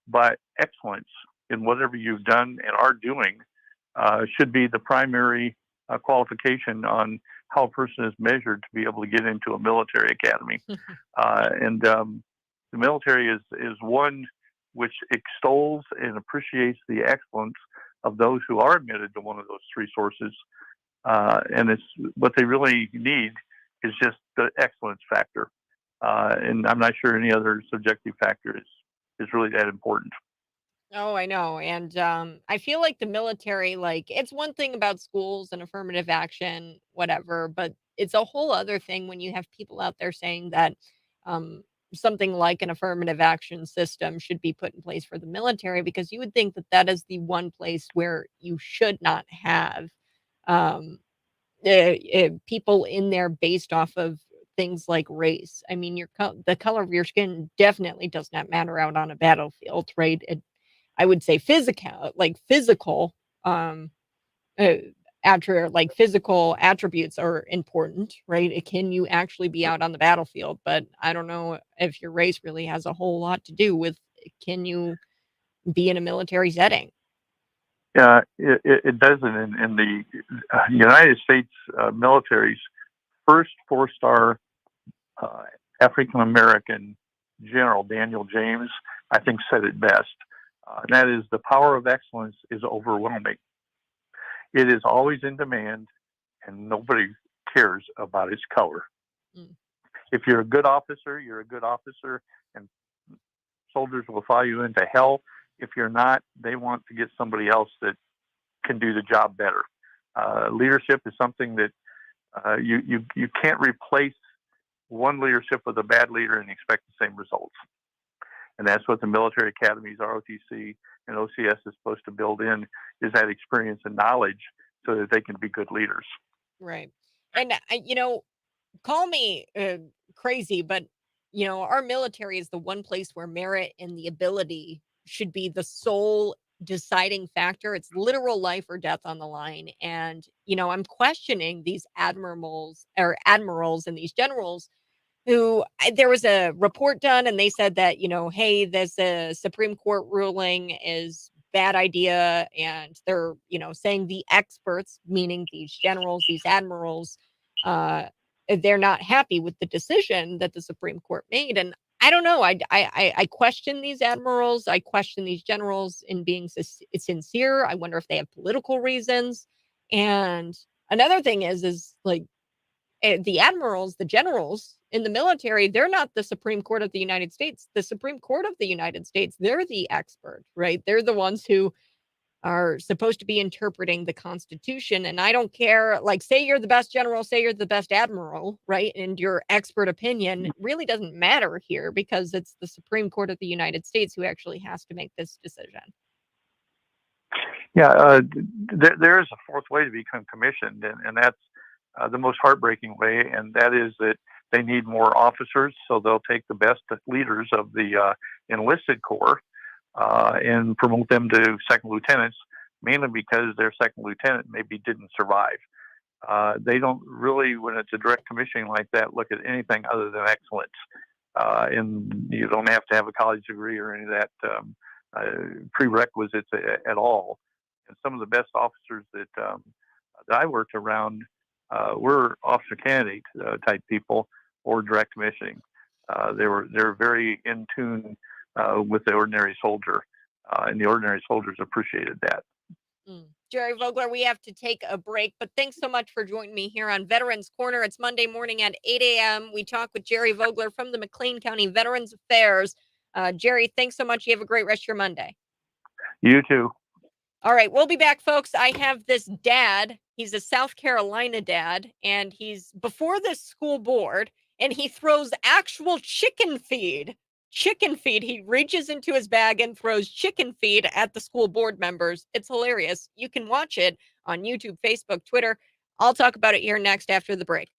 but excellence in whatever you've done and are doing should be the primary qualification on how a person is measured to be able to get into a military academy. And the military is one which extols and appreciates the excellence of those who are admitted to one of those 3 sources. And it's what they really need is just the excellence factor. And I'm not sure any other subjective factor is really that important. Oh, I know. And I feel like the military, it's one thing about schools and affirmative action, whatever, but it's a whole other thing when you have people out there saying that something like an affirmative action system should be put in place for the military, because you would think that that is the one place where you should not have people in there based off of things like race. I mean, the color of your skin definitely does not matter out on a battlefield, right? I would say physical physical attributes are important, right? Can you actually be out on the battlefield? But I don't know if your race really has a whole lot to do with can you be in a military setting. Yeah, it doesn't. In the United States military's first 4-star African American general, Daniel James, I think said it best. And that is, the power of excellence is overwhelming. It is always in demand, and nobody cares about its color. Mm. If you're a good officer, you're a good officer, and soldiers will follow you into hell. If you're not, they want to get somebody else that can do the job better. Leadership is something that you can't replace one leadership with a bad leader and expect the same results. And that's what the military academies, ROTC, and OCS is supposed to build in is that experience and knowledge so that they can be good leaders. Right. And, call me crazy, but, our military is the one place where merit and the ability should be the sole deciding factor. It's literal life or death on the line. And, I'm questioning these admirals and these generals who there was a report done and they said that, hey, there's a Supreme Court ruling is bad idea. And they're, saying the experts, meaning these generals, these admirals, they're not happy with the decision that the Supreme Court made. And I don't know. I question these admirals. I question these generals in being sincere. I wonder if they have political reasons. And another thing is like, the admirals, the generals in the military, they're not the Supreme Court of the United States. The Supreme Court of the United States, they're the expert, right? They're the ones who are supposed to be interpreting the Constitution. And I don't care, like, say you're the best general, say you're the best admiral, right? And your expert opinion really doesn't matter here because it's the Supreme Court of the United States who actually has to make this decision. Yeah, there is a fourth way to become commissioned, and that's the most heartbreaking way, and that is that they need more officers, so they'll take the best leaders of the enlisted corps and promote them to second lieutenants, mainly because their second lieutenant maybe didn't survive. They don't really, when it's a direct commissioning like that, look at anything other than excellence. And you don't have to have a college degree or any of that prerequisites at all. And some of the best officers that I worked around were officer candidate type people or direct commissioning. They're very in tune with the ordinary soldier, and the ordinary soldiers appreciated that. Jerry Vogler, we have to take a break, but thanks so much for joining me here on Veterans Corner. It's Monday morning at 8 a.m. We talk with Jerry Vogler from the McLean County Veterans Affairs. Jerry, thanks so much. You have a great rest of your Monday. You too. All right, we'll be back, folks. I have this dad. He's a South Carolina dad, and he's before this school board, and he throws actual chicken feed. He reaches into his bag and throws chicken feed at the school board members. It's hilarious. You can watch it on YouTube, Facebook, Twitter. I'll talk about it here next after the break.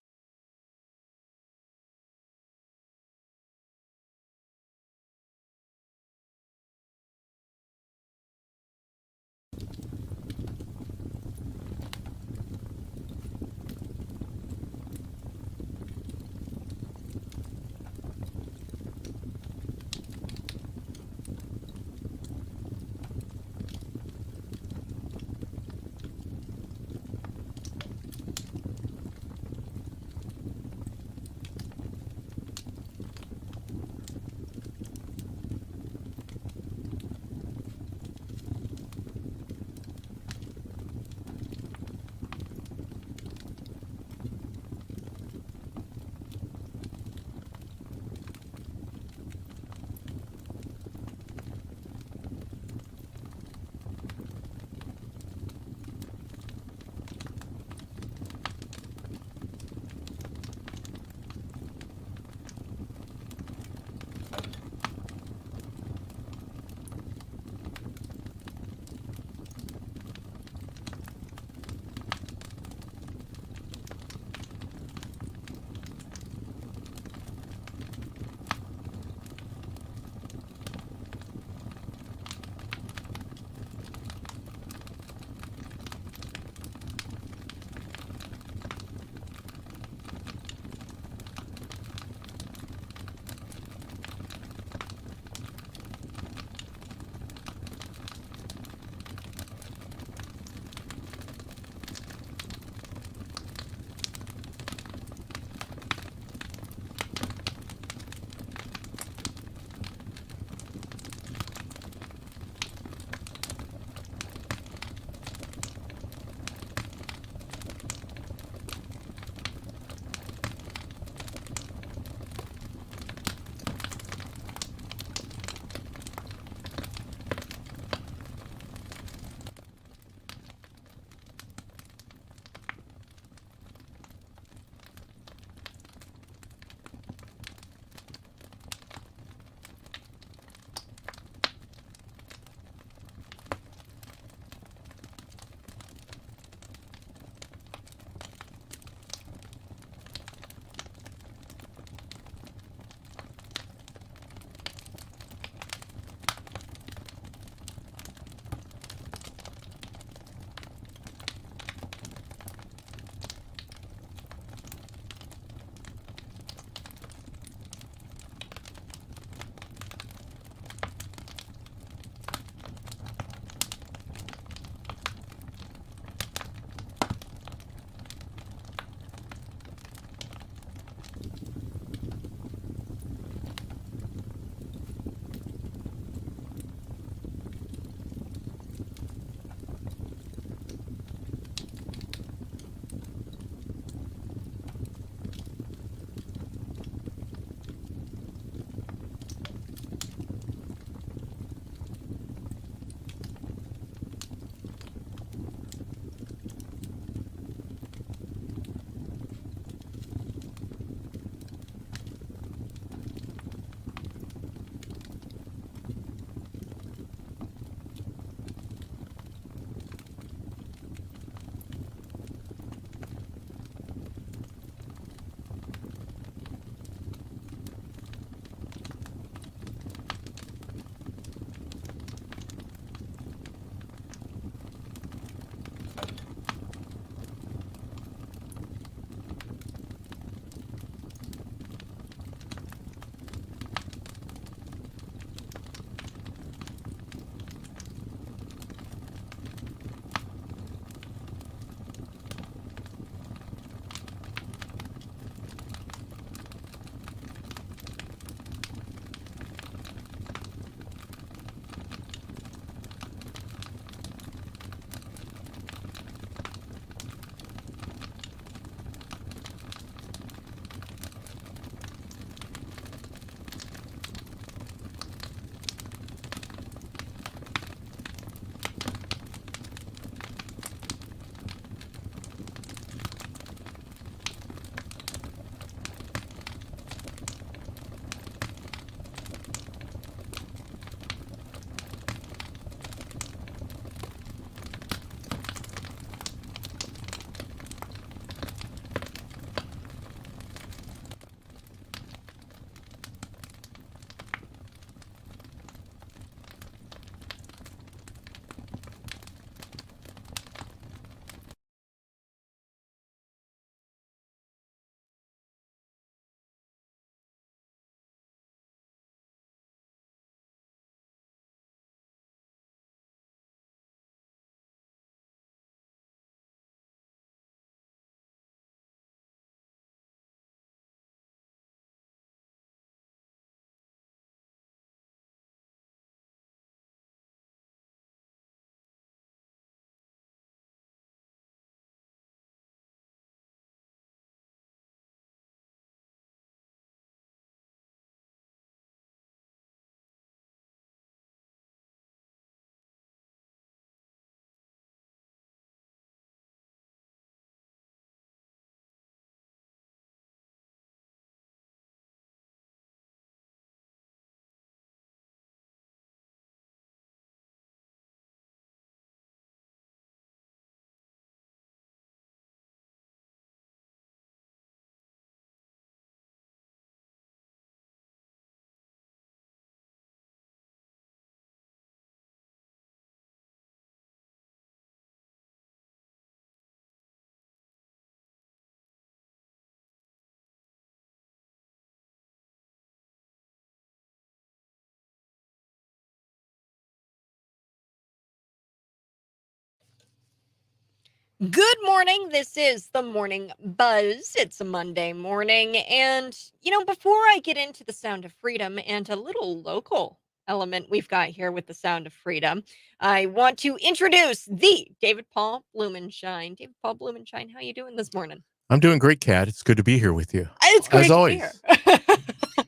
Good morning. This is the Morning Buzz. It's a Monday morning. And, before I get into the Sound of Freedom and a little local element we've got here with the Sound of Freedom, I want to introduce the David Paul Blumenshine. David Paul Blumenshine, how you doing this morning? I'm doing great, Kat. It's good to be here with you. It's great As to always. be here.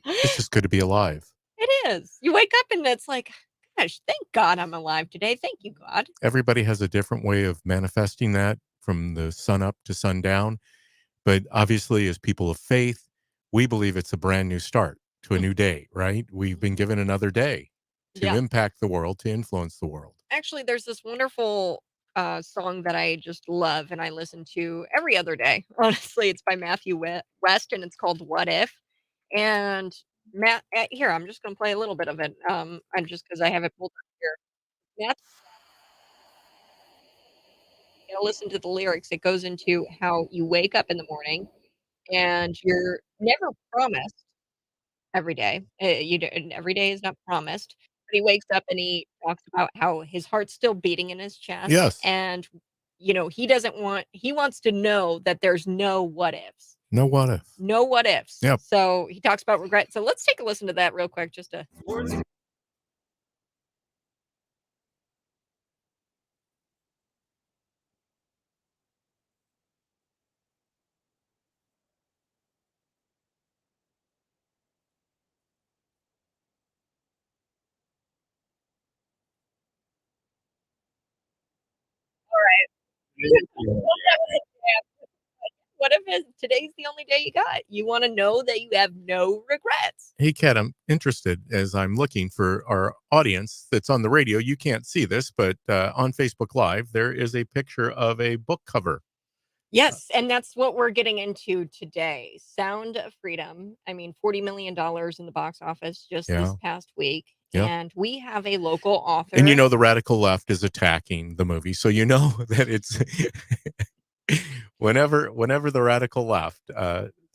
It's just good to be alive. It is. You wake up and it's like, gosh, thank God I'm alive today. Thank you, God. Everybody has a different way of manifesting that from the sun up to sundown. But obviously, as people of faith, we believe it's a brand new start to a new day, right? We've been given another day to Yeah. impact the world, to influence the world. Actually, there's this wonderful song that I just love and I listen to every other day. Honestly, it's by Matthew West and it's called What If. And here, I'm just going to play a little bit of it. I'm just because I have it pulled up here. Matt, listen to the lyrics. It goes into how you wake up in the morning and you're never promised every day. Every day is not promised. But he wakes up and he talks about how his heart's still beating in his chest, Yes. and he wants to know that there's no what ifs. No what if. No what ifs. Yep. So he talks about regret. So let's take a listen to that real quick just to what if today's the only day you got? You want to know that you have no regrets. Hey, Kat, I'm interested as I'm looking for our audience that's on the radio. You can't see this, but on Facebook Live, there is a picture of a book cover. Yes, and that's what we're getting into today. Sound of Freedom. I mean, $40 million in the box office just this Yeah. past week. Yep. And we have a local author. And the radical left is attacking the movie. So you know that it's whenever the radical left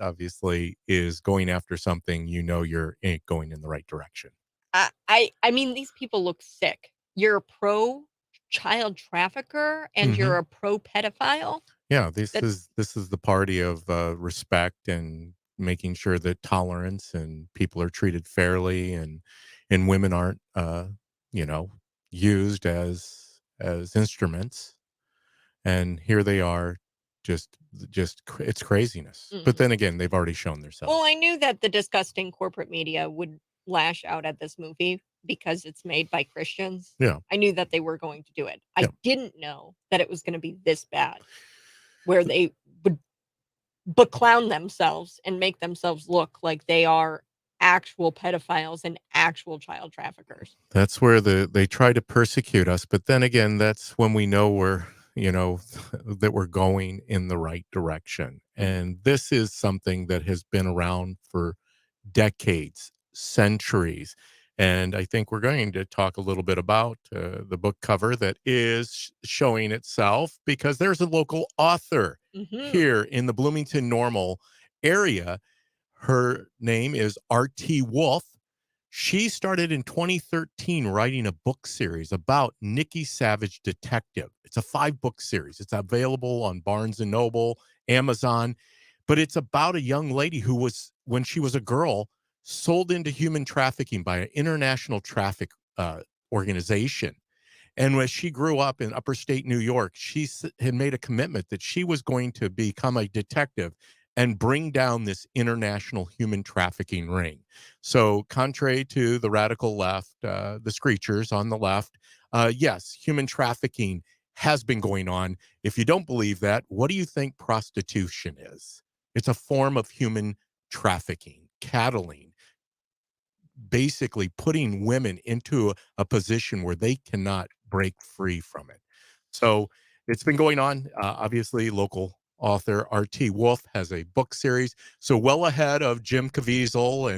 obviously is going after something, you're going in the right direction. I mean, these people look sick. You're a pro child trafficker and you're a pro pedophile. Yeah, this is the party of respect and making sure that tolerance and people are treated fairly and women aren't used as instruments. And here they are, just it's craziness. But then again, they've already shown themselves. Well, I knew that the disgusting corporate media would lash out at this movie because it's made by Christians. Yeah. I knew that they were going to do it. I Yeah. didn't know that it was going to be this bad, where they would beclown themselves and make themselves look like they are actual pedophiles and actual child traffickers. That's where they try to persecute us. But then again, that's when we know that we're going in the right direction. And this is something that has been around for decades, centuries. And I think we're going to talk a little bit about the book cover that is showing itself, because there's a local author here in the Bloomington-Normal area. Her name is R.T. Wolf. She started in 2013 writing a book series about Nikki Savage Detective. It's a 5-book series. It's available on Barnes & Noble, Amazon. But it's about a young lady who was, when she was a girl, sold into human trafficking by an international traffic organization. And when she grew up in upper state New York, she had made a commitment that she was going to become a detective and bring down this international human trafficking ring. So contrary to the radical left, the screechers on the left, yes, human trafficking has been going on. If you don't believe that, what do you think prostitution is? It's a form of human trafficking, cattling, basically putting women into a position where they cannot break free from it. So it's been going on. Obviously, local author R.T. Wolf has a book series. So well ahead of Jim Caviezel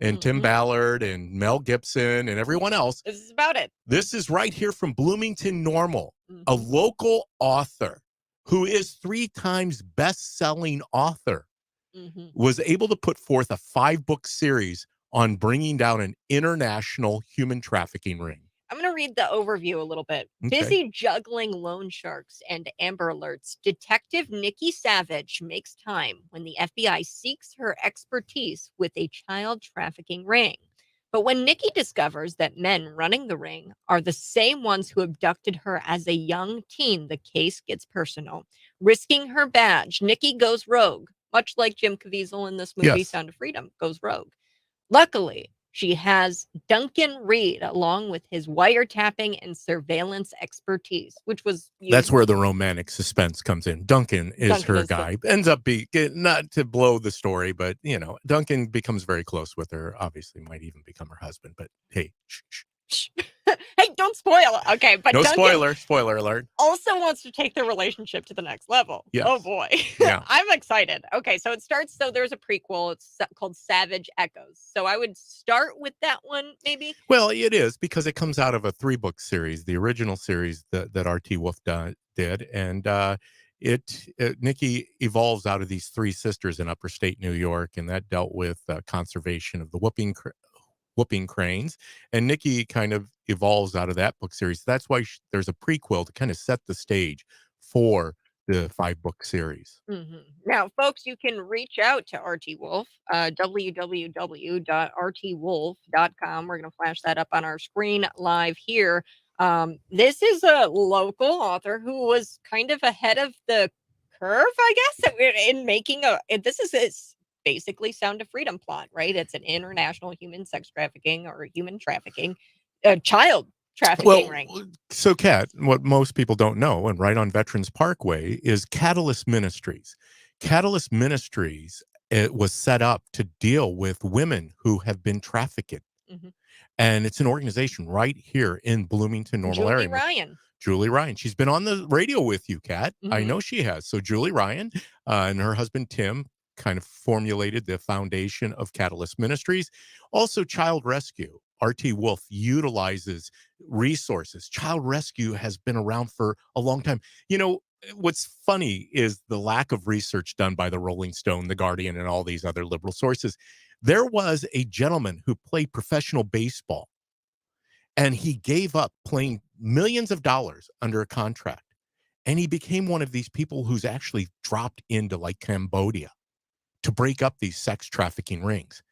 and Tim Ballard and Mel Gibson and everyone else. This is about it. This is right here from Bloomington-Normal, a local author who is 3 times best-selling author, was able to put forth a 5-book series on bringing down an international human trafficking ring. I'm going to read the overview a little bit. Okay. Busy juggling loan sharks and Amber Alerts, Detective Nikki Savage makes time when the FBI seeks her expertise with a child trafficking ring. But when Nikki discovers that men running the ring are the same ones who abducted her as a young teen, the case gets personal. Risking her badge, Nikki goes rogue, much like Jim Caviezel in this movie, Yes. Sound of Freedom, goes rogue. Luckily, she has Duncan Reed along with his wiretapping and surveillance expertise, which was That's used. where the romantic suspense comes in. Duncan is Duncan her is the- guy. Ends up not to blow the story, but Duncan becomes very close with her. Obviously, might even become her husband. But hey, shh. Hey, don't spoil. Okay, but No Duncan spoiler alert. also wants to take the relationship to the next level. Yes. Oh boy. Yeah. I'm excited. Okay, so it starts. So there's a prequel. It's called Savage Echoes. So I would start with that one, maybe. Well, it is because it comes out of a 3-book series, the original series that R.T. Wolf did, and Nikki evolves out of these 3 sisters in upper state New York, and that dealt with conservation of the whooping cranes, and Nikki kind of evolves out of that book series. That's why there's a prequel to kind of set the stage for the 5-book series. Mm-hmm. Now, folks, you can reach out to RT Wolf, www.rtwolf.com. We're going to flash that up on our screen live here. This is a local author who was kind of ahead of the curve, I guess, in making this is basically Sound of Freedom plot, right? It's an international human sex trafficking or human trafficking, child trafficking ring. So, Kat, what most people don't know, and right on Veterans Parkway, is Catalyst Ministries. Catalyst Ministries, it was set up to deal with women who have been trafficked. Mm-hmm. And it's an organization right here in Bloomington-Normal area. Julie Ryan. She's been on the radio with you, Kat. Mm-hmm. I know she has. So Julie Ryan and her husband, Tim, kind of formulated the foundation of Catalyst Ministries. Also, Child Rescue. R.T. Wolf utilizes resources. Child Rescue has been around for a long time. What's funny is the lack of research done by the Rolling Stone, the Guardian, and all these other liberal sources. There was a gentleman who played professional baseball, and he gave up playing millions of dollars under a contract. And he became one of these people who's actually dropped into like Cambodia to break up these sex trafficking rings.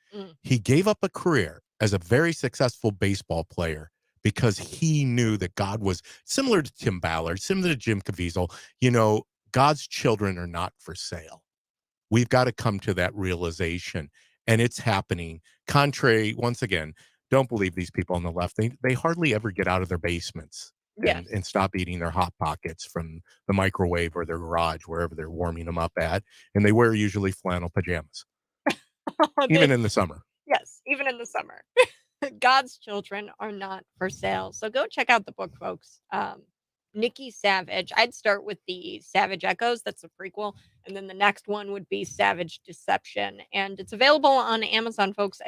He gave up a career as a very successful baseball player because he knew that God was similar to Tim Ballard, similar to Jim Caviezel. God's children are not for sale. We've got to come to that realization, and it's happening. Contrary, once again, don't believe these people on the left. They hardly ever get out of their basements and stop eating their Hot Pockets from the microwave or their garage, wherever they're warming them up at. And they wear usually flannel pajamas. Even in the summer. Yes, even in the summer. God's children are not for sale. So go check out the book, folks. Nikki Savage. I'd start with the Savage Echoes. That's a prequel. And then the next one would be Savage Deception. And it's available on Amazon, folks.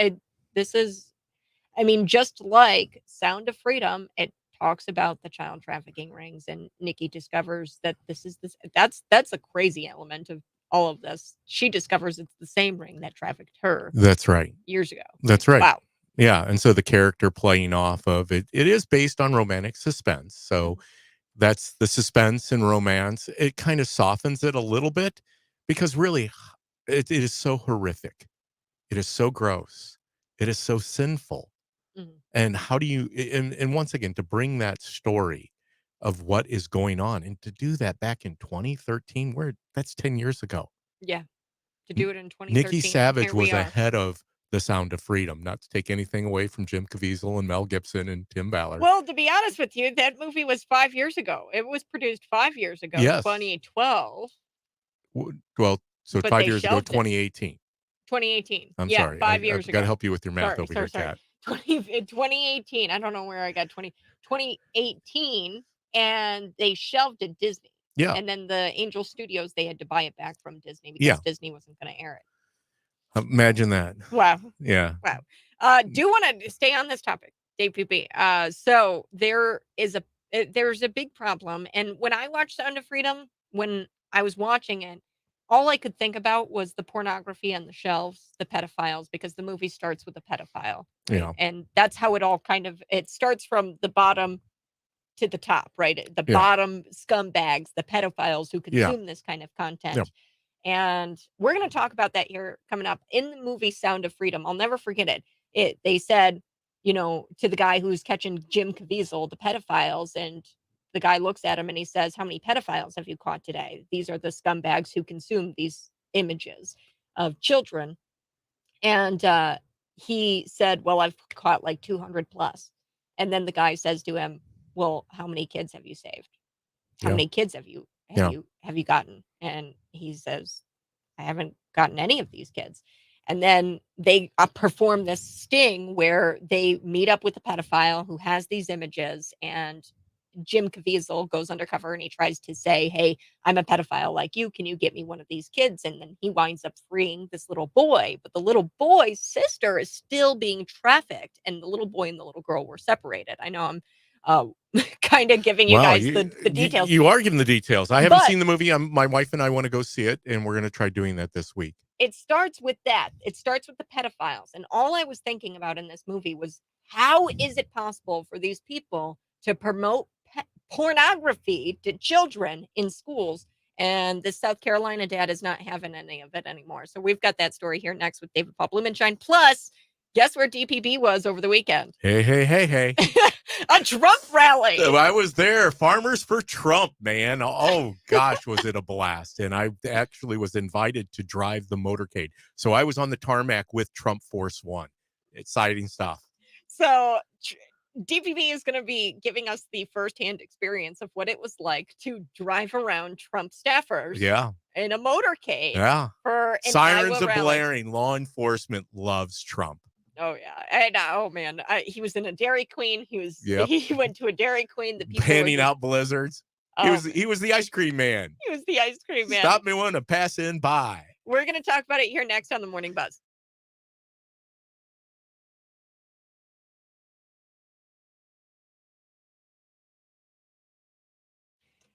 Just like Sound of Freedom, it talks about the child trafficking rings. And Nikki discovers that that's a crazy element of all of this. She discovers it's the same ring that trafficked her. That's right. Years ago. That's right. Wow. Yeah. And so the character playing off of it is based on romantic suspense. So that's the suspense and romance. It kind of softens it a little bit because really it is so horrific. It is so gross. It is so sinful. Mm-hmm. And how do you, and once again, to bring that story of what is going on and to do that back in 2013, that's 10 years ago. Yeah. To do it in 2013. Nikki Savage was ahead of the Sound of Freedom, not to take anything away from Jim Caviezel and Mel Gibson and Tim Ballard. Well, to be honest with you, that movie was 5 years ago. It was produced 5 years ago, yes. 2012. Well, so 5 years ago, 2018. 2018. I'm yeah, sorry. 5 years I've ago. got to help you with your math over here, Kat. 2018. I don't know where I got 2018, and they shelved it Disney. Yeah. And then the Angel Studios, they had to buy it back from Disney because Disney wasn't going to air it. Imagine that. Wow. Yeah. Wow. Do want to stay on this topic, Dave PP. So there's a big problem. And when I watched Sound of Freedom, when I was watching it, all I could think about was the pornography on the shelves, the pedophiles, because the movie starts with a pedophile, right? Yeah. And that's how it all kind of it starts from the bottom to the top, right? The Yeah. bottom scumbags, the pedophiles who Yeah. consume this kind of content. Yeah. And we're going to talk about that here coming up in the movie Sound of Freedom. I'll never forget it. They said, to the guy who's catching Jim Caviezel, the pedophiles, and the guy looks at him and he says, "How many pedophiles have you caught today? These are the scumbags who consume these images of children." And he said, "Well, I've caught like 200 plus." And then the guy says to him, "Well, how many kids have you saved? How Yeah. many kids have you Yeah. gotten?" And he says, "I haven't gotten any of these kids." And then they perform this sting where they meet up with the pedophile who has these images, and Jim Caviezel goes undercover and he tries to say, "Hey, I'm a pedophile like you. Can you get me one of these kids?" And then he winds up freeing this little boy, but the little boy's sister is still being trafficked, and the little boy and the little girl were separated. I know I'm uh, kind of giving you Wow, guys the details. you are giving the details. I haven't But- seen the movie. My wife and I want to go see it, and we're going to try doing that this week. It starts with that. It starts with the pedophiles. And all I was thinking about in this movie was, how is it possible for these people to promote pornography to children in schools? And the South Carolina dad is not having any of it anymore. So we've got that story here next with David Paul Blumenshine. Plus, guess where DPB was over the weekend? Hey. A Trump rally. I was there. Farmers for Trump, man. Oh, gosh, was it a blast. And I actually was invited to drive the motorcade. So I was on the tarmac with Trump Force One. Exciting stuff. So DPB is going to be giving us the firsthand experience of what it was like to drive around Trump staffers in a motorcade for an Sirens Iowa are rally. blaring. Law enforcement loves Trump. Oh yeah, and oh man, he was in a Dairy Queen. He went to a Dairy Queen. The people Handing out blizzards. He was the ice cream man. He was the ice cream man. Stop me when to pass in by. We're going to talk about it here next on the Morning Buzz.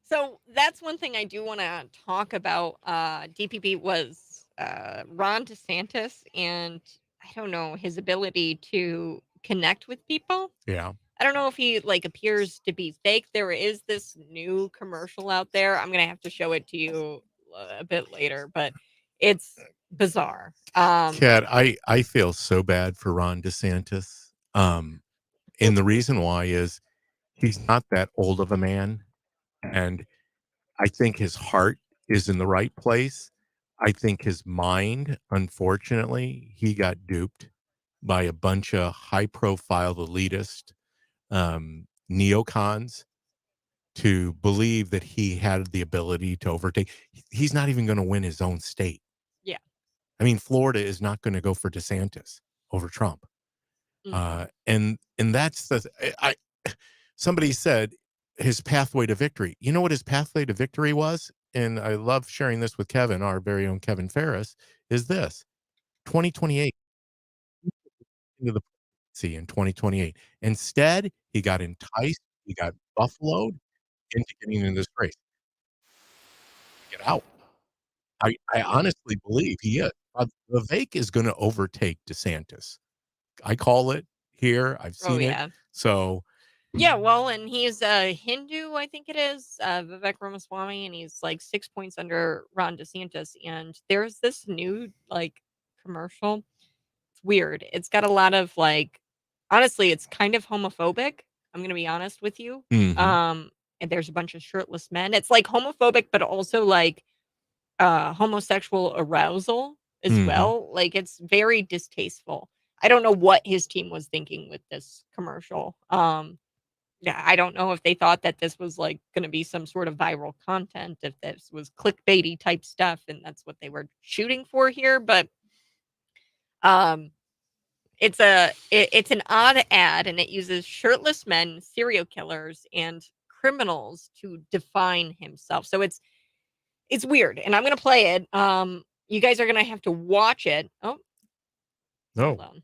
So that's one thing I do want to talk about. DPP was Ron DeSantis, and I don't know, his ability to connect with people. Yeah. I don't know if he appears to be fake. There is this new commercial out there. I'm gonna have to show it to you a bit later, but it's bizarre. Kat, I feel so bad for Ron DeSantis. And the reason why is he's not that old of a man. And I think his heart is in the right place. I think his mind, unfortunately, he got duped by a bunch of high-profile elitist neocons to believe that he had the ability to overtake. He's not even going to win his own state. Yeah. I mean, Florida is not going to go for DeSantis over Trump. And that's somebody said his pathway to victory. You know what his pathway to victory was? And I love sharing this with Kevin, our very own Kevin Ferris, is this 2028 into the presidency in 2028. Instead, he got enticed, he got buffaloed into getting in this race. Get out. I honestly believe he is. Vivek is going to overtake DeSantis. I call it here. I've seen it. So yeah, well, and he's a Hindu, I think it is, Vivek Ramaswamy, and he's 6 points under Ron DeSantis. And there's this new commercial. It's weird. It's got a lot of honestly, it's kind of homophobic. I'm gonna be honest with you. And there's a bunch of shirtless men. It's homophobic, but also homosexual arousal as well. It's very distasteful. I don't know what his team was thinking with this commercial. Yeah, I don't know if they thought that this was going to be some sort of viral content, if this was clickbaity type stuff, and that's what they were shooting for here. But it's an odd ad, and it uses shirtless men, serial killers, and criminals to define himself. So it's weird, and I'm gonna play it. You guys are gonna have to watch it. Oh, no. Hold on.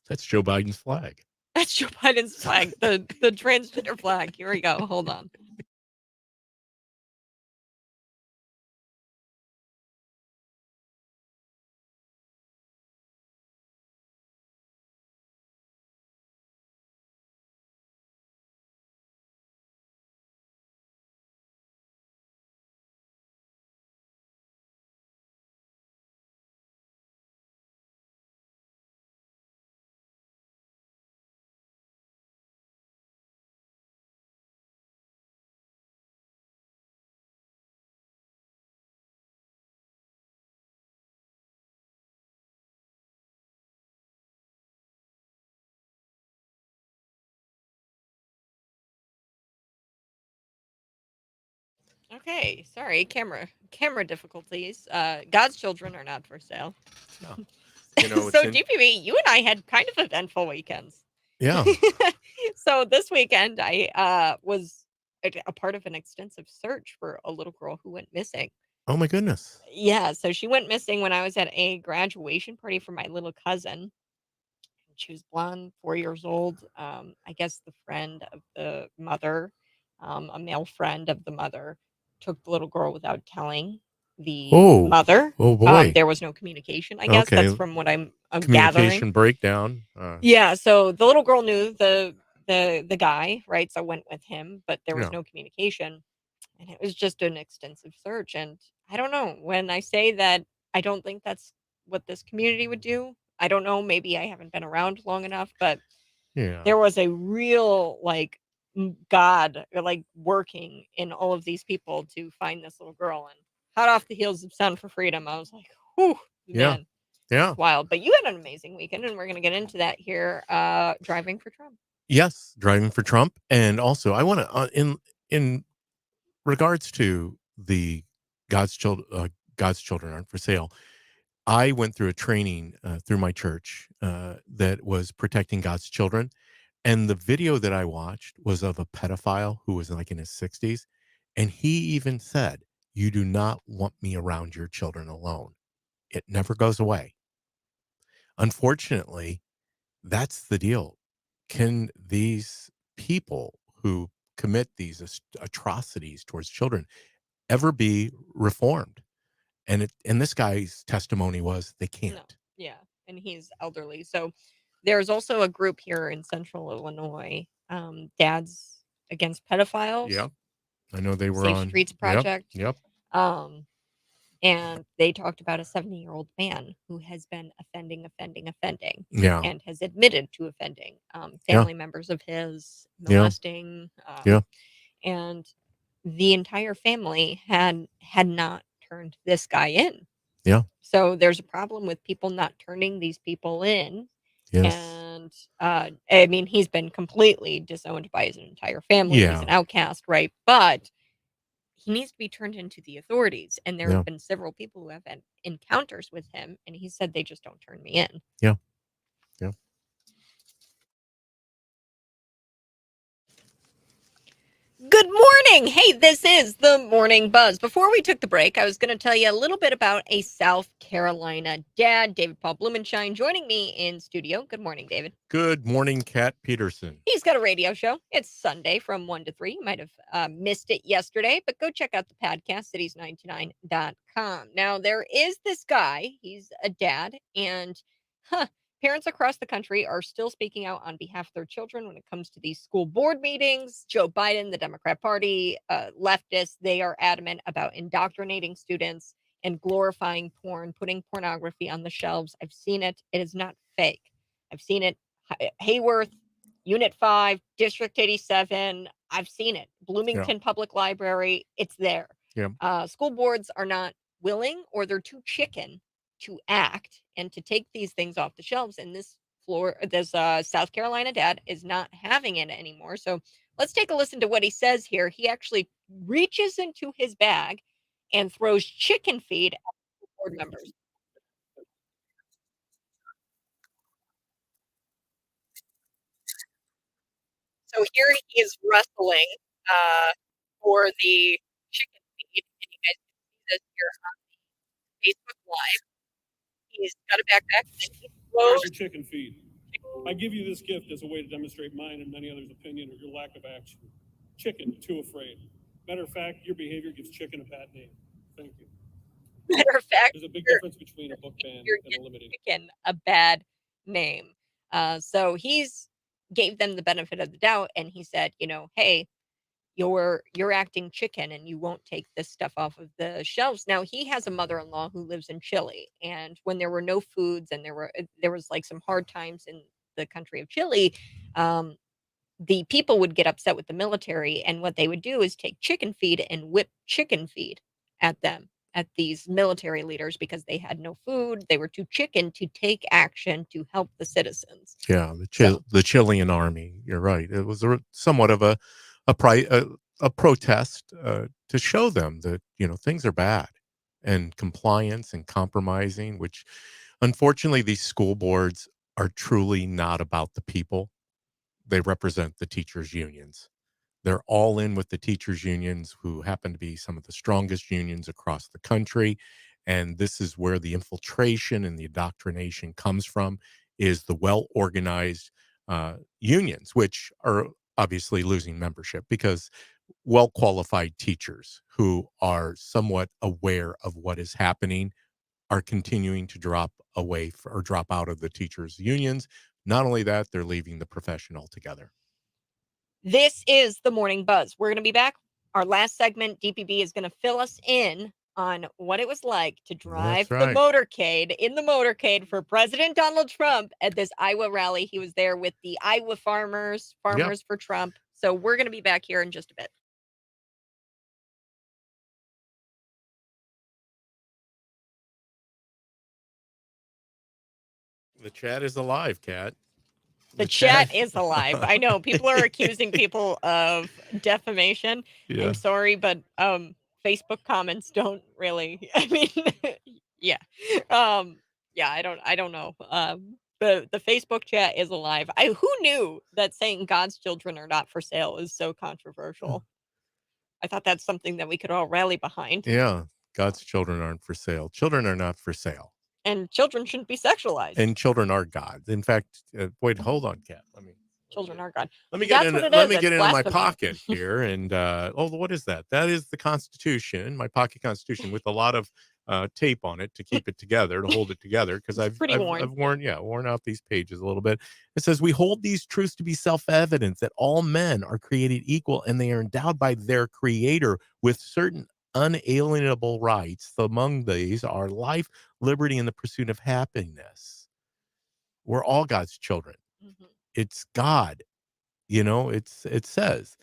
That's Joe Biden's flag. That's Joe Biden's flag, the transgender flag. Here we go. Hold on. Okay, sorry, camera difficulties. God's children are not for sale. Yeah. You know, So it's in, DPV, you and I had kind of eventful weekends. yeah. So this weekend, I was a part of an extensive search for a little girl who went missing. Oh my goodness. Yeah, so she went missing when I was at a graduation party for my little cousin. She was blonde, 4 years old. I guess the friend of the mother, a male friend of the mother, took the little girl without telling the Oh, mother. oh boy. There was no communication, I guess. Okay. That's from what I'm gathering. Communication breakdown. Yeah, so the little girl knew the guy, right? So went with him, but there was Yeah. no communication, and it was just an extensive search. And I don't know, when I say that I don't think that's what this community would do. I don't know, maybe I haven't been around long enough, but Yeah. there was a real like God like working in all of these people to find this little girl. And hot off the heels of Sound for Freedom, I was like, whew, Yeah. man. Yeah. It's wild. But you had an amazing weekend, and we're going to get into that here. Driving for Trump. Yes, driving for Trump. And also, I want to in regards to the God's children aren't for sale. I went through a training through my church that was protecting God's children, and the video that I watched was of a pedophile who was like in his 60s, and he even said, "You do not want me around your children alone. It never goes away." Unfortunately, that's the deal. Can these people who commit these atrocities towards children ever be reformed? And this guy's testimony was they No. can't. Yeah. And he's elderly. So there's also a group here in central Illinois, Dads Against Pedophiles. Yep. I know they were Safe on Streets Project. Yep. And they talked about a 70-year-old man who has been offending, Yeah. and has admitted to offending family members of his, Yeah. molesting. Yeah. And the entire family had not turned this guy in. Yeah. So there's a problem with people not turning these people in. Yes. And I mean, he's been completely disowned by his entire family. He's Yeah. an outcast, right? But he needs to be turned into the authorities. And there Yeah. have been several people who have had encounters with him, and he said they just don't turn me in. Yeah. Yeah. Good morning. Hey, this is the Morning Buzz. Before we took the break, I was going to tell you a little bit about a South Carolina dad, David Paul Blumenshine, joining me in studio. Good morning, David. Good morning, Kat Peterson. He's got a radio show. It's Sunday from 1 to 3. You might have missed it yesterday, but go check out the podcast, cities99.com. Now, there is this guy. He's a dad, and parents across the country are still speaking out on behalf of their children when it comes to these school board meetings. Joe Biden, the Democrat Party, leftists, they are adamant about indoctrinating students and glorifying porn, putting pornography on the shelves. I've seen it. It is not fake. I've seen it. Hayworth, Unit 5, District 87. I've seen it. Bloomington Public Library. It's there. Yeah. School boards are not willing, or they're too chicken to act and to take these things off the shelves. And this South Carolina dad is not having it anymore. So let's take a listen to what he says here. He actually reaches into his bag and throws chicken feed at the board members. So here he is wrestling for the chicken feed, and you guys can see this here on the Facebook Live. He's got a backpack, and he throws Here's your chicken feed. I give you this gift as a way to demonstrate mine and many others' opinion or your lack of action. Chicken, too afraid. Matter of fact, your behavior gives chicken a bad name. Thank you. Matter of fact, there's a big difference between a book ban and eliminating chicken a bad name. So he's gave them the benefit of the doubt, and he said, hey, you're acting chicken, and you won't take this stuff off of the shelves. Now, he has a mother-in-law who lives in Chile, and when there were no foods and there was like some hard times in the country of Chile, the people would get upset with the military, and what they would do is take chicken feed and whip chicken feed at them, at these military leaders, because they had no food. They were too chicken to take action to help the citizens. Yeah, the Chilean army. You're right. It was somewhat of a a protest to show them that, things are bad, and compliance and compromising, which unfortunately these school boards are truly not about the people. They represent the teachers' unions. They're all in with the teachers' unions, who happen to be some of the strongest unions across the country. And this is where the infiltration and the indoctrination comes from, is the well-organized unions, which are obviously losing membership because well-qualified teachers who are somewhat aware of what is happening are continuing to drop away or drop out of the teachers' unions. Not only that, they're leaving the profession altogether. This is the Morning Buzz. We're going to be back. Our last segment, DPB is going to fill us in on what it was like to drive That's the right. motorcade in the motorcade for President Donald Trump at this Iowa rally. He was there with the Iowa farmers for Trump. So we're going to be back here in just a bit. The chat is alive, Kat. The chat is alive. I know people are accusing people of defamation. Yeah. I'm sorry, but Facebook comments don't really. I mean, yeah, I don't know. The Facebook chat is alive. Who knew that saying God's children are not for sale is so controversial? I thought that's something that we could all rally behind. Yeah. God's children aren't for sale. Children are not for sale. And children shouldn't be sexualized. And children are God. In fact, wait, hold on, Kat. Children are God. Let me get in my pocket here. And what is that? That is the Constitution, my pocket Constitution, with a lot of tape on it to keep it together, to hold it together, because I've worn out these pages a little bit. It says, we hold these truths to be self-evident, that all men are created equal and they are endowed by their creator with certain unalienable rights. Among these are life, liberty, and the pursuit of happiness. We're all God's children. Mm-hmm. It's God. It says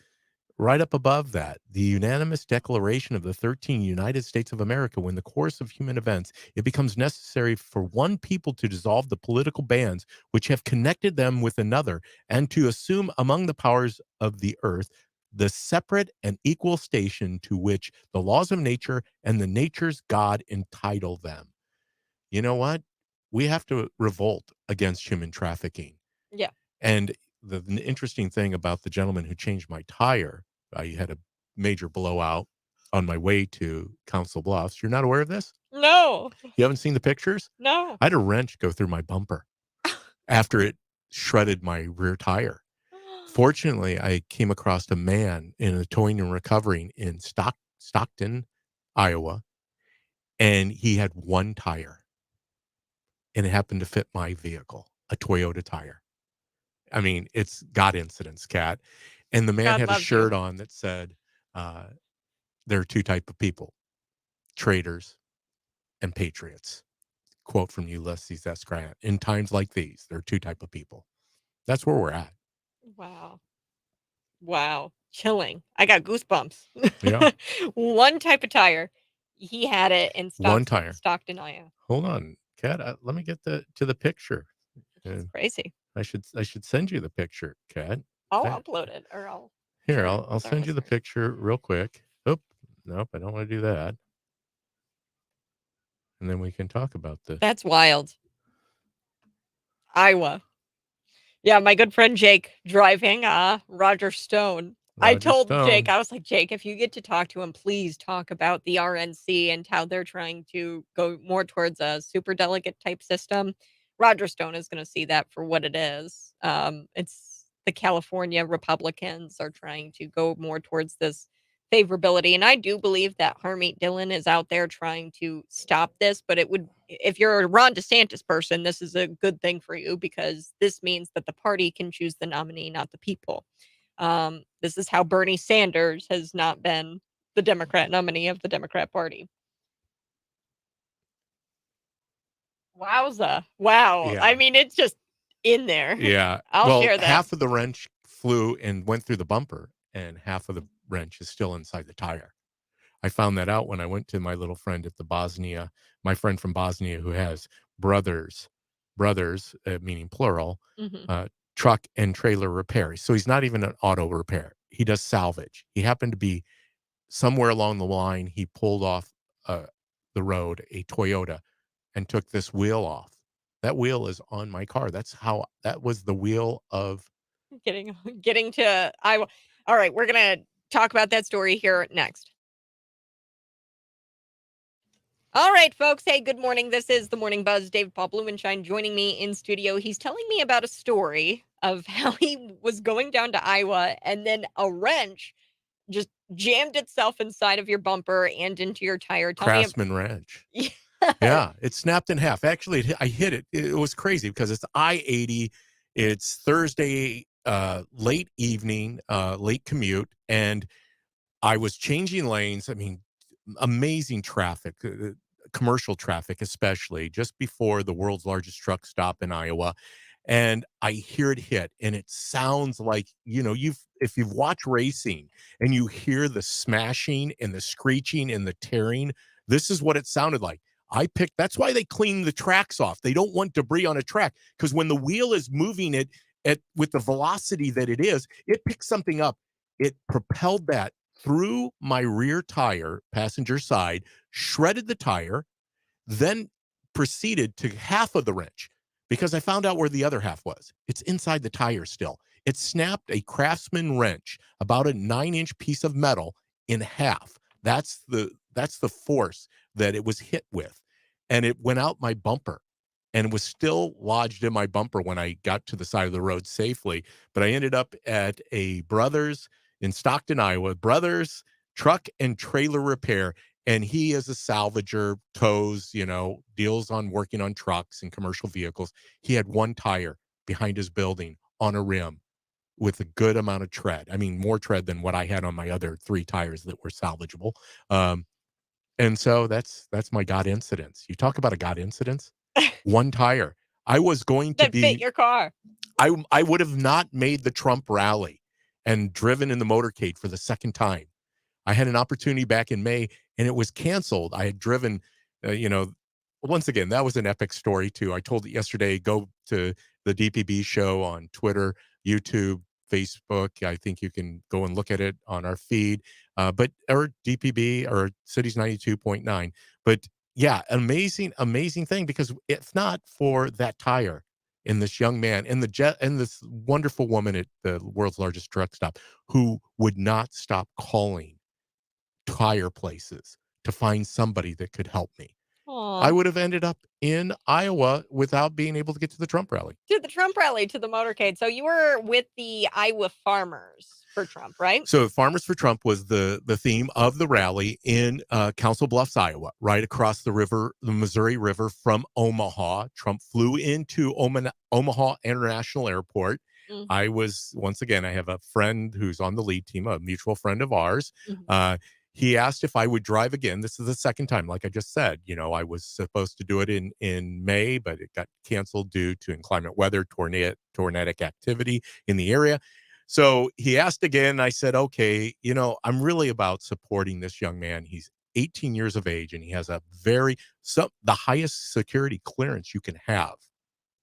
right up above that, the unanimous declaration of the 13 United States of America, when the course of human events, it becomes necessary for one people to dissolve the political bands which have connected them with another, and to assume among the powers of the earth the separate and equal station to which the laws of nature and the nature's God entitle them. You know what? We have to revolt against human trafficking. Yeah. And the interesting thing about the gentleman who changed my tire, I had a major blowout on my way to Council Bluffs. You're not aware of this? No. You haven't seen the pictures? No. I had a wrench go through my bumper after it shredded my rear tire. Fortunately, I came across a man in a towing and recovering in Stockton, Iowa, and he had one tire, and it happened to fit my vehicle, a Toyota tire. I mean, it's God incidents, Kat. And the man God had a loves shirt you. on that said, there are two types of people, traitors and patriots. Quote from Ulysses S. Grant. In times like these, there are two types of people. That's where we're at. Wow. Chilling. I got goosebumps. Yeah. One type of tire. He had it in One tire. Stockton, Iowa. Hold on, Kat. Let me get to the picture. It's crazy. I should send you the picture, Kat. I'll upload it, or I'll. Here, I'll send you the picture real quick. Nope, I don't want to do that. And then we can talk about this. That's wild. Iowa. Yeah, my good friend Jake driving Roger Stone. I told Jake, I was like, Jake, if you get to talk to him, please talk about the RNC and how they're trying to go more towards a super delegate type system. Roger Stone is going to see that for what it is. It's the California Republicans are trying to go more towards this favorability. And I do believe that Harmeet Dillon is out there trying to stop this, but if you're a Ron DeSantis person, this is a good thing for you, because this means that the party can choose the nominee, not the people. This is how Bernie Sanders has not been the Democrat nominee of the Democrat Party. Wowza. Wow. Yeah. I mean, it's just in there. Yeah. I'll share that. Half of the wrench flew and went through the bumper, and half of the wrench is still inside the tire. I found that out when I went to my little friend at my friend from Bosnia, who has brothers, meaning plural, Mhm. truck and trailer repair. So he's not even an auto repair. he does salvage. He happened to be somewhere along the line. He pulled off the road, a Toyota, and took this wheel off. That wheel is on my car. That was the wheel of. Getting to Iowa. All right, we're gonna talk about that story here next. All right, folks. Hey, good morning. This is the Morning Buzz. David Paul Blumenshine joining me in studio. He's telling me about a story of how he was going down to Iowa and then a wrench just jammed itself inside of your bumper and into your tire. Tell me. Craftsman wrench. Yeah. Yeah, it snapped in half. Actually, I hit it. It was crazy because it's I-80. It's Thursday, late evening, late commute, and I was changing lanes. I mean, amazing traffic, commercial traffic, especially just before the world's largest truck stop in Iowa. And I hear it hit, and it sounds like, if you've watched racing and you hear the smashing and the screeching and the tearing, this is what it sounded like. That's why they clean the tracks off. They don't want debris on a track, because when the wheel is moving it with the velocity that it is, it picks something up. It propelled that through my rear tire, passenger side, shredded the tire, then proceeded to half of the wrench, because I found out where the other half was. It's inside the tire still. It snapped a Craftsman wrench, about a 9-inch piece of metal, in half. That's the force that it was hit with. And it went out my bumper, and was still lodged in my bumper when I got to the side of the road safely. But I ended up at a Brothers in Stockton, Iowa, Brothers Truck and Trailer Repair. And he is a salvager, tows, deals on working on trucks and commercial vehicles. He had one tire behind his building on a rim with a good amount of tread. I mean, more tread than what I had on my other 3 tires that were salvageable. And so that's my God incidents. You talk about a God incidents. One tire. I was going to That fit your car. I would have not made the Trump rally and driven in the motorcade for the second time. I had an opportunity back in May, and it was canceled. I had driven, once again, that was an epic story too. I told it yesterday. Go to the DPB show on Twitter, YouTube, Facebook. I think you can go and look at it on our feed, or DPB or Cities 92.9. But yeah, amazing thing, because if not for that tire and this young man and this wonderful woman at the world's largest truck stop who would not stop calling tire places to find somebody that could help me, Aww. I would have ended up in Iowa without being able to get to the Trump rally. To the Trump rally, to the motorcade. So you were with the Iowa Farmers for Trump, right? So Farmers for Trump was the theme of the rally in Council Bluffs, Iowa, right across the river, the Missouri River from Omaha. Trump flew into Omaha International Airport. Mm-hmm. I have a friend who's on the lead team, a mutual friend of ours. Mm-hmm. He asked if I would drive again. This is the second time, like I just said. I was supposed to do it in May, but it got canceled due to inclement weather, tornadic activity in the area. So he asked again. I said, okay, I'm really about supporting this young man. He's 18 years of age, and he has the highest security clearance you can have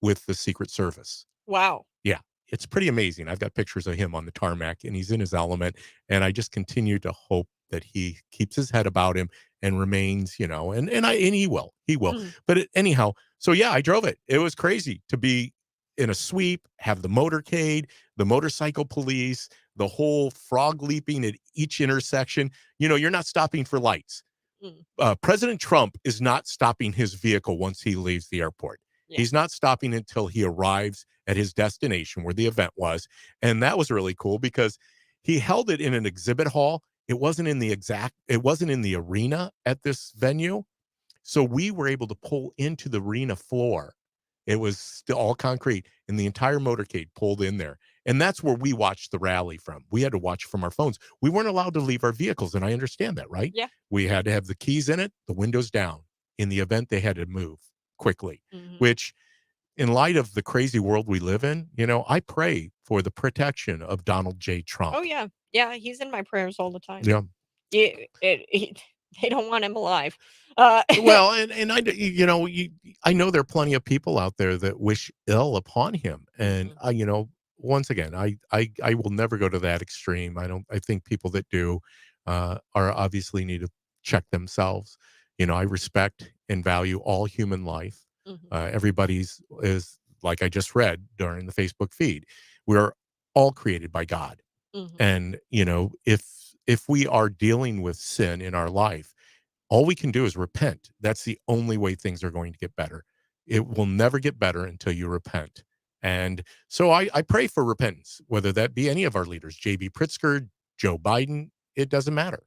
with the Secret Service. Wow. Yeah. It's pretty amazing. I've got pictures of him on the tarmac, and he's in his element. And I just continue to hope that he keeps his head about him and remains, and he will. Mm. But anyhow, so yeah, I drove it. It was crazy to be in a sweep, have the motorcade, the motorcycle police, the whole frog leaping at each intersection. You're not stopping for lights. Mm. President Trump is not stopping his vehicle once he leaves the airport. Yeah. He's not stopping until he arrives at his destination where the event was. And that was really cool because he held it in an exhibit hall. It wasn't in the arena at this venue. So we were able to pull into the arena floor. It was still all concrete, and the entire motorcade pulled in there. And that's where we watched the rally from. We had to watch from our phones. We weren't allowed to leave our vehicles, and I understand that, right? Yeah. We had to have the keys in it, the windows down. In the event, they had to move quickly, which, in light of the crazy world we live in, I pray for the protection of Donald J. Trump. Oh, yeah. Yeah, he's in my prayers all the time. Yeah. They don't want him alive. Well, and I know there are plenty of people out there that wish ill upon him. And, once again, I will never go to that extreme. I think people that do are obviously need to check themselves. I respect and value all human life. Everybody's is like I just read during the Facebook feed. We're all created by God. And, if we are dealing with sin in our life, all we can do is repent. That's the only way things are going to get better. It will never get better until you repent. And so I pray for repentance, whether that be any of our leaders, J.B. Pritzker, Joe Biden, it doesn't matter.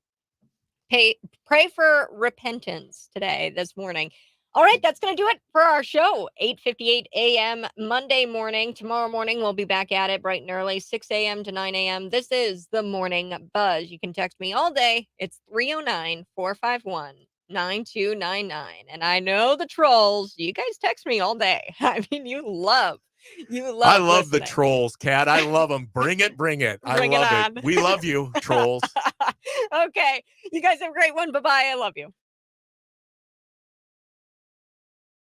Hey, pray for repentance today, this morning. All right, that's going to do it for our show. 8:58 a.m. Monday morning. Tomorrow morning, we'll be back at it bright and early, 6 a.m. to 9 a.m. This is the Morning Buzz. You can text me all day. It's 309-451-9299. And I know the trolls, you guys text me all day. I mean, you love I love listening. the trolls, Kat. I love them. Bring it. Bring it I love on. it. We love you, trolls. Okay. You guys have a great one. Bye-bye. I love you.